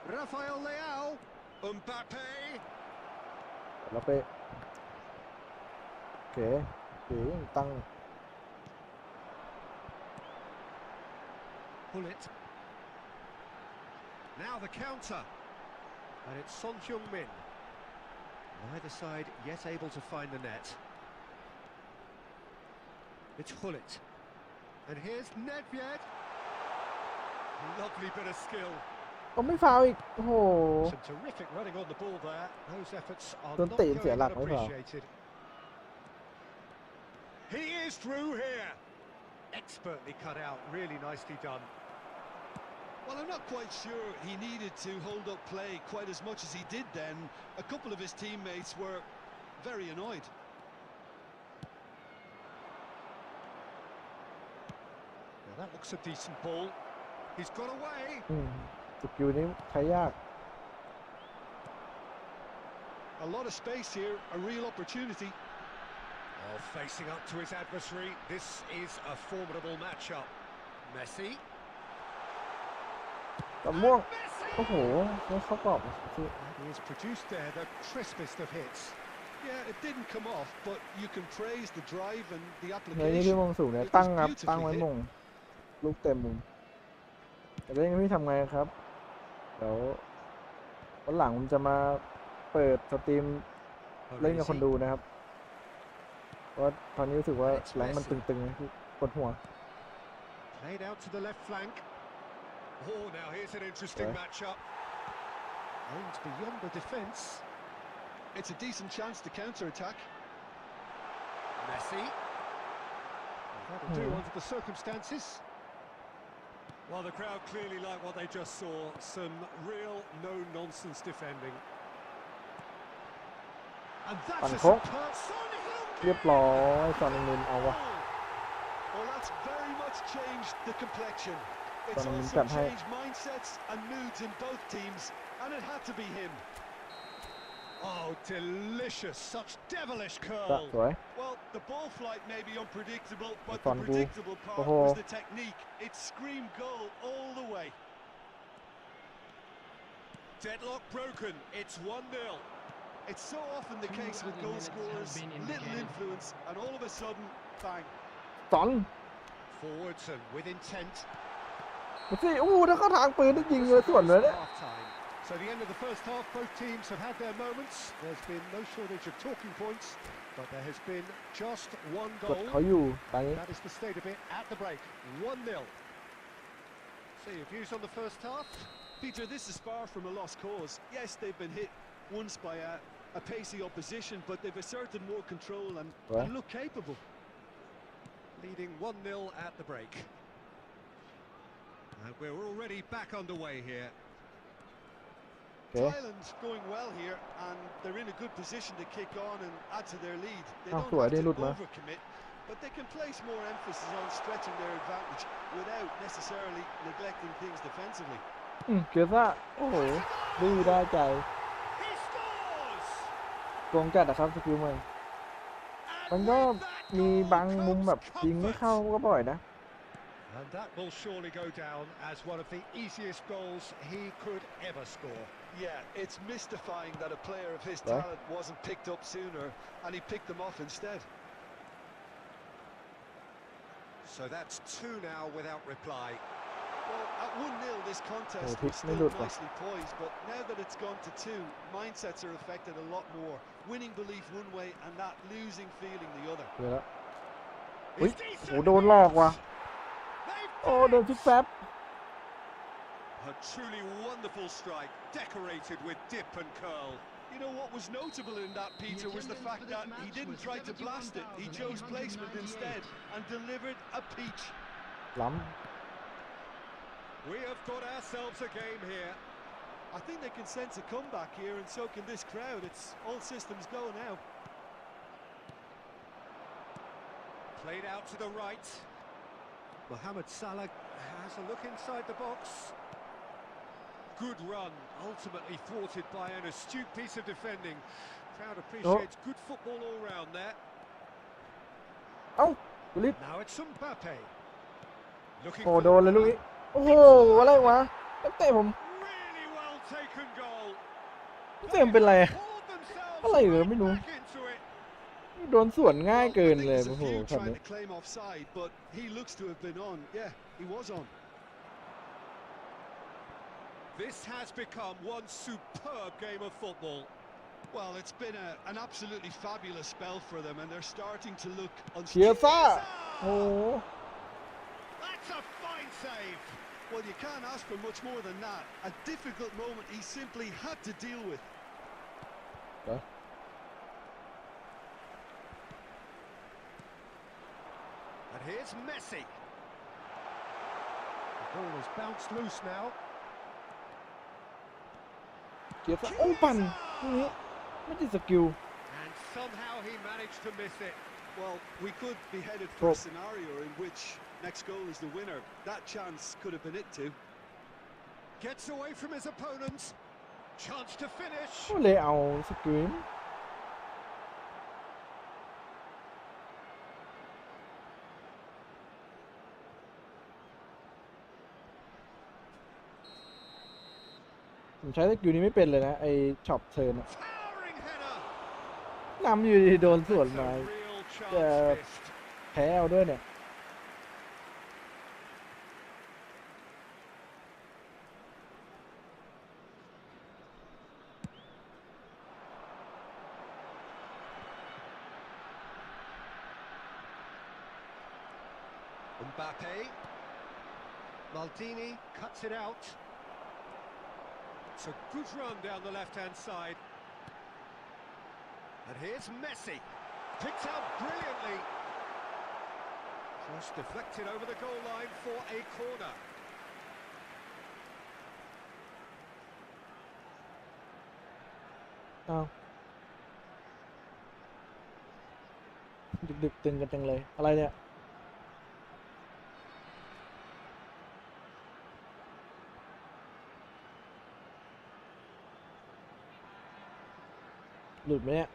Rafael Leao. Mbappe. แล้วไปโอเคตั้ง Pull it. Now the counter. And it's Son Heung Min. Neither side yet able to find the net. It's Hullet. And here's Nedved. Lovely bit of skill. ก็ไม่ฟาวอีกโอ้โห Some terrific running on the ball there. Those efforts are Don't not think going it's a lot, unappreciated. He is through here. Expertly cut out. Really nicely done. Well, I'm not quite sure he needed to hold up play quite as much as he did then. A couple of his teammates were very annoyed. Now that looks a decent ball. He's got away. สกิลนี้ใช้ยาก A lot of space here, a real opportunity. Oh, facing up to his adversary. This is a formidable matchup. Messi. ตะม่วง Messi! โอ้โหไม่เข้ากรอบ And he has produced there the crispest of hits. Yeah, it didn't come off, but you can praise the drive and the ในนี้พี่ application. มงสูงเนี่ยตั้งครับตั้งไว้มงลูกเต็มมุมแต่เรื่องพี่ทำไงครับเดี๋ยววันหลังผมจะมาเปิดสตรีมเล่นกับคนดูนะครับเพราะตอนนี้รู้สึกว่าแรงมันตึงๆพี่ปวดหัว Played out to the left flank. Oh, now here's an interesting matchup. Aimed beyond the defence. It's a decent chance to counter-attack. Messi. That'll do under the circumstances. Well, the crowd clearly like what they just saw. Some real no-nonsense defending. And that's a superb Son Heung-min! เรียบร้อยซอนมินเอาวะ Well, that's very much changed the complexion. It's Son Heung-min also จัดให้ changed mindsets and moods in both teams, and it had to be him. Oh, delicious. Such devilish ส curl. วย Well, the ball flight may be unpredictable, but the Son Heung. predictable part Oh. was the technique. It screamed goal all the way. Deadlock broken. It's 1-0. It's so often the Two case with early goal minutes have scorers, been in the little game. influence, and all of a sudden, bang. สอน Forwards and with intent. สิโอ้ถ้าเข้าทางปืนได้ยิงเลยส่วนเลยเนี่ย Half-time. So the end of the first half, both teams have had their moments. There's been no shortage of talking points, but there has been just one กด goal. เขาอยู่ตอนนี้ That is the state of it at the break. 1-0. So your views on the first half? Peter, this is far from a lost cause. Yes, they've been hit once by a pacey opposition, but they've asserted more control and look capable. Leading 1-0 at the break. And we're already back underway here. Thailand going well here, and they're in a good position to kick on and add to their lead. They Ah, don't sorry, have they to look, man. overcommit, but they can place more emphasis on stretching their advantage without necessarily neglecting things defensively. เกียร์ซ่าโอ้โหดื้อได้ใจ He scores! โกงจัดนะครับสกิลมัน And มันก็มีบางมุมแบบยิงไม่เข้าก็บ่อยนะ And that will surely go down as one of the easiest goals he could ever score. Yeah, it's mystifying that a player of his Right. talent wasn't picked up sooner, and he picked them off instead. So that's 2 now without reply. Well, at 1-0, this contest Oh, was pick still me up. nicely poised, but now that it's gone to 2, mindsets are affected a lot more. Winning belief one way and that losing feeling the other. เดี๋ยวละอุ้ยโหโดนหลอกว่ะ โอ้โดนพิกแป๊บ A truly wonderful strike, decorated with dip and curl. You know what was notable in that, Peter, was the fact that he didn't try to blast it. He chose placement instead and delivered a peach. ล้ We have got ourselves a game here. I think they can sense a comeback here, and so can this crowd. It's all systems go now. Played out to the right. Mohamed Salah has a look inside the box. Good run, ultimately thwarted by an astute piece of defending. Crowd appreciates good football all round there. ำเอ้ากุลิต Now it's Mbappe. Looking โอ้ for โดนเลยลูกนี้ โอ้โห อะไรวะตั้งแต่ผม really well taken goal. ตั้งแต่ผมเป็นไร Pulled themselves อะไรเหรอไม่รู้ back into it. โดนสวนง่าย Well, เกิ I น think เลย there's โอ้ a โห few ช็อต trying นี้ to claim offside, but he looks to have been on. Yeah, he was on. This has become one superb game of football. Well, it's been an absolutely fabulous spell for them, and they're starting to look เชีย unstoppable. ร์ซ่า โอ้โห That's a fine save. Well, you can't ask for much more than that. A difficult moment he simply had to deal with. And here's Messi. The ball has bounced loose now. เชียร์ซ่า โอ้ปั่นลูกนี้ไม่ติดสกิล And somehow he managed to miss it. Well, we could be headed for a Well- scenario in which next goal is the winner. That chance could have been it too. Gets away from his opponents. Chance to finish. ก็เลยเอาสกิลผมใช้สกิลนี้ไม่เป็นเลยนะ ไอช็อปเทิร์นอะ Towering header. นำอยู่ดีๆโดนสวน That's มา a real chance Yeah. missed. แพ้เอาด้วยเนี่ย Mbappe. Maldini cuts it out. It's a good run down the left-hand side. And here's Messi. Picked out brilliantly. Cross deflected over the goal line for a corner. อ้าวดึกๆตึงกันจังเลย อะไรเนี่ย หลุดไหมเนี่ย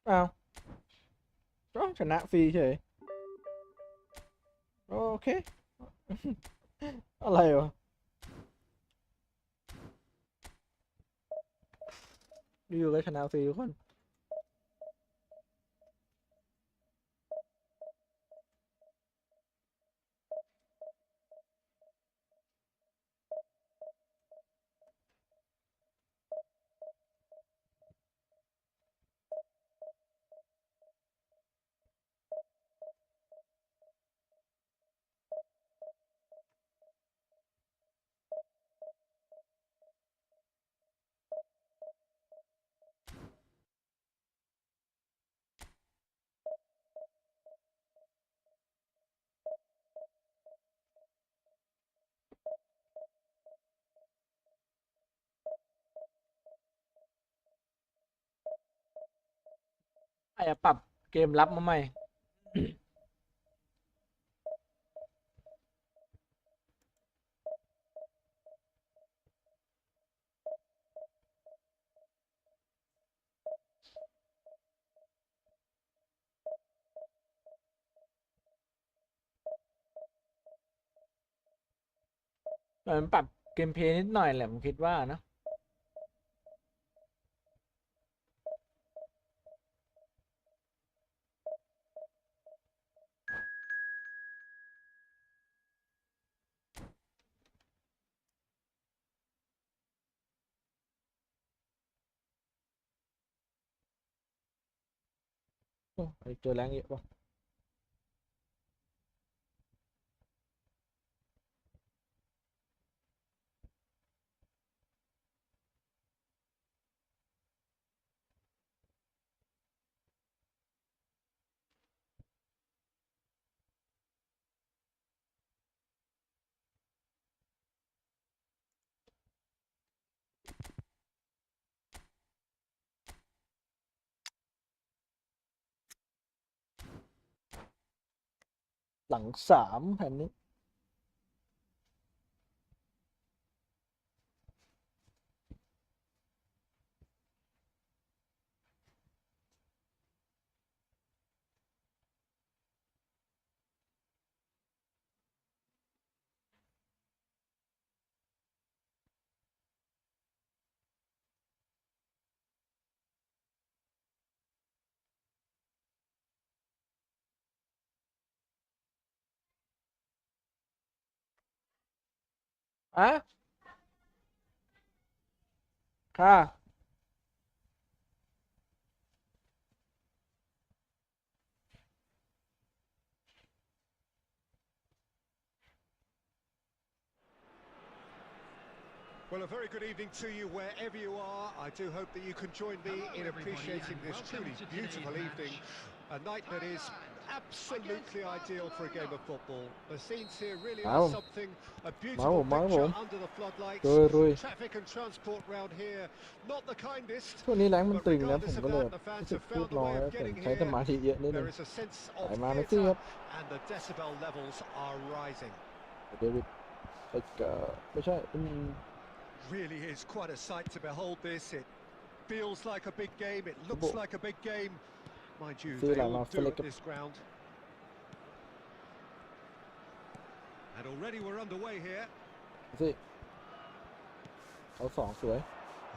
อ้าวก็ชนะฟรีเฉย โอเค อะไรวะ อยู่ๆก็ชนะฟรีทุกคน อาจจะปรับเกมรับมาใหม่ มันปรับเกมเพลย์นิดหน่อยแหละผมคิดว่านะโอ้ยเจอแรงเยอะปะหลัง3แผ่นนี้อะค่ะ Well, a very good evening to you wherever you are. I do hope that you can join me in appreciating this truly beautiful evening. A night that is absolutely ideal for a game of football. The scenes here really are something, a beautiful picture under the floodlights. Traffic and transport round here, not the kindest. ช่วงนี้แรงมัน But ตึงนะผม regardless of ก็เลย that, the รู้ fans สึก have พูด found a น้อย way of ผม getting ใช้ส here. มาธิเยอะนิดนึ There ง is a sense สาย of มาเมสซี่ค theatre รับ and the decibel levels are rising. เดวิดไม่ใช่ Really is quite a sight to behold this. It feels like a big game, it looks like a big game. Mind you, they all do at this ground. And already we're underway here. สิเขา2สวย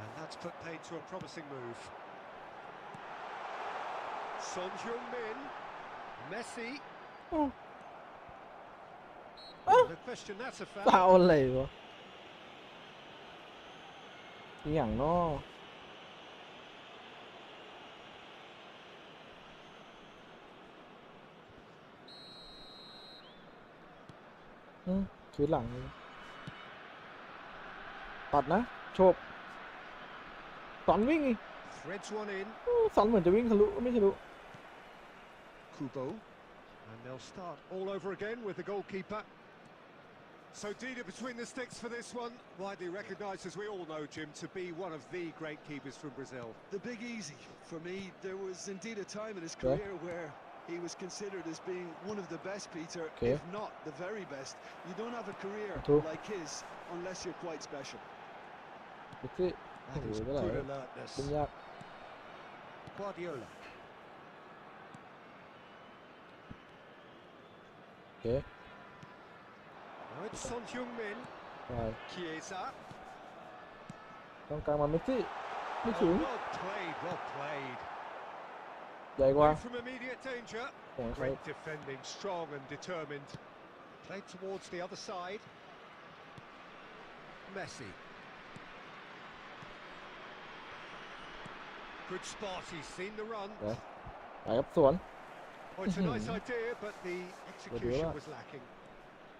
And that's put paid to a promising move. Son Heung-min, Messi. No question, that's a ฟาว foul. อะไรวะอย่างนอกคือหลังตัดนะโชบสอนวิ่งอีก Threads one in. สอนเหมือนจะวิ่งทะลุไม่ทะลุ Kubo. And they'll start all over again with the goalkeeper. So Dida between the sticks for this one, widely recognised, as we all know, Jim, to be one of the great keepers from Brazil. The big easy for me. There was indeed a time in his career where he was considered as being one of the best, Peter, if not the very best. You don't have a career like his unless you're quite special. That is good alertness. Guardiola. Now it's Son Heung-min. Chiesa. ต้องการมาเมสซี่ไม่ถึง Well played, well played. ใหญ่กว่า Away from immediate danger. Great defending, strong and determined. Played towards the other side. Messi. Good spot, he's seen the run. ไปครับสวน Oh, it's a nice idea, but the execution was lacking.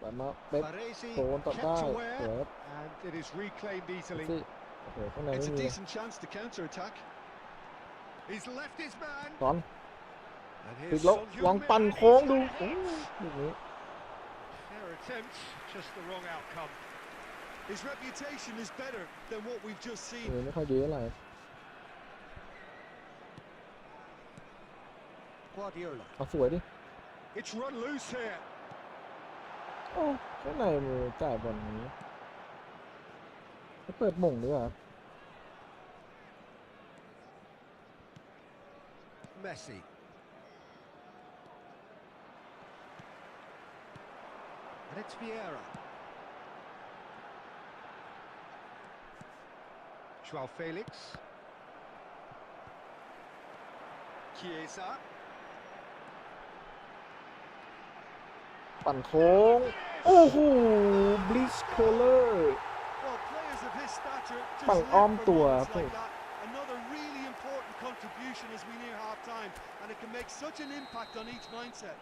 ไปมาเป๊ป Baresi โซนตัดได้ kept สวย aware, ครับ and it is reclaimed เมส easily. ซี่โอ้โหข้างใน It's ไม่ a มี decent chance to counter-attack. He's left his man. สอน And ติด here's แล้ว Son วาง Heung-min, ปั่น and โค้ง he's ดู got โอ้ it. ลูกนี้ Fair attempt, just the wrong outcome. His reputation is better than what we've just seen. ไม่ค่อยดีเท่าไหร่ Guardiola. เอาสวยดิ It's run loose here. โอ้ข้างในมือจ่ายบอลนี้เปิดหม่งด้วยเหรอ Messi. And it's Vieira. Joao Felix. Chiesa. ปั่นโค้งโอ้โหบลิชโคเลอร์ Well, players of his stature just ปั่น live อ้อม for ตัว moments เพื่อน like that. Another really important contribution as we near half-time, and it can make such an impact on each mindset.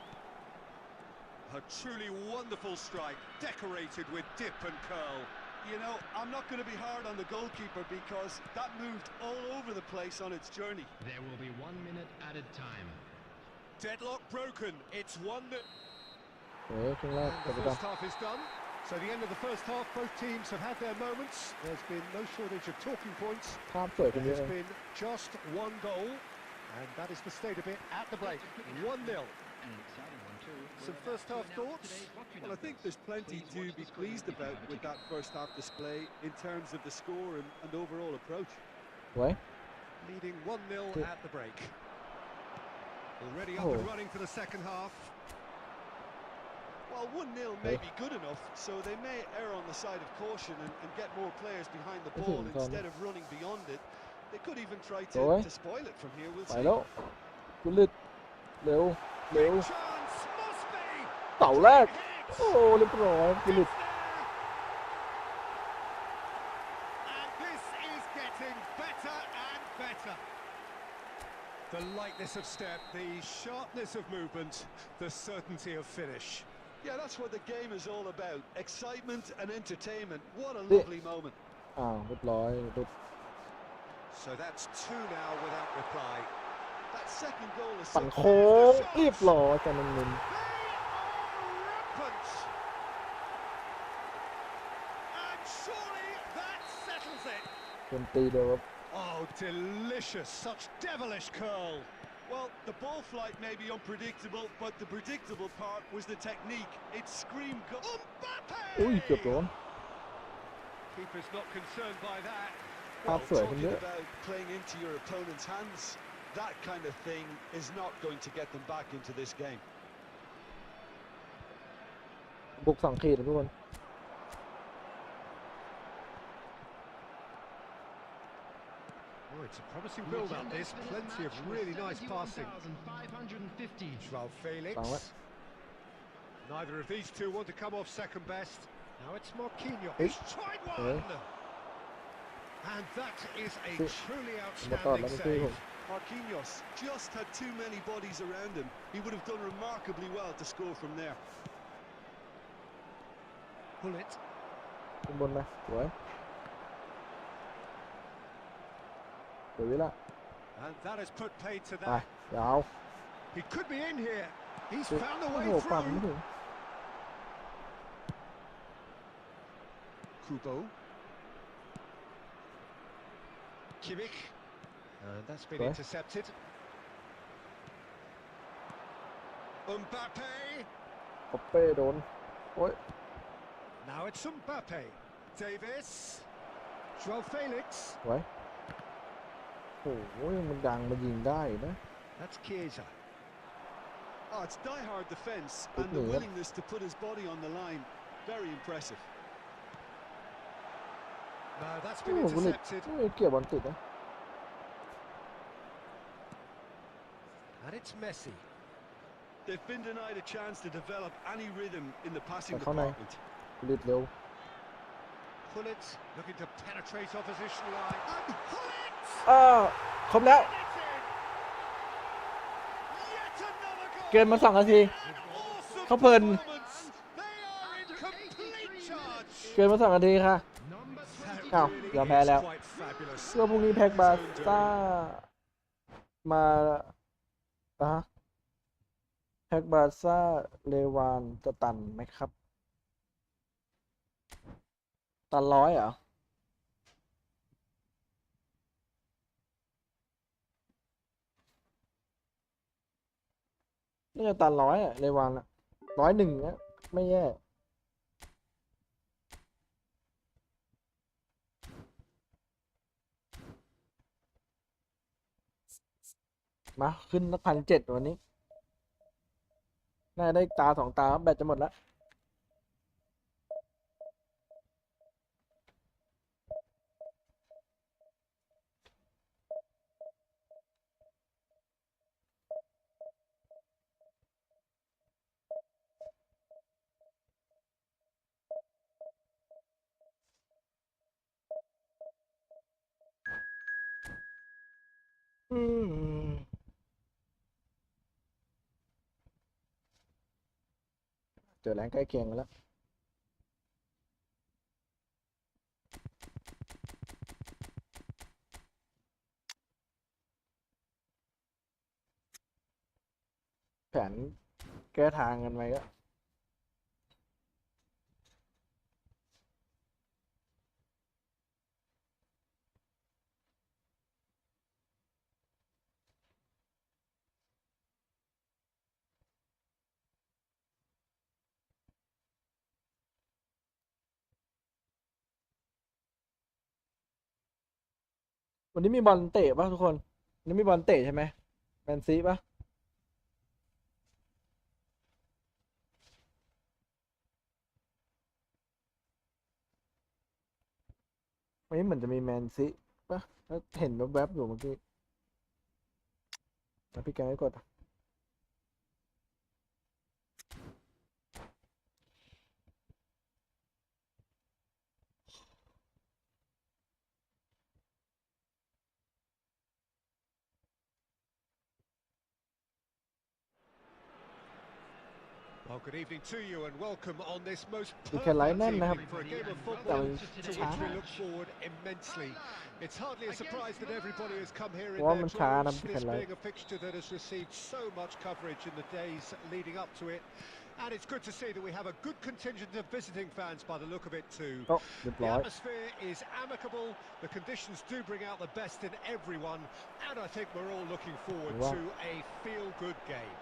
A truly wonderful strike, decorated with dip and curl. You know, I'm not going to be hard on the goalkeeper because that moved all over the place on its journey. There will be 1 minute added time. Deadlock broken. It's 1-0. เฮ้ยครึ่งแรก And จบ the ไปก่อน first half is done. So the end of the first half, both teams have had their moments. There's been no shortage of talking points. ภาพสวยขึ้นเย There's อะเลย been just one goal, and that is the state of it at the break. 1-0. And an exciting one too. Some first half thoughts? Well, I think there's plenty to be pleased about with that first half display in terms of the score and overall approach. สวย Leading 1-0 at the break. Already up Oh. and running for the second half. Well, 1-0 may be good enough, so they may err on the side of caution and get more players behind the ball instead of running beyond it. They could even try to spoil it from here. We'll ไป see. แล้วกุลิตเร็วเร็ว Chance must be. เสาแรกโอ้เรียบร้อยกุลิต And this is getting better and better. The lightness of step, the sharpness of movement, the certainty of finish. Yeah, that's what the game is all about. Excitement and entertainment. What a Yeah. lovely moment. อ้าวเรียบร้อยหลุด So that's 2 now without reply. That second goal is ปั่น so โค้งเรียบร้อยจันนิน They are rampant. And surely that settles it. เกมตีเดียวครับ Oh, delicious. Such devilish curl. Well, the ball flight may be unpredictable, but the predictable part was the technique. It screamed goal. Mbappe! อุ้ยเกือบโดน Keeper's not concerned by that. ภาพสวยขึ้นเย Talking อะ about playing into your opponent's hands, that kind of thing is not going to get them back into this game. บุกสองขีดนะทุกคน Oh, it's a promising build-up. There's plenty of really nice passing. 550. Joao Felix. Bang it. Neither of these two want to come off second best. Now it's Marquinhos. Hey. He's tried one! Hey. And that is a See, truly มาต่อ outstanding แล้วไม่ใช่ผ save. ม Marquinhos just had too many bodies around him. He would have done remarkably well to score from there. Pull it. ขึ้นบนนะสวยสวยละ And that has put paid to ไป that. ยาว He could be in here. He's โอ้ found a โห way ปั่นไม่ through. ถึง Kubo. Kimmich. And that's been Sorry? intercepted. Mbappe. ปอเป้โดนโอ้ย Now it's Mbappe. Davis. Joao Felix. สวยโอ้โหมันดังมายิงได้นะ That's Chiesa. Oh, it's die-hard defence Good and the move. willingness to put his body on the line. Very impressive. No, that's โอ้ been โหกุลิต intercepted. เกี่ยวบอลติดนะ And it's Messi. They've been denied a chance to develop any rhythm in the passing Phải không này? department. กุลิตเร็ว Pull it. Looking to penetrate opposition line. And pull it! อ้าวครบแล้ว It's in. Yet another goal. เกินมา2 นาที Awesome เขาเพลิน performance. They are in complete charge. เกินมา2 นาทีค่ะ Number That อ้าว really ยอมแพ้แล้ว is quite fabulous. เพื่อพรุ่งนี้แพ็กบาซ่ามาแพ็กบาซ่าเลวานจะตันไหมครับ ตัน100เหรอ น่าจะตัน100อ่ะเลวานละ101นะไม่แย่มาขึ้นละ1,700วันนี้น่าได้ตา2 ตาแบตจะหมดแล้วเจอแรงใกล้เคียงกันแล้วแผนแก้ทางกันไว้ก็วันนี้มีบอลเตะป่ะทุกคนวันนี้มีบอลเตะใช่ไหมแมนซีป่ะวันนี้เหมือนจะมีแมนซีป่ะแล้วเห็นแวบๆอยู่เมื่อกี้แล้วพี่แกให้กดWell, good evening to you and welcome on this most ดูแค่ไล perfect น์แน่นนะครับ evening for a game of แต่ football มัน to ช้า which we look forward immensely. It's hardly a surprise that everybody has come here in เพราะว่า their มันช้านะ droves, พี่แค่ this ไลน์ being a fixture that has received so much coverage in the days leading up to it. And it's good to see that we have a good contingent of visiting fans by the look of it too. ก็เรียบ The ร้อย atmosphere is amicable, the conditions do bring out the best in everyone, and I think we're all looking forward Wow. to a feel-good game.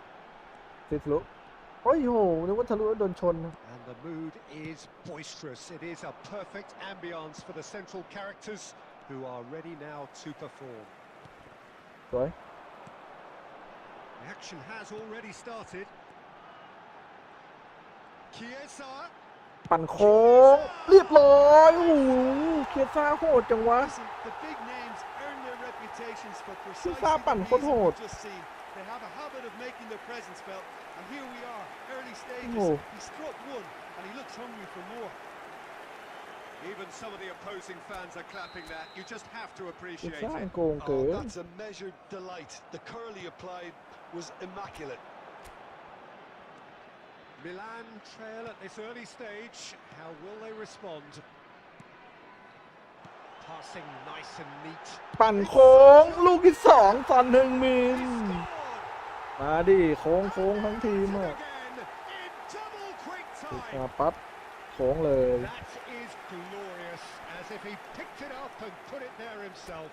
ติดทะลุโอ้ยโหนึกว่าทะลุแล้วโดนชน And the mood is boisterous. It is a perfect ambience for the central characters who are ready now to perform. สวย The action has already started. Chiesa. ปั่นโค้งเรียบร้อยโอ้โหเคียซ่าโหดจังวะ Listen, the big names earn their reputations for เคีย precisely ซ่า the ปั่นโคตร reason โหด we've just seen. They have a habit of making their presence felt, and here we are, early stages. Oh. He struck one, and he looks hungry for more. Even some of the opposing fans are clapping that. You just have to เคีย appreciate ซ่า it. โกงเกิ Oh, น that's a measured delight. The curl he applied was immaculate. Milan trail at this early stage. How will they respond? Passing nice and neat. ปั่นโค้งลูกที่2ซอนฮึงมิน Scored! มาดิโค้งทั้งทีม Again อ่ะ in double quick มา time. ปั๊บโค้งเลย That is glorious, as if he picked it up and put it there himself.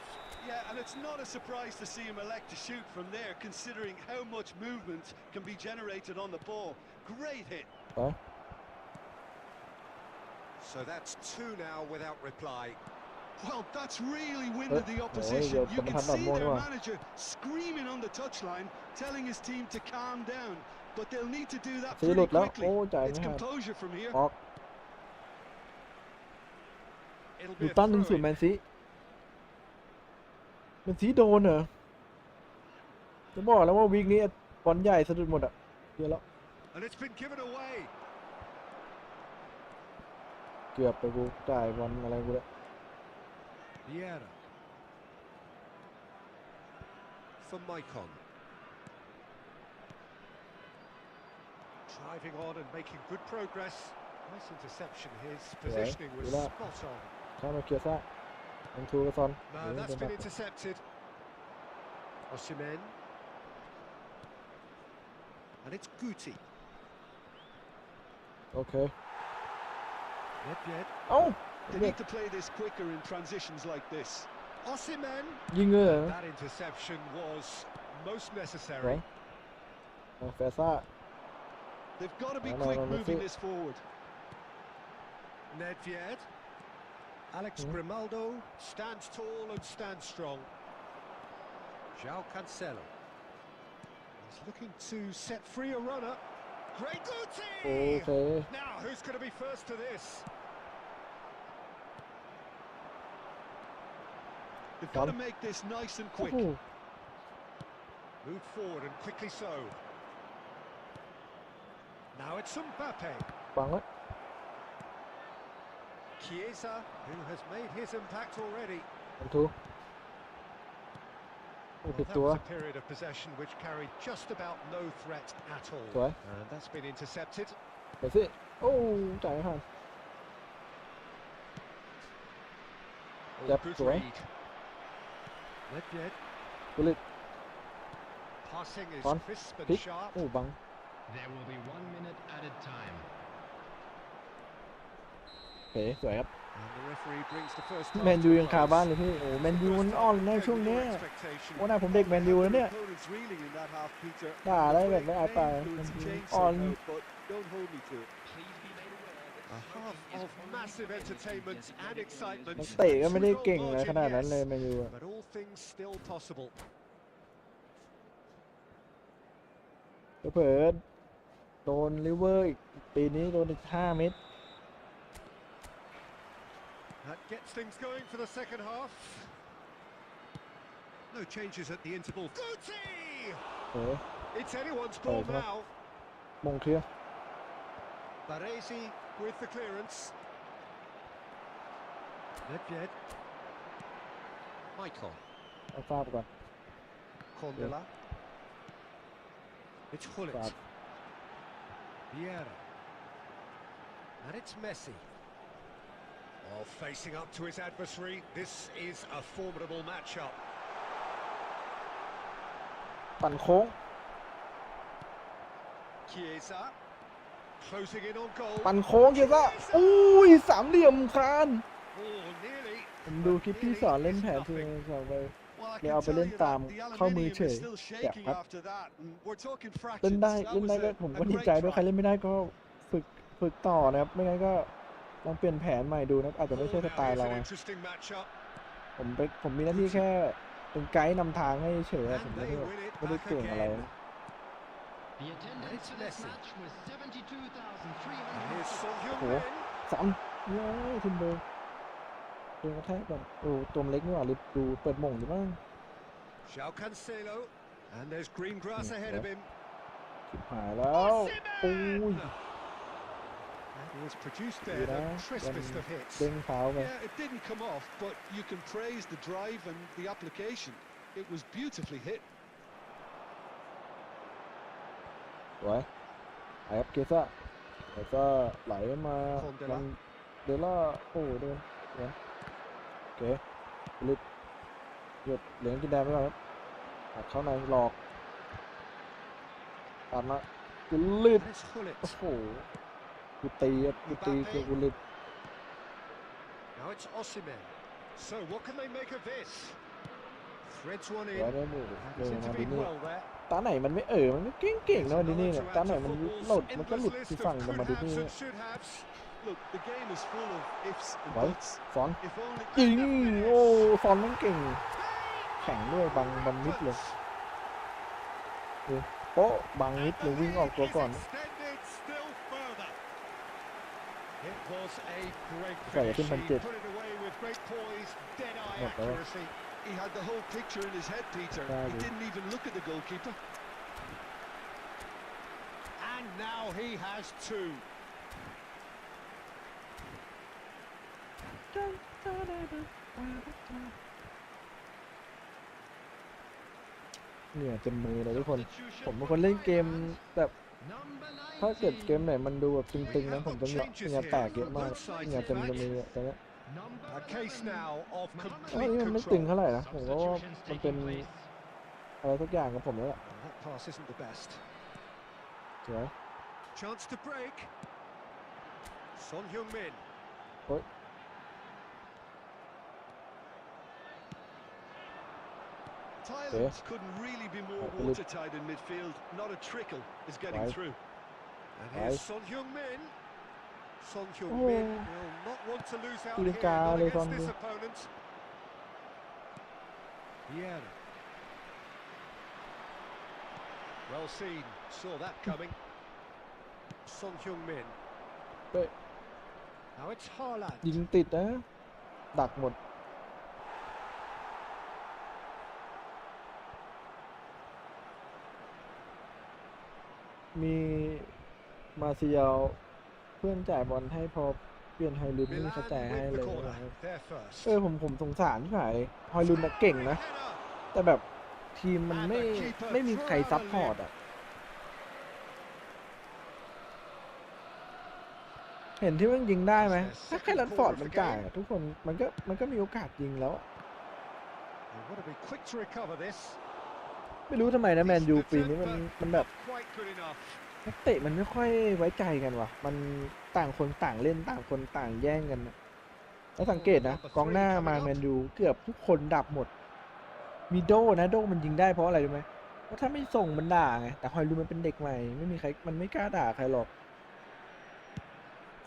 Yeah, and it's not a surprise to see him elect to shoot from there, considering how much movement can be generated on the ball. Great hit. ไป So that's 2 now without reply. Well, that's really winded the Oh, opposition. yeah, You can but see more their than one. manager screaming on the touchline, telling his team to calm down. But they'll need to do that ซี pretty หลุดแล้ว quickly. โอ้จ่าย It's ไม่ทัน composure from here. ออก It'll ดู be a ตั้น throw 1-0 in. แมนซีโดนเหรอจะบอกแล้วว่าวีคนี้บอลใหญ่สะดุดหมดอ่ะเยอะแล้ว And it's been given away. เกือบไปกูจ่ายบอลอะไรกูแล้ว Vieira. For Maicon. Driving on and making good progress. Nice interception. His positioning was Good luck. spot on. เข้ามาเกียร์ซ่าอันทูกระซอน No, that's been intercepted. Osimhen. And it's Guti. โอเค Yet. เอ้า They need to play this quicker in transitions like this. Osimhen. ยิงเลยเหรอ That interception was most สวย necessary. เฟซ่า They've got to be No, no, quick no, moving that's it. this forward. Nedved. Alex Grimaldo stands tall and stands strong. João Cancelo. He's looking to set free a runner. Great โอ Guti! เค Now, who's going to be first to this? They've got to Done. make this nice and โอ้ quick. โห Move forward and quickly so. Now it's Mbappe. บังแล้ว Chiesa, who has made his impact already. อันทูโอ้ Well, ติด that ตัว was a period of possession which carried just about no threat at all. สวย And that's been intercepted. ไปสิโอ้จ่ายไม่ทัน Oh, Yep, good sorry. read. Nedved. กุลิต Passing is On. crisp พลิก and sharp. โอ้บัง There will be 1 minute added time. โอเคสวยครับ And the referee brings the first แม half น to ยู a ยังคา close. บ้านเลยพี่โอ้แมนยูมันอ่อนในช่วงเนี้ย Expectation. โอ้หน้าผมเด็กแมนยูแล้วเนี่ย Opponents reeling in that half, Peter. ด่าได้แบบไม่อาย May ตาย influence change อ่อน somehow, but don't hold me to it. Please be made aware that A half smoking is of only massive permitted entertainment against and medical excitement. นักเตะก็ไม่ได้เก่งอะไรขนาดนั้นเลยแมนยูอะ But all things still possible. เผลอๆโดนลิเวอร์อีกปีนี้โดนอีก5 เม็ด That gets things going for the second half. No changes at the interval. Guti! โอ้ It's anyone's ball come on. now. มงเคลียร์ Baresi with the clearance. Nedved. Michael. เอาฟาดก่อน Kondela. It's Fab. Hullet. Vieira. And it's Messi. Well, facing up to his adversary, this is a formidable matchup. ปั่นโค้ง Chiesa. Closing in on goal. ปั่นโค้งเกียร์ซ่าอุ้ยสามเหลี่ยมคาน Oh, nearly. ผมดูคลิปที่สอนเล่นแผนที่สอนไป Well, I เดี๋ยว can เอาไป tell เล่น you ตาม that the เข้ามือ aluminium เฉ is ย still แบบ shaking ครับ after that, and we're talking เล่น fractions. ได้ That เล่น was ได้ก็ a ผมก็ดี great ใจด้วย ใคร try. เล่นไม่ได้ก็ฝึกต่อนะครับ ไม่งั้นก็ลองเปลี่ยนแผนใหม่ดูนะครับอาจจะไม่ Oh, ใช่ส now ไตล์ here's เรา an ไง interesting matchup. ผมมีหน้าที่แค่เป็นไกด์นำทางให้เฉยๆ And ผมไม่ they ได้ win it ไม่ได้ back เก่งอะไร again. นะ The attendance It's for this Messi. match was And here's 72,300. Son โอ้โห Heung-min. สามเย้ยทิมเบอร์โดนกระแทกก่อนโอ้ตัวมันเล็กนี่หว่าลิฟดูเปิดหม่งอยู่บ้าง João Cancelo. And there's green grass ahead of him. ชิบหายแล้วโอ้ย And he has produced ดี there นะ the ยัน crispest of hits. เด้งเท้าไป Yeah, it didn't come off, but you can praise the drive and the application. It was beautifully hit. สวยไปครับเกซ่าไหลมา Kondela มันเดล่าโอ้โดนโอเคลิฟหยดเหลืองกินแดงไปก่อนครับอัดเข้าในหลอกตัดมากุลิต And it's Hullet. โอ้โหกูตีคือกุลิต Now it's Osimhen. So what can they make of this? Threads one แล้ว in. ได้หมู่ And เดิ he's นมาดิ intervened นี่ well there. ตาไหนมันไม่มันไม่เก่งนะวันนี้เนี่ยตาไหนมันหลุดมันก็หลุดที่ฝั่งแต่มาดินี่ and should haves. Look, the game is full of ifs and ไว้ buts. สอน If only จริงโอ้สอนมันเก่งแข่งด้วยบังมิดเลยโป๊ะบังมิดเลยวิ่งออกตัวก่อน Extended still further. It was a great ใส่ finish. ขึ้นพัน He เจ็ด put it away with great poise, dead-eye Not bad. accuracy. he had the whole picture in his head, Peter. He Daddy. didn't even look at the goalkeeper. And now he has two. เนี่ยเต็มมือเลยทุกคน ผมเป็นคนเล่นเกมแบบถ้าเกิดเกมไหนมันดูแบบตึงๆนะผมจะเหงื่อแตกเยอะมากเหงื่อเต็มมือแต่เนี้ย A case now of อัน complete นี้มันไม่ตึง control. เท่าไหร่นะผมก็ว่ามันเป็นอะไรสักอย่างกับผมแล้วแหละ Well, that pass isn't the best. สวย Chance to break. Son Heung-min. โอ๊ย Thailand couldn't really be more watertight in midfield. Not a trickle is getting through. And here's Son Heung-min. Son Heung-min will not want to lose out here, not against this opponent. Yeah. Well seen, saw that coming. Son Heung-min. Now it's Haaland. ยิงติดนะดักหมดมีมาซิยาลเพื่อนจ่ายบอลให้พอเปลี่ยนไฮลุนนี่เขาจ่ายให้เลยผมสงสารที่ไหนไฮลุนน่ะเก่งนะแต่แบบทีมมันไม่มีใครซัพพอร์ตอ่ะเห็นที่มันยิงได้ไหมถ้าแค่รัดฟอร์ดมันจ่ายทุกคนมันก็มีโอกาสยิงแล้วไม่รู้ทำไมนะแมนยูปีนี้มันแบบนักเตะมันไม่ค่อยไว้ใจกันว่ะมันต่างคนต่างเล่นต่างคนต่างแย่งกันแล้วสังเกตนะกองหน้ามาแมนยูเกือบทุกคนดับหมดมีโดนะโดมันยิงได้เพราะอะไรรู้ไหมเพราะถ้าไม่ส่งมันด่าไงแต่ฮอยลูมันเป็นเด็กใหม่ไม่มีใครมันไม่กล้าด่าใครหรอก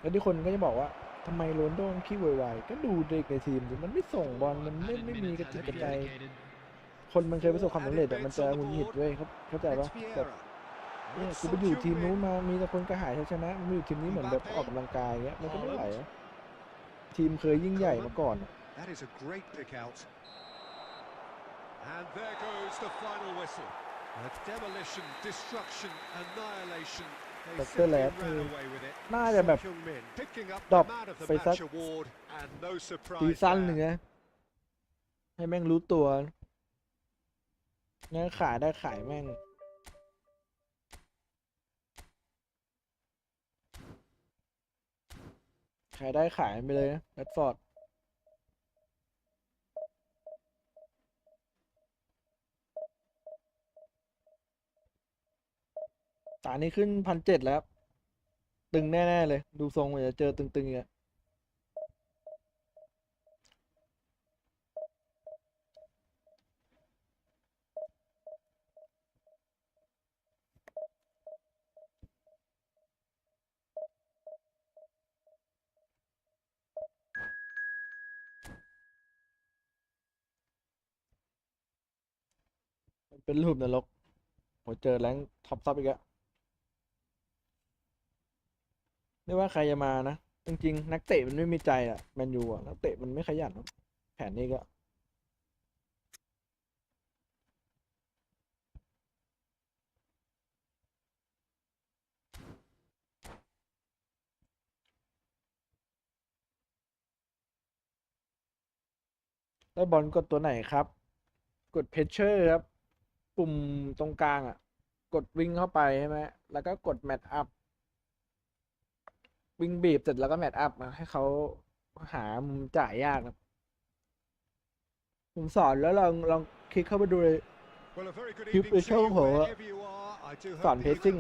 แล้วทุกคนก็จะบอกว่าทำไมโรนลโดมันขี้วายก็ดูเด็กในทีมดิมันไม่ส่งบอลมันไม่มีกระจิตกระใจคนมันเคยประสบความสำเร็จมันจะหงุดหงิดด้วยเข้าใจปะแบบเนี่ยกูไปอยู่ทีมนู้นมามีแต่คนกระหายชัยชนะมันอยู่ทีมนี้เหมือนแบบออกกำลังกายเงี้ยมันก็ไม่ไหวทีมเคยยิ่งใหญ่มาก่อนAnd there goes the final whistle. Demolition, destruction, annihilation. ดรแลดน่าจะแบบดรอปไปสักซีซั่นหนึ่งนะให้แม่งรู้ตัวงั้นขายได้ขายแม่งขายได้ขายไปเลยนะแรดฟอร์ดตานี้ขึ้น1,700แล้วตึงแน่ๆเลยดูทรงเหมือนจะเจอตึงๆอ่ะมันเป็นรูปนรกผมเจอแรงท็อปซับอีกแล้วไม่ว่าใครจะมานะจริงๆนักเตะมันไม่มีใจอ่ะแมนยูอ่ะนักเตะมันไม่ขยันแผนนี้ก็แล้วบอลกดตัวไหนครับกดเพชเชอร์ครับปุ่มตรงกลางอ่ะกดวิ่งเข้าไปใช่ไหมแล้วก็กดแมทอัพวิ่งบีบเสร็จแล้วก็แมทอัพให้เขาหามุมจ่ายยากนะผมสอนแล้วลองคลิกเข้าไปดูเลยคลิปไปช่องผมสอนเพจซิ่ง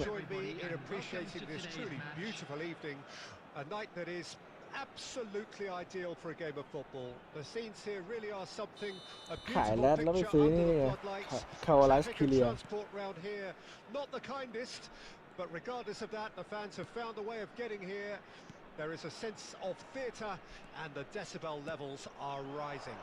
Absolutely ideal for a game of football. The scenes here really are something a beautiful picture under the floodlights. Transport round here, not the kindest, but regardless of that, the fans have found a way of getting here. There is a sense of theatre, and the decibel levels are rising.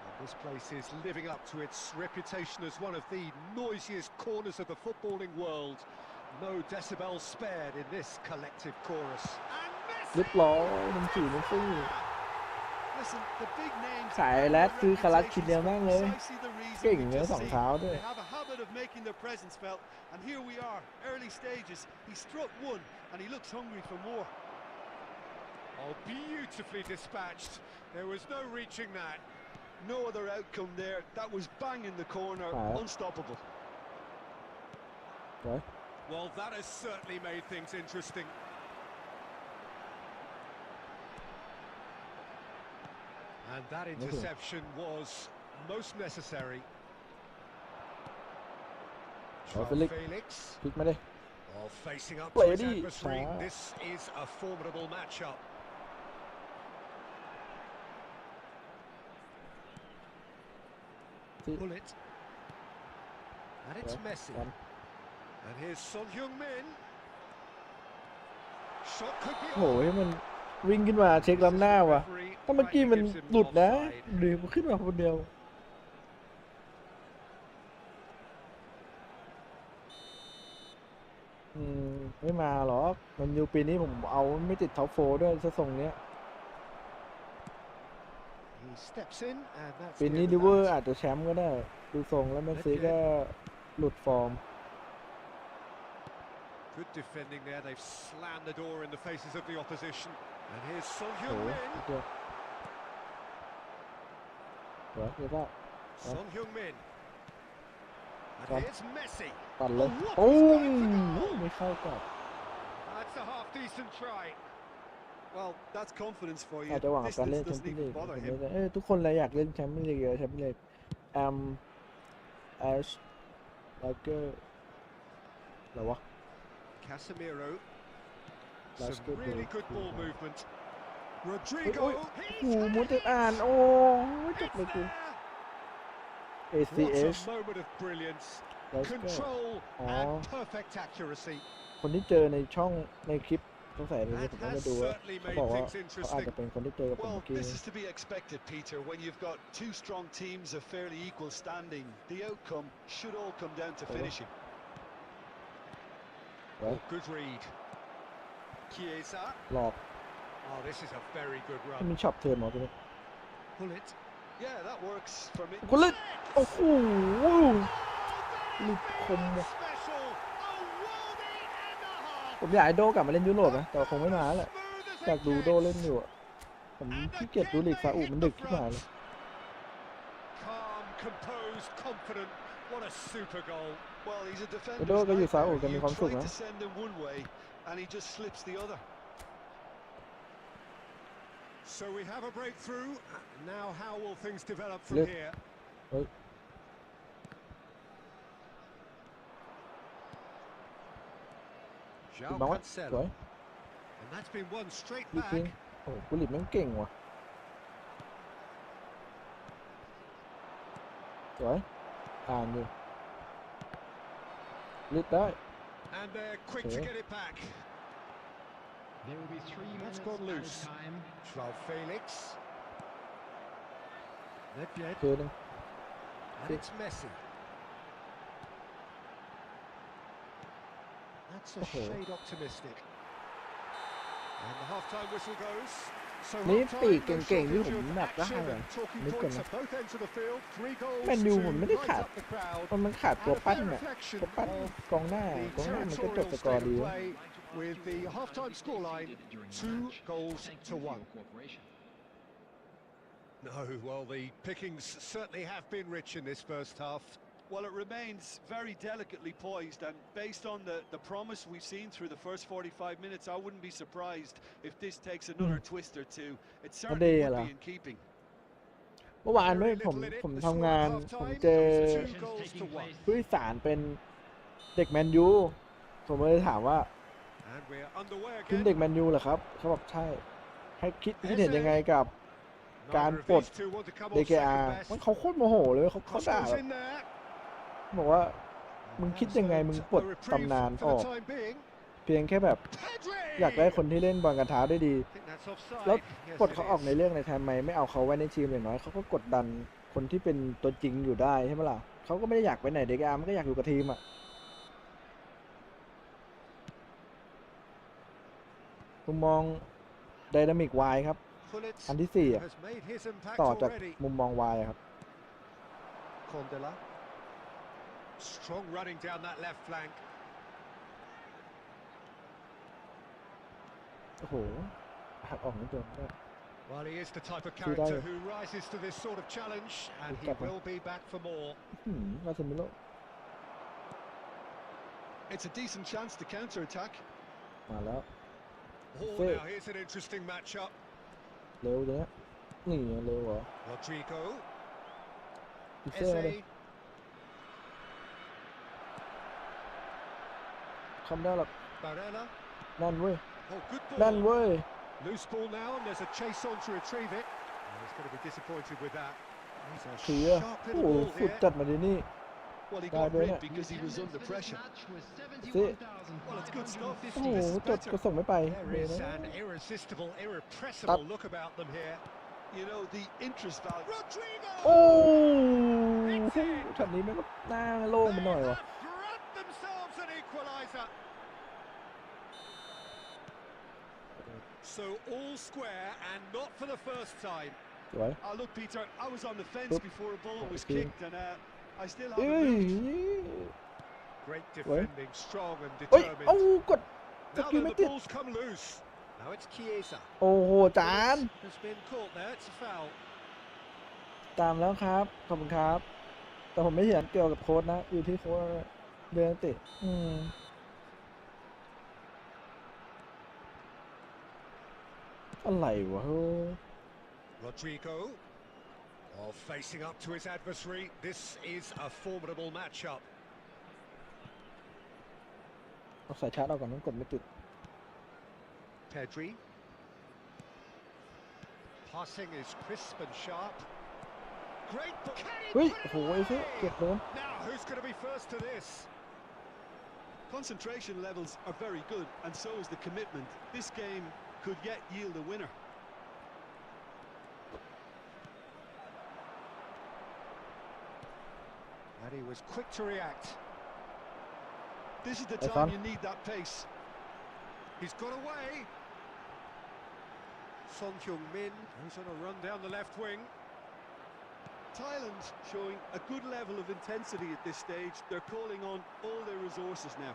And this place is living up to its reputation as one of the noisiest corners of the footballing world.No decibel spared in this collective chorus. เรียบร้อยมันสี่มันสู้ขายแรดซื้อคารัสคิดเดียวมากเลยเก่งเนื้อสองเท้าด้วย And here we are, early stages. He struck one, and he looks hungry for more. Oh, beautifully dispatched. There was no reaching that. No other outcome there. That was bang in the corner, unstoppable. Well, that has certainly made things interesting. And that interception was most necessary. Felix. Well, facing up to his adversary, this is a formidable matchup. Pull it. And it's Messi. And here's Son Heung-min. Shot could be โอ้ยมันวิ่งขึ้นมาเช็คล้ำหน้าว่ะถ้าเมื่อกี้มันหลุดนะหรือมันขึ้นมาคนเดียวไม่มาหรอกมันยูปีนี้ผมเอาไม่ติดท็อปโฟด้วยซะทรงเนี้ย He steps in and that's ปีนี้ลิเวอร์อาจจะแชมป์ก็ได้ดูทรงแล้วแมนซีก็หลุดฟอร์ม Good defending there. They've slammed the door in the faces of the opposition. And here's Son โอ้โห Heung-min. เดี๋ยวเดี๋ยวก็ Son Heung-min. And Come. here's Messi. ตัดเลย Oh, what โอ้ is ย going for ไม่เข้ากับ That's a half-decent try. Well, that's confidence for you. อาจจะหวังกับการเล่น Distance แชม doesn't เปี้ยนลี even ก bother him. ทุกคนเลยอยากเล่นแชมเปี้ยนลีกเยอะแชมเปี้ยนลีกแอชไลเกอร์อะไรวะ Casemiro. That's Some good really ball. good ball movement. โอ้ย Rodrigo. โอ้ย He's โอ้โหมุดติดอ่านโอ้ยจบ It's เลยกู there. What ACH a moment of brilliance. ไลเกอร์ Control Oh. and perfect accuracy. คนที่เจอในช่องในคลิปสงสัยเลย That ผมต้อง has มาดูว่า certainly เขา made บอกว่า things เขาอาจ interesting. จะเป็นคนที่เจอกับผม Well, เมื่อกี้ this is to be expected, Peter. When you've got two strong teams of fairly equal standing, the outcome should all come down to finishing. Right. Oh, good read. Chiesa. หลอก Oh, this is a very good ที่ run. มีช็อปเทิร์นหมอตัวนี้ Pull it. Yeah, that works for me. กูเล่นโอ้โหลูกคมว่ะ Special. A worldie and a half. ผมอยากให้โดกลับมาเล่นยุโรปนะแต่คงไม่มาแล้วแหละ Smooth as อยาก it ดูโด gets. เล่นอยู่อะผมขี้เกียจดูลีกซาอุมันดึกขึ้นมาเลย Calm, composed, confident. What a super goal. Well, he's a แต่โด defender's ก็อยู่ซาอุ nightmare. กันมี You ความสุข try นะ to send him one way, and he just slips the other. So we have a breakthrough. Now how will things develop from Look. here? เฮ้ย João น้อยสวย Cancelo. And that's been won straight ยิง back. จริงโอ้โหกุลิตแม่งเก่งว่ะสวยอ่านอยู่ลิดได้ And they're quick to Okay. get it back. There will be 3 That's minutes gone added loose. time. João Felix. Nedved. คือหนึง And it's Messi. That's a Okay. shade optimistic. And the half-time whistle goes. So นี่ half-time, ปีก no เก่งๆที่ shortage ผม of แบบได้ action เลย and talking นึกก่อน points นะ at both ends of the field. 3 goals แมนยูผมไม่ได้ to ขาด light up the crowd. มันขาดตัว And a ปั้น fair น่ะ reflection ตัวปั้น of กองหน้า the กองหน้ามันก็จบ territorial สกอร์ state ดี of วะ play with the half-time scoreline 2 goals Thank to you for 1. your cooperation. No, well, the pickings certainly have been rich in this first half. Well, it remains very delicately poised, and based on the promise we've seen through the first 45 minutes, I wouldn't be surprised if this takes another twist or two. It certainly would be in keeping. เมื่อวานด้วย Very ผม little in it. ผม The ทำ score งาน at ผม half-time เจอ was 2 goals to 1. ผู้โดยสารเป็นเด็กแมนยูผมเลยถามว่า And we're underway คุณ again. เด็กแมนยูเหรอครับเขาบอกใช่ให้คิดเห็นยังไงกับ การ Neither of ปลด these two want to come off DKR second best. มันเขาโคตรโมโหเลยเขาด่า Cosmo's แบบ in there. บอกว่า มึง And คิด that's ยังไง the- มึง the ปลด reprieve ตำนาน for อ the อก time being. เพียงแค่แบบ Pedri! อยากได้คนที่เล่นบอลกระเท้าได้ดี I think that's offside. แล้ว Yes, ปลด it เขาออก is. ในเรื่องในทำไมไม่เอาเขาไว้ในทีมอย่างน้อยเขาก็กดดันคนที่เป็นตัวจริงอยู่ได้ใช่ไหมล่ะเขาก็ไม่ได้อยากไปไหนเด็กอาร์มันก็อยากอยู่กับทีมอ่ะมุมมองไดนามิกวายครับ Pullet อันที่สี่อะ has made his impact ต่อจาก already. มุมมองวายครับ Condela. Strong running down that left flank. โอ้โหหักออกนิดเดียวได้ Well, he is the type of See character that? who rises to this sort of challenge, and he Good cover. will be back for more. วาเซมิโล It's a decent chance to counter-attack. มาแล้ว Oh, Fair. now here's an interesting matchup. เร็วจังเนี้ยนี่เร็วเหรอ Rodrigo. พิเซ่เลย Eze. คำได้หรอก Barella. นั่นเว้ย Oh, good นั่น ball. เว้ย Loose ball now, and there's a chase on to retrieve it. Oh, he's going to be disappointed with that. He's a เสือ sharp โอ้ little โห ball สุด here. จัดมาดินี่ Well, he Guy got doing rid it. because he was under pressure. สิ Well, it's good stuff. โอ้โห This is จด better. ก็ส่งไม่ไป There เลย is นะ an irresistible, irrepressible look about them here. You know, the interest value. โอ้ It's in. ช็อตนี้มันก็หน้าโล่งไปหน่อยวะ They have grabbed themselves an equaliser. So all square and not for the first time. สวย Oh, look, Peter, I was on the fence Oop. before a ball was Okay. kicked, and I still เอ้ haven't ย moved. Great defending, strong and เฮ้ย เอ้า determined. กดส Now กิล then, ไม่ the ติด ball's come loose. Now it's Chiesa. โอ้โห จาน Has been caught there. It's a foul. ตามแล้วครับ ขอบคุณครับ แต่ผมไม่เห็นเกี่ยวกับโค้ดนะ อยู่ที่โค้ดเดินติอะไรวะ Rodrigo. Oh, facing up to his adversary. This is a formidable matchup. เอาสายชาร์จเอาก่อนนั้นกดไม่ติด Pedri. Passing is crisp and sharp. Great, but can he เฮ้ย put โอ้ it โหไอ้เหี้ย away? เก็บโดน Now, who's going to be first to this? Concentration levels are very good, and so is the commitment. This game could yet yield a winner. And he was quick to react. This is the Hey, time son. you need that pace. He's got away. Son Heung-min, who's on a run down the left wing. Thailand showing a good level of intensity at this stage. They're calling on all their resources now.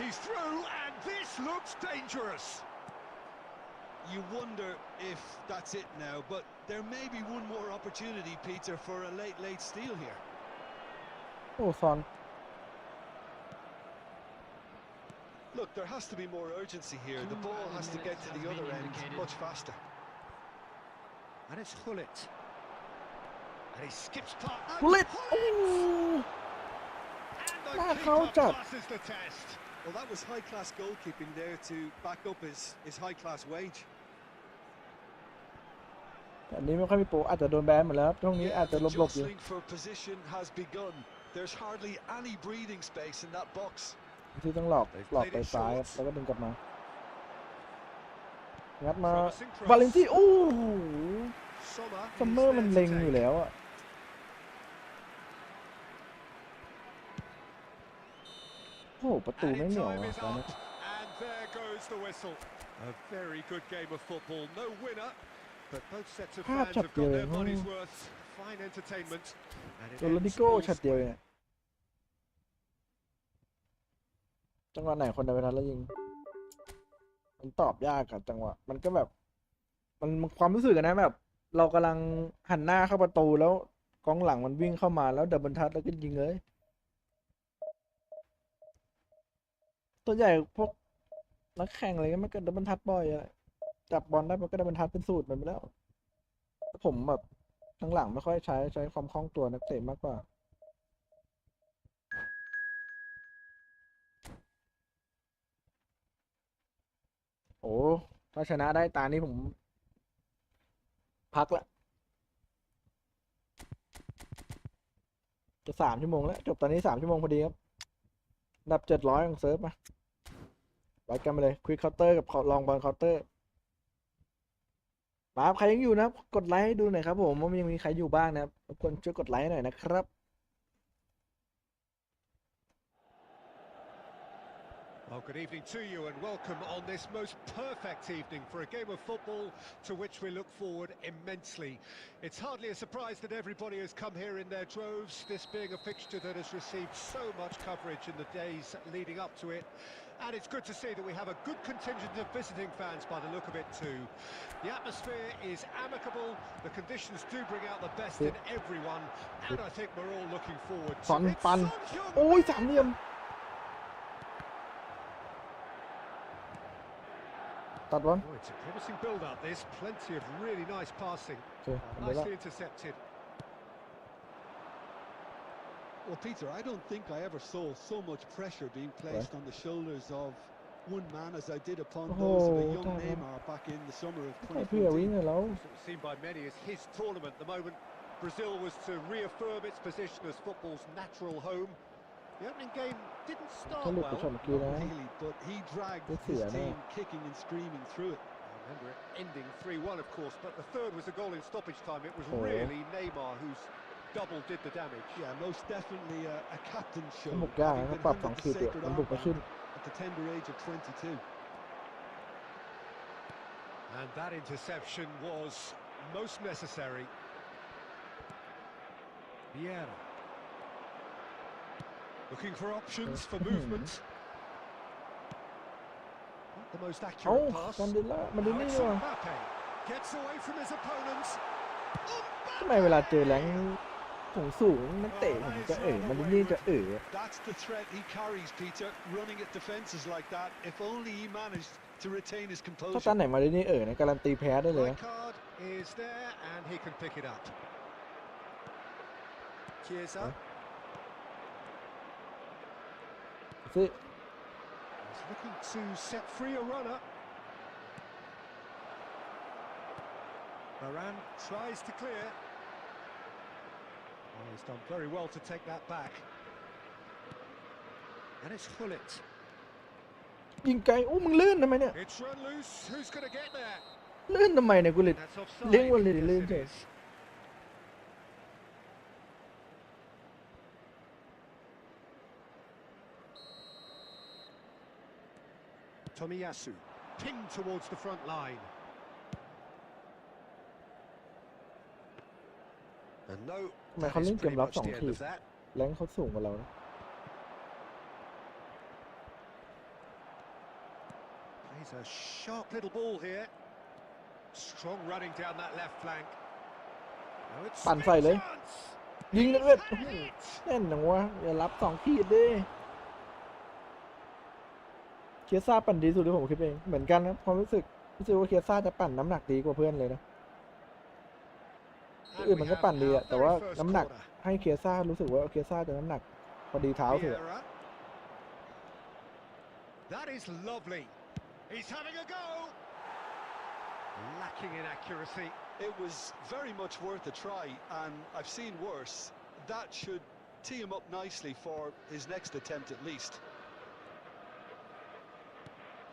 He's through, and this looks dangerous. You wonder if that's it now, but there may be one more opportunity, Peter, for a late steal here. โอ้ซอน Look, there has to be more urgency here. The ball has to get to the other end much faster. And it's Hullet. And he skips past. เล็ดโอ้ And the Nah, keeper hold up. passes the test. Well, that was high-class goalkeeping there to back up his high-class wage. อันนี้ไม่ค่อยมีโปรอาจจะโดนแบนหมดแล้วช่วงนี้อาจจะ the หลบๆอยู่ jostling for position has begun. There's hardly any breathing space in that box. ที่ต้องหลอกไปซ้ายครับแล้วก็ดึงกลับมางัดมา Promising cross. วาเลนตี้โอ้โห Sommer ซัม is เมอร์ there มัน to เล็ง take. อยู่แล้วอะโอ้โหประตู And ไม่ in เหนียว time อ่ะ is ตอน up, นี้ and there goes the whistle. A very good game of football. No winner, but both sets ofภาพ fans ช็อต have เดียว got เอ their ง money's worth. Fine entertainment. And it โดนโร ends ดิโก้ all ช็อตเดียว square. เนี่ยจังหวะไหนคนใดไปทันแล้วยิงมันตอบยากอะจังหวะมันก็แบบมันความรู้สึกอะนะแบบ เรากำลังหันหน้าเข้าประตูแล้วกองหลังมันวิ่งเข้ามาแล้วดับบเบิลทัชแล้วก็ยิงเลยตัวใหญ่พวกนักแข่งอะไรก็ไม่ก็ดับเบิลทัชบ่อยอะจับบอลได้มันก็ดับเบิลทัชเป็นสูตรมันไปแล้วผมแบบข้างหลังไม่ค่อยใช้ความคล่องตัวนักเตะมากกว่าโอ้ถ้าชนะได้ตานี้ผมพักละจะ3 ชั่วโมงแล้วจบตอนนี้3 ชั่วโมงพอดีครับดับ700ของเซิร์ฟมาไว้กันไปเลยควิกเคาน์เตอร์กับลองบอลเคาน์เตอร์มาใครยังอยู่นะกดไลค์ให้ดูหน่อยครับผมว่ามันยังมีใครอยู่บ้างนะครับรบกวนช่วยกดไลค์หน่อยนะครับ Well, good evening to you and welcome on this most perfect evening for a game of football to which we look forward immensely. It's hardly a surprise that everybody has come here in their droves, this being a fixture that has received so much coverage in the days leading up to it. And it's good to see that we have a good contingent of visiting fans by the look of it too. The atmosphere is amicable, the conditions do bring out the best in everyone, and I think we're all looking forward to ซอน it. ปัน Son Heung-min. โอ้ยสามเหลี่ยมตัดบอล Oh, it's a promising build-up. There's plenty of really nice passing. โอเคทำได้แล้ว Nicely intercepted. Well, Peter, I don't think I ever saw so much pressure being placed on the shoulders of one man as I did upon Oh, those of a young damn. Neymar back in the summer of ไม่เพื่อวิ่ง 2014. เลยแล้ว Seen by many as his tournament. The moment Brazil was to reaffirm its position as football's natural home. The opening game didn't ถ้า start หลุดไปช็อต well. เมื่อกี้นะ Really, but he dragged Good his for you, team no. kicking and screaming through it. I remember it ending 3-1, of course, but the third was a goal in stoppage time. It was Oh. really Neymar whose double did the damage. Yeah, most definitely a captain's ถ้า show, บุกยาก having นะ been ปรับ handed 2 the ขีดเดียว sacred มันบุกไม่ขึ้น armband at the tender age of 22. And that interception was most necessary. Vieira. Looking for options for movement. Not the most เอ้า accurate pass. กันดิล่ามันดิ Now นี่ it's ดีกว่า Mbappe. Gets away from his opponents. ทำไมเวลาเจอแรงสูงนักเตะผมจะมันดินี่จะThat's the threat he carries, Peter, running at defences like that. If only he managed to retain his ถ้า composure. ตาไหนมาดินี่นะการันตีแพ้ได้เลย Red นะ card is there and he can pick it up. Chiesa.ซิ He's looking to set free a runner. Varane tries to clear. Oh, he's done very well to take that back. And it's Hullet. ยิงไกลโอ้มึงลื่นทำไมเนี่ย It's run loose. Who's going to get there? ลื่นทำไมเนี่ยกูเลย That's offside. เลี้ยงวันเลย Yes, ลื่น it เลย is. Tomiyasu pinged towards the front line. And no, ทำไม that เขา is เล่นเกม pretty รับ much 2 the ขี end ด of that. แรงเขาสูงกว่าเรานะ Plays a sharp little ball here. Strong running down that left flank. Now it's ปั่นใส่เลย chance. ยิงเลย He's โอ้โห had it. แน่นจังวะอย่ารับ2 ขีดดิเคียซ่าปั่นดีสุดที่ผมคิดเองเหมือนกันนะความรู้สึกว่าเคียซ่าจะปั่นน้ำหนักดีกว่าเพื่อนเลยนะที่ And อื่น we มันก็ have ปั่นดี our อะแต่ว่า very first น้ำหนัก corner. ให้เคียซ่ารู้สึกว่าเคียซ่าจะน้ำหนักพอดีเท้าเถอะ Vieira. That is lovely. He's having a go. Lacking in accuracy. It was very much worth a try, and I've seen worse. That should tee him up nicely for his next attempt at least.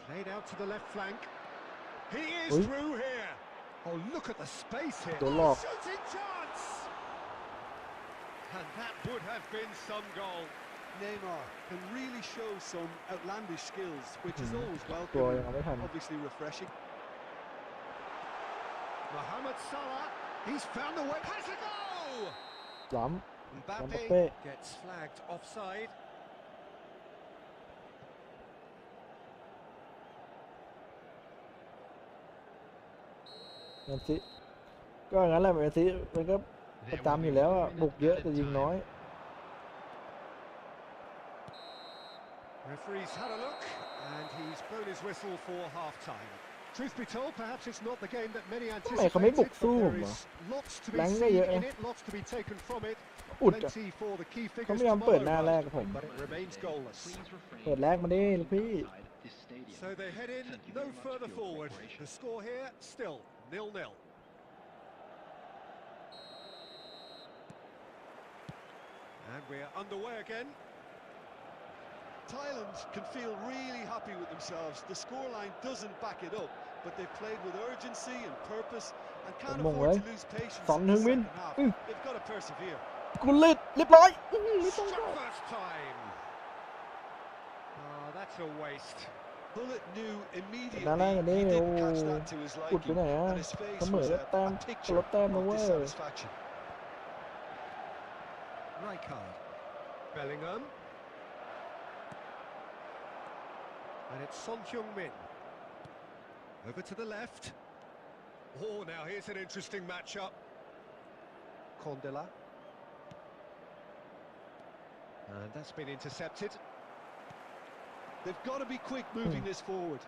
Played out to the left flank. He is Oi. through here. Oh, look at the space here. Good luck. Shooting chance. And that would have been some goal. Neymar can really show some outlandish skills, which is always ตัว welcome ยังไม่ทัน and obviously refreshing. Mohamed Salah. He's found the way. Has a goal. ล้ำ Mbappe Mbappe. gets flagged offside. แมนซีก็อย่างนั้นแหละแมนซีมันก็ประจำอยู่แล้วอะบุกเยอะแต่ยิงน้อย Referee's had a look and he's blown his whistle for half-time. Truth be told, perhaps it's not the game that many ทำไมเขาไม่ anticipated, บุก but สู้ there เหรอ is lots to be แรงก็ seen เยอะ in นะ it, lots to be taken from it. อุดอะ Plenty for the key เขา figures ไม่ยอมเปิดหน้า tomorrow แรก night, กับผม but it remains goalless. Please refrain เปิดแรกมาดิลูกพี่ outside this stadium. So they head in Thank you no very much further for your forward. cooperation. The score here still 0-0. And we're underway again. Thailand can feel really happy with themselves. The scoreline doesn't back it up, but they've played with urgency and purpose and can't Mong afford ơi. to lose patience Son in the Heung-min. second half. They've got to persevere. กุลิตเรียบร้อยไม่ต้อง Struck first time. Oh, that's a waste. Bullet knew immediately Đó là he cái didn't điều catch that to his อุดไป liking, ไหนอะ and his face เสมอ was แล้วแต้ม a ล picture ดแต้มนะ of เว้ย dissatisfaction. Rijkaard. Bellingham. And it's Son Heung-min. Over to the left. Oh, now here's an interesting matchup. Condela. And that's been intercepted. They've got to be quick moving this forward.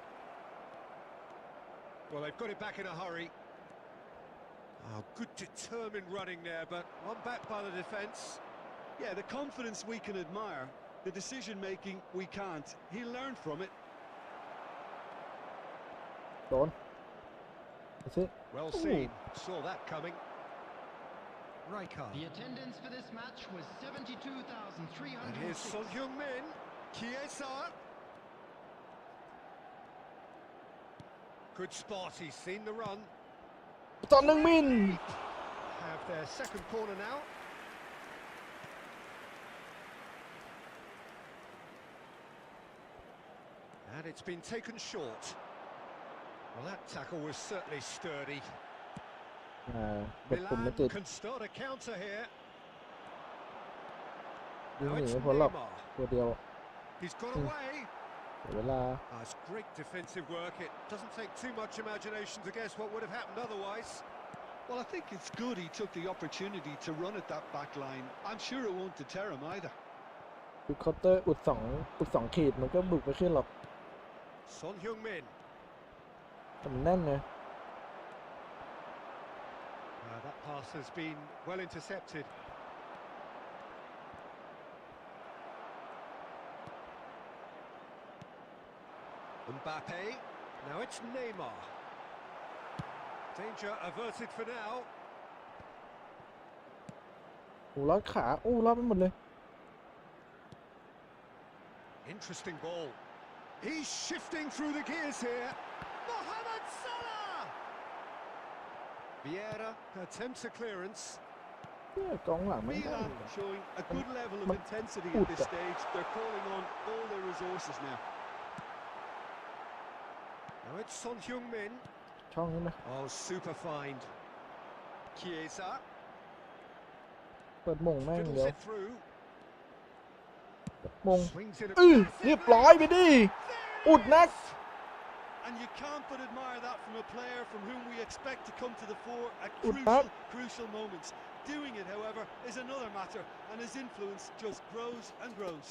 Well, they've got it back in a hurry. Oh, good determined running there, but one back by the defence. Yeah, the confidence we can admire, the decision-making we can't. He'll learn from it. โดนซิ Well seen. Saw that coming. Rijkaard. The attendance for this match was And here's Son 72,306. Heung-min. Chiesa. Good spot. He's seen the run. ตอนนึงมิน Have their second corner now. And it's been taken short. Well, that tackle was certainly sturdy. กดปุ่มไม่ Milan ติด can start a counter here. ยิง Now หนี it's ไม่พ้นหรอก Neymar. ตัวเดียว He's got away. เสียเวลา It's great defensive work. It doesn't take too much imagination to guess what would have happened otherwise. Well, I think it's good he took the opportunity to run at that back line. I'm sure it won't deter him either. คือเคาน์เตอร์อุดสองขีดมันก็บุกไม่ขึ้นหรอก Son Heung-min. แต่มันแน่นไง That pass has been well intercepted. Mbappe. Now it's Neymar. Danger averted for now. โอ้ล็อดขาโอ้ล็อดไปหมดเลย Interesting ball. He's shifting through the gears here. Mohamed Salah. Vieira attempts a clearance. เนี่ยกองหลังไม่ได้ Milan showing a good level of intensity at this stage. They're calling on all their resources now. Now it's Son Heung-min. ช่องนี้ไหม Oh, super find. Chiesa เปิดมงแม่ง fiddles เดี๋ยว it through. มง Swings in a เรียบร้อยไปดิ อุดนัก And you can't but admire that from a player from whom we expect to come to the fore at Up. crucial moments. Doing it, however, is another matter, and his influence just grows and grows.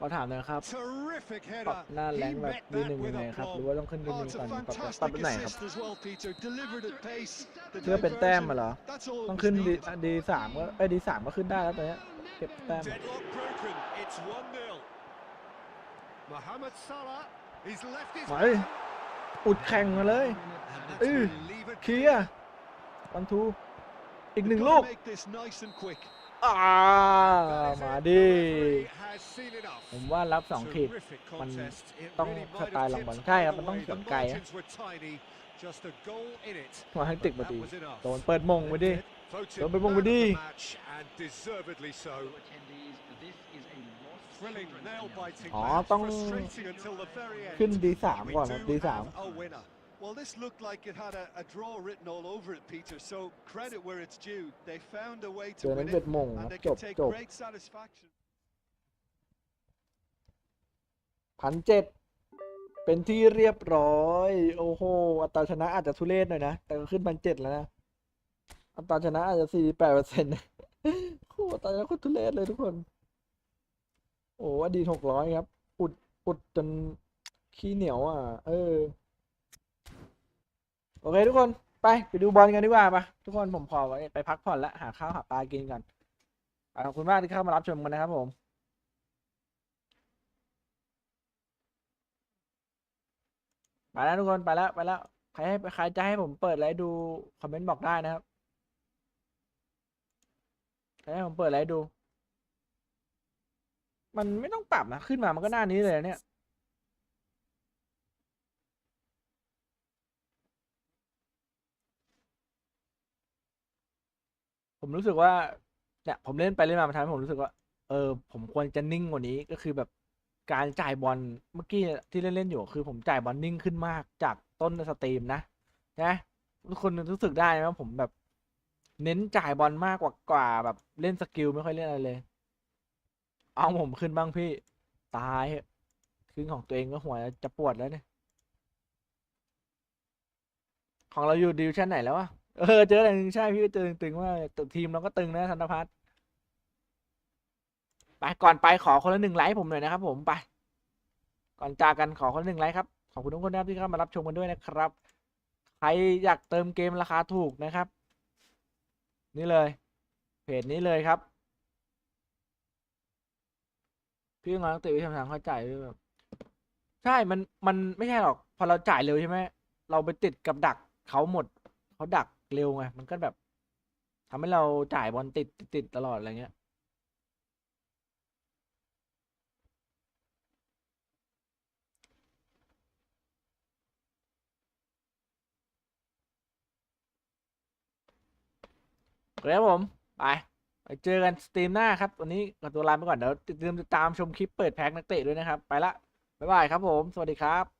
ขอถามหน่อยครับ terrific ปรับ header. หน้าแรง He แบบ met ดีหนึ่ that งยั with งไง a ครับ ห plumb. รือว่าต้องขึ้นดี Oh, หนึ่ง it's ก่ a อนปรับ fantastic เป็นไหนครับ assist as well, Peter. Delivered at pace. The เพื่อเป็นแต้มมา diversion, เหรอ that's all ต้ it อง was ขึ้น needed. D3ก็D3ก็ขึ้นได้แล้วตอนเนี้ยเก็บแต้ม Deadlock broken. It's 1-0. Mohamed Salah. He's left his มา man. อุดแข่งมาเลย And that's เออ will leave it เคลีย clear. ร์วันทูอีกห They've นึ่ง got ลู to ก make this nice and quick. มาดิ Referee has seen enough. ผมว่ารับสองขีด Terrific มัน contest. It ต้อง really ส might ไตล์ have หลังบอล tipped ใช่ครับ either มันต้อง way. สวน The ไกลอะ margins were tiny. Just a goal in it. มาให้ติด But มาดี that was enough. โดนเปิดมงไปดิ Voted Don't be wrong man with of the D. match, and deservedly so. Attendees, this is a lost Thrilling, children's nail-bitingอ๋อ match. ต้อง Frustrating until the very end. ขึ้น D3 We ก่อนครับ do D3 have a winner. Well, this looked like it had a draw written all over it, Peter, so credit where it's due. They found a way เจ to อนั้น win เบ็ it, ดมงค and รับ they จ can บ take จบ great satisfaction. 1,700เป็นที่เรียบร้อย โอ้โห อัตราชนะอาจจะทุเรศหน่อยนะ แต่ก็ขึ้น 1,700แล้วนะ อัตราชนะอาจจะ 48% นะโอ้โหอัตราชนะโคตรทุเรศเลยทุกคน โอ้อดีต600 ครับ อุดจนขี้เหนียวอ่ะ โอเคทุกคน ไปดูบอลกันดีกว่าปะทุกคนผมขอไปพักผ่อนและหาข้าวหาปลากินกันขอบคุณมากที่เข้ามารับชมกันนะครับผม ไปแล้วทุกคนไปแล้วใครจะให้ผมเปิดไลฟ์ดูคอมเมนต์บอกได้นะครับใครให้ผมเปิดไลฟ์ดู มันไม่ต้องปรับนะขึ้นมามันก็หน้านี้เลยเนี่ย ผมรู้สึกว่าเนี่ยผมเล่นไปเล่นมามันทำให้ผมรู้สึกว่าผมควรจะนิ่งกว่านี้ก็คือแบบการจ่ายบอลเมื่อกี้ที่เล่นอยู่คือผมจ่ายบอลนิ่งขึ้นมากจากต้นสตรีมนะทุกคนรู้สึกได้ไหมว่าผมแบบเน้นจ่ายบอลมากกว่าแบบเล่นสกิลไม่ค่อยเล่นอะไรเลยเอาผมขึ้นบ้างพี่ตายขึ้นของตัวเองก็หัวจะปวดแล้วเนี่ยของเราอยู่ดิวชั่นไหนแล้ววะเจออะไรหนึ่งใช่พี่เจอตึงว่าทีมเราก็ตึงนะธนพัฒน์ไปก่อนไปขอคนละ1 ไลค์ผมหน่อยนะครับผมไปก่อนจากกันขอคนละ1 ไลค์ครับขอบคุณทุกคนนะครับที่เข้ามารับชมกันด้วยนะครับใครอยากเติมเกมราคาถูกนะครับนี่เลยเพจนี้เลยครับพี่งอนติวิธีทางเข้าใจแบบ ใช่มันไม่ใช่หรอกพอเราจ่ายเร็วใช่ไหมเราไปติดกับดักเขาหมดเขาดักเร็วไงมันก็แบบทำให้เราจ่ายบอลติดตลอดอะไรเงี้ยครับผมไปเจอกันสตรีมหน้าครับวันนี้ขอตัวลาไปก่อนเดี๋ยวติดตามชมคลิปเปิดแพ็คนักเตะด้วยนะครับไปละบ๊ายบายครับผมสวัสดีครับ